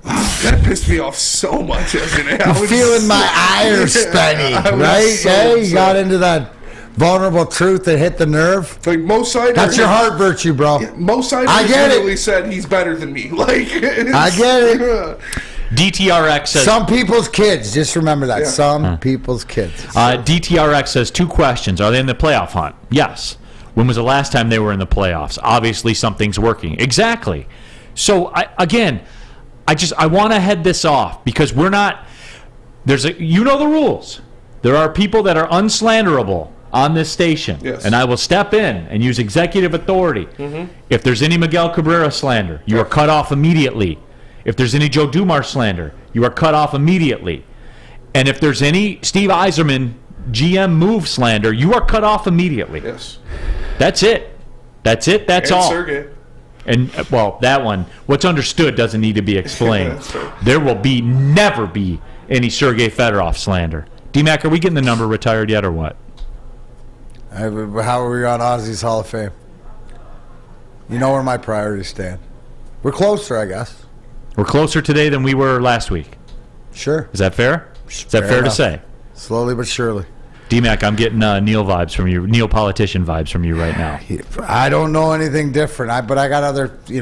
S4: that pissed me off so much yesterday.
S3: I'm feeling my ire spinning, right? You got into that vulnerable truth that hit the nerve.
S4: Like Mo Sider.
S3: That's your heart virtue, bro.
S4: Yeah, Mo Sider literally said he's better than me. Like,
S3: I get it.
S2: DTRX says...
S3: Some people's kids. Just remember that. Yeah. Some people's kids.
S2: DTRX says 2 questions. Are they in the playoff hunt? Yes. When was the last time they were in the playoffs? Obviously, something's working. Exactly. So, I want to head this off because we're not... You know the rules. There are people that are unslanderable on this station.
S4: Yes.
S2: And I will step in and use executive authority. Mm-hmm. If there's any Miguel Cabrera slander, you are cut off immediately. If there's any Joe Dumars slander, you are cut off immediately. And if there's any Steve Yzerman GM move slander, you are cut off immediately.
S4: Yes.
S2: That's it. That's it. That's
S4: and
S2: all.
S4: Sergey.
S2: And, well, that one, what's understood doesn't need to be explained. There will never be any Sergei Fedorov slander. D-Mac, are we getting the number retired yet or what?
S3: How are we on Ozzy's Hall of Fame? You know where my priorities stand. We're closer, I guess.
S2: We're closer today than we were last week.
S3: Sure.
S2: Is that fair? Is that fair to say?
S3: Slowly but surely.
S2: D-Mac, I'm getting Neal vibes from you, Neal politician vibes from you right now.
S3: I don't know anything different, but I got other, the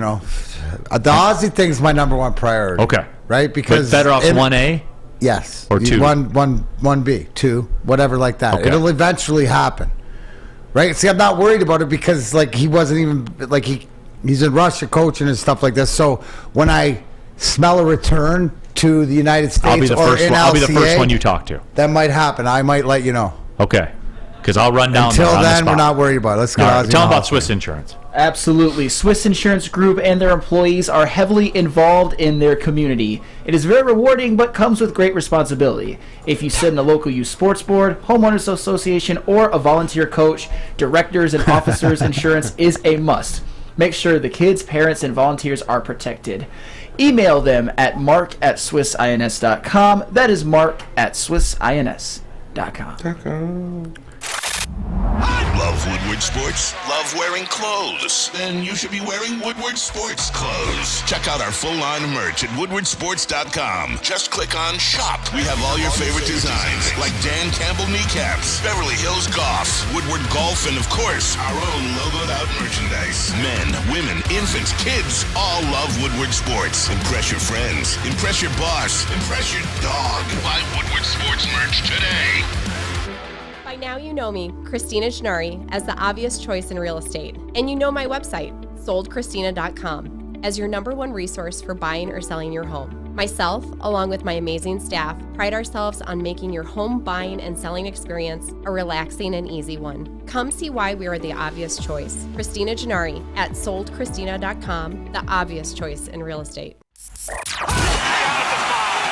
S3: Ozzy thing's my number 1 priority.
S2: Okay.
S3: Right? Because
S2: Fedorov's 1A?
S3: Yes.
S2: Or 2?
S3: 1B, 2, whatever like that.
S2: Okay.
S3: It'll eventually happen. Right? See, I'm not worried about it because, he wasn't even, he's in Russia coaching and stuff like this. So when I smell a return to the United States
S2: I'll be the first one you talk to.
S3: That might happen. I might let you know.
S2: Okay. Because I'll run down
S3: Until
S2: there on
S3: then,
S2: the spot.
S3: we're not worried about it. Let's go.
S2: Right, tell them about Swiss Insurance.
S5: Absolutely. Swiss Insurance Group and their employees are heavily involved in their community. It is very rewarding, but comes with great responsibility. If you sit in a local youth sports board, homeowners association, or a volunteer coach, directors and officers insurance is a must. Make sure the kids, parents, and volunteers are protected. Email them at mark@swissins.com. That is mark@swissins.com.
S1: Love Woodward Sports? Love wearing clothes? Then you should be wearing Woodward Sports clothes. Check out our full line of merch at woodwardsports.com. Just click on Shop. We have all your favorite designs, like Dan Campbell kneecaps, Beverly Hills Golf, Woodward Golf, and of course, our own logoed out merchandise. Men, women, infants, kids all love Woodward Sports. Impress your friends. Impress your boss. Impress your dog. Buy Woodward Sports merch today.
S21: By now you know me, Christina Gennari, as the obvious choice in real estate. And you know my website, soldchristina.com, as your number 1 resource for buying or selling your home. Myself, along with my amazing staff, pride ourselves on making your home buying and selling experience a relaxing and easy one. Come see why we are the obvious choice. Christina Gennari at soldchristina.com, the obvious choice in real estate.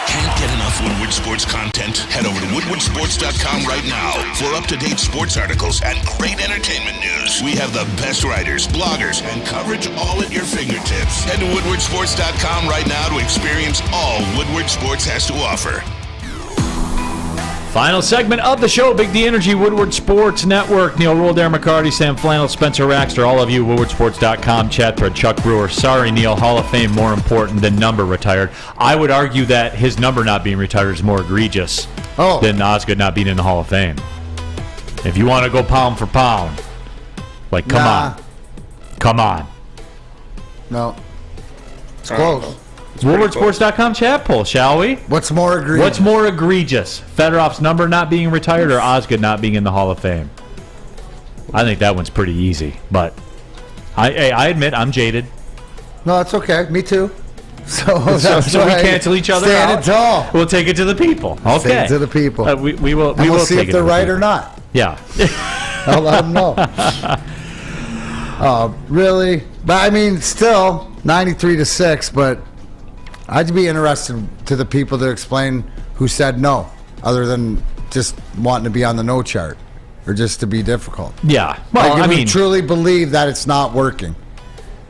S1: Can't get enough Woodward Sports content? Head over to woodwardsports.com right now for up-to-date sports articles and great entertainment news. We have the best writers, bloggers, and coverage all at your fingertips. Head to woodwardsports.com right now to experience all Woodward Sports has to offer.
S2: Final segment of the show, Big D Energy, Woodward Sports Network. Neal Ruhl, Darren McCarty, Sam Flannel, Spencer Raxter, all of you, woodwardsports.com, chat thread, Chuck Brewer. Sorry, Neal, Hall of Fame more important than number retired. I would argue that his number not being retired is more egregious than Osgood not being in the Hall of Fame. If you want to go pound for pound, like, come on. Come on.
S3: No. It's close.
S2: WoodwardSports.com chat poll, shall we?
S3: What's more egregious?
S2: What's more egregious? Fedorov's number not being retired or Osgood not being in the Hall of Fame? I think that one's pretty easy, but I admit I'm jaded.
S3: No, that's okay. Me too. So
S2: we cancel each other out.
S3: Tall.
S2: We'll take it to the people. Okay.
S3: Take it to the people.
S2: We will.
S3: We'll see
S2: take
S3: if they're right or not.
S2: Yeah.
S3: I'll let them know. Really? But I mean, still 93-6. But I'd be interested to the people to explain who said no, other than just wanting to be on the no chart or just to be difficult.
S2: Yeah. Well,
S3: I mean, truly believe that it's not working.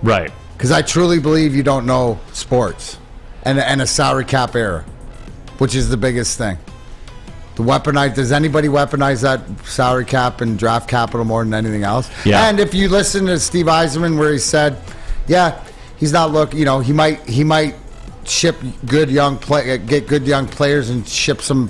S2: Right.
S3: Because I truly believe you don't know sports and a salary cap era, which is the biggest thing. Does anybody weaponize that salary cap and draft capital more than anything else?
S2: Yeah.
S3: And if you listen to Steve Eisenman where he said, yeah, he's not looking, he might ship get good young players and ship some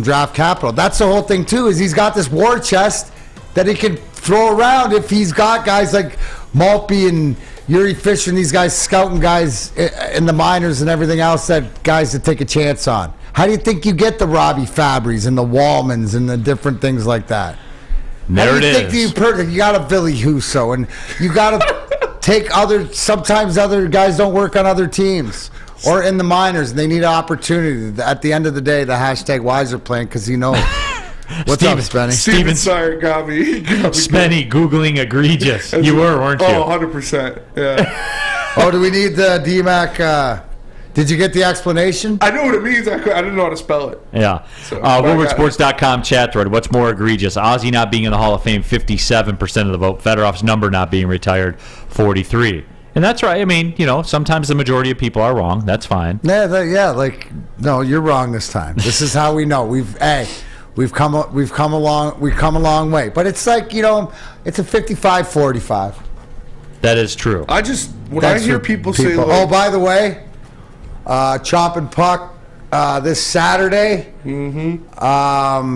S3: draft capital. That's the whole thing too, is he's got this war chest that he can throw around if he's got guys like Maltby and Yuri Fisher and these guys scouting guys in the minors and everything else, that guys to take a chance on. How do you think you get the Robbie Fabbris and the Wallmans and the different things like that?
S2: There it is.
S3: You got a Billy Huso, and you got to take sometimes other guys don't work on other teams or in the minors, and they need an opportunity. At the end of the day, the hashtag Wiser playing because he knows. What's up, Spenny?
S4: Steven Sire got me.
S2: Spenny Googling egregious. You were, weren't you?
S4: Oh, 100%. Yeah.
S3: Oh, do we need the DMAC? Did you get the explanation?
S4: I know what it means. I didn't know how to spell it.
S2: Yeah.
S4: So,
S2: WoodwardSports.com chat thread. What's more egregious? Ozzy not being in the Hall of Fame, 57% of the vote. Fedorov's number not being retired, 43%. And that's right. I mean, sometimes the majority of people are wrong. That's fine.
S3: No, you're wrong this time. This is how we know. We've come a long way. But it's like, it's a 55-45.
S2: That is true.
S4: I hear people say, like,
S3: oh, by the way, Chop and Puck this Saturday.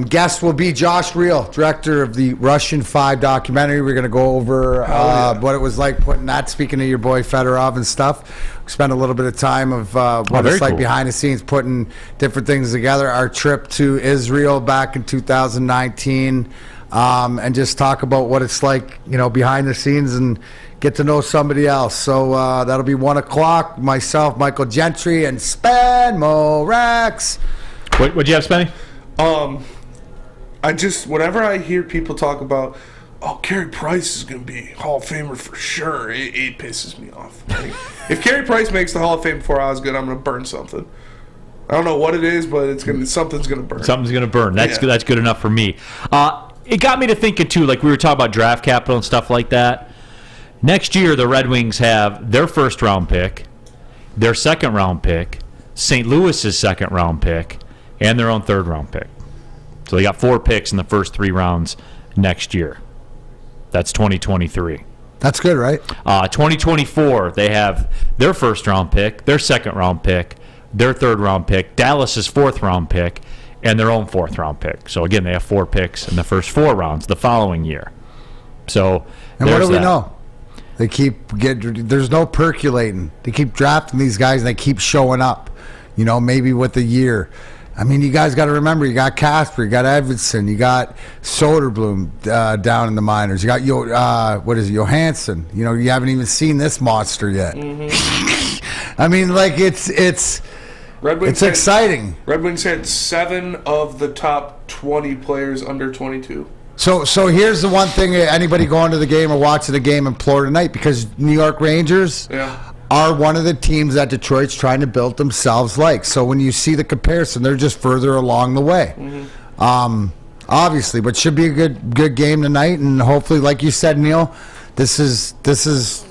S3: Guest will be Josh Ruhl, director of the Russian 5 documentary. We're going to go over what it was like putting that, speaking of your boy Fedorov and stuff. Spend a little bit of time of what it's like behind the scenes, putting different things together. Our trip to Israel back in 2019, and just talk about what it's like, behind the scenes and get to know somebody else. So that'll be 1 o'clock. Myself, Michael Gentry, and Spenmo Rax.
S2: What'd you have, Spenny?
S4: Whenever I hear people talk about, Carey Price is going to be Hall of Famer for sure, it pisses me off. Like, if Carey Price makes the Hall of Fame before Osgood, I'm going to burn something. I don't know what it is, but something's going to burn.
S2: Something's going to burn. That's good enough for me. It got me to thinking, too, like we were talking about draft capital and stuff like that. Next year, the Red Wings have their first-round pick, their second-round pick, St. Louis's second-round pick, and their own third-round pick. So they got 4 picks in the first 3 rounds next year. That's 2023.
S3: That's good, right?
S2: 2024, they have their first-round pick, their second-round pick, their third-round pick, Dallas's fourth-round pick, and their own fourth-round pick. So, again, they have 4 picks in the first 4 rounds the following year. So,
S3: and what do we know? They there's no percolating. They keep drafting these guys and they keep showing up, maybe with the year. I mean, you guys got to remember, you got Casper, you got Edvidson, you got Soderblom down in the minors. You got Johansson. You haven't even seen this monster yet. Mm-hmm. I mean, like it's exciting.
S4: Red Wings had 7 of the top 20 players under 22.
S3: So here's the one thing, anybody going to the game or watching the game implore tonight, because New York Rangers are one of the teams that Detroit's trying to build themselves like. So when you see the comparison, they're just further along the way. Mm-hmm. Obviously, but should be a good game tonight, and hopefully, like you said, Neal, this is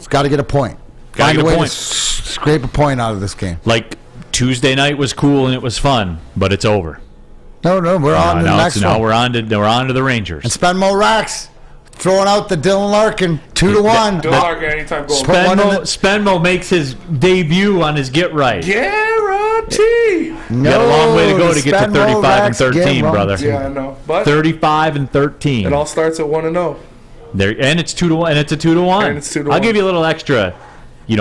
S3: got to get a point. Find a way to scrape a point out of this game.
S2: Like Tuesday night was cool and it was fun, but it's over.
S3: No, we're on to the next one.
S2: Now we're on to the Rangers.
S3: And spend more racks. Throwing out the Dylan Larkin 2-1.
S4: Dylan Larkin anytime goal.
S2: Spenmo makes his debut on his get right.
S4: Guarantee.
S2: You got a long way to go to get to 35-13, brother.
S4: Yeah, I know. But
S2: 35-13.
S4: It all starts at 1-0.
S2: There, and it's 2-1, and it's a 2-1.
S4: And it's 2-1.
S2: I'll give you a little extra,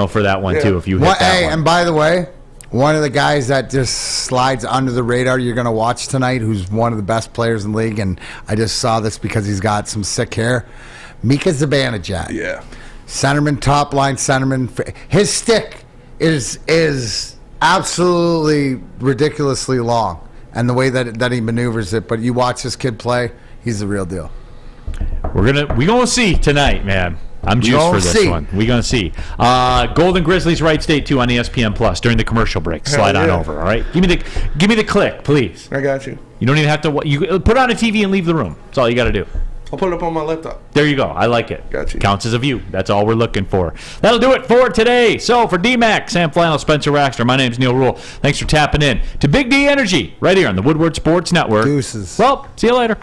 S2: for that one too if you hit that one.
S3: And by the way, one of the guys that just slides under the radar you're going to watch tonight, who's one of the best players in the league, and I just saw this because he's got some sick hair, Mika Zibanejad.
S4: Yeah.
S3: Centerman, top line centerman. His stick is absolutely ridiculously long, and the way that he maneuvers it. But you watch this kid play, he's the real deal.
S2: We're gonna see tonight, man. I'm juiced for this one. We're going to see. Golden Grizzlies Wright State 2 on ESPN Plus during the commercial break. Slide on over, all right? Give me the click, please.
S4: I got you.
S2: You don't even have to. You put on a TV and leave the room. That's all you got to do.
S4: I'll put it up on my laptop.
S2: There you go. I like it.
S4: Got you.
S2: Counts as a view. That's all we're looking for. That'll do it for today. So for D-Mac, Sam Flannel, Spencer Raxter, my name's Neal Ruhl. Thanks for tapping in to Big D Energy right here on the Woodward Sports Network.
S3: Deuces.
S2: Well, see you later.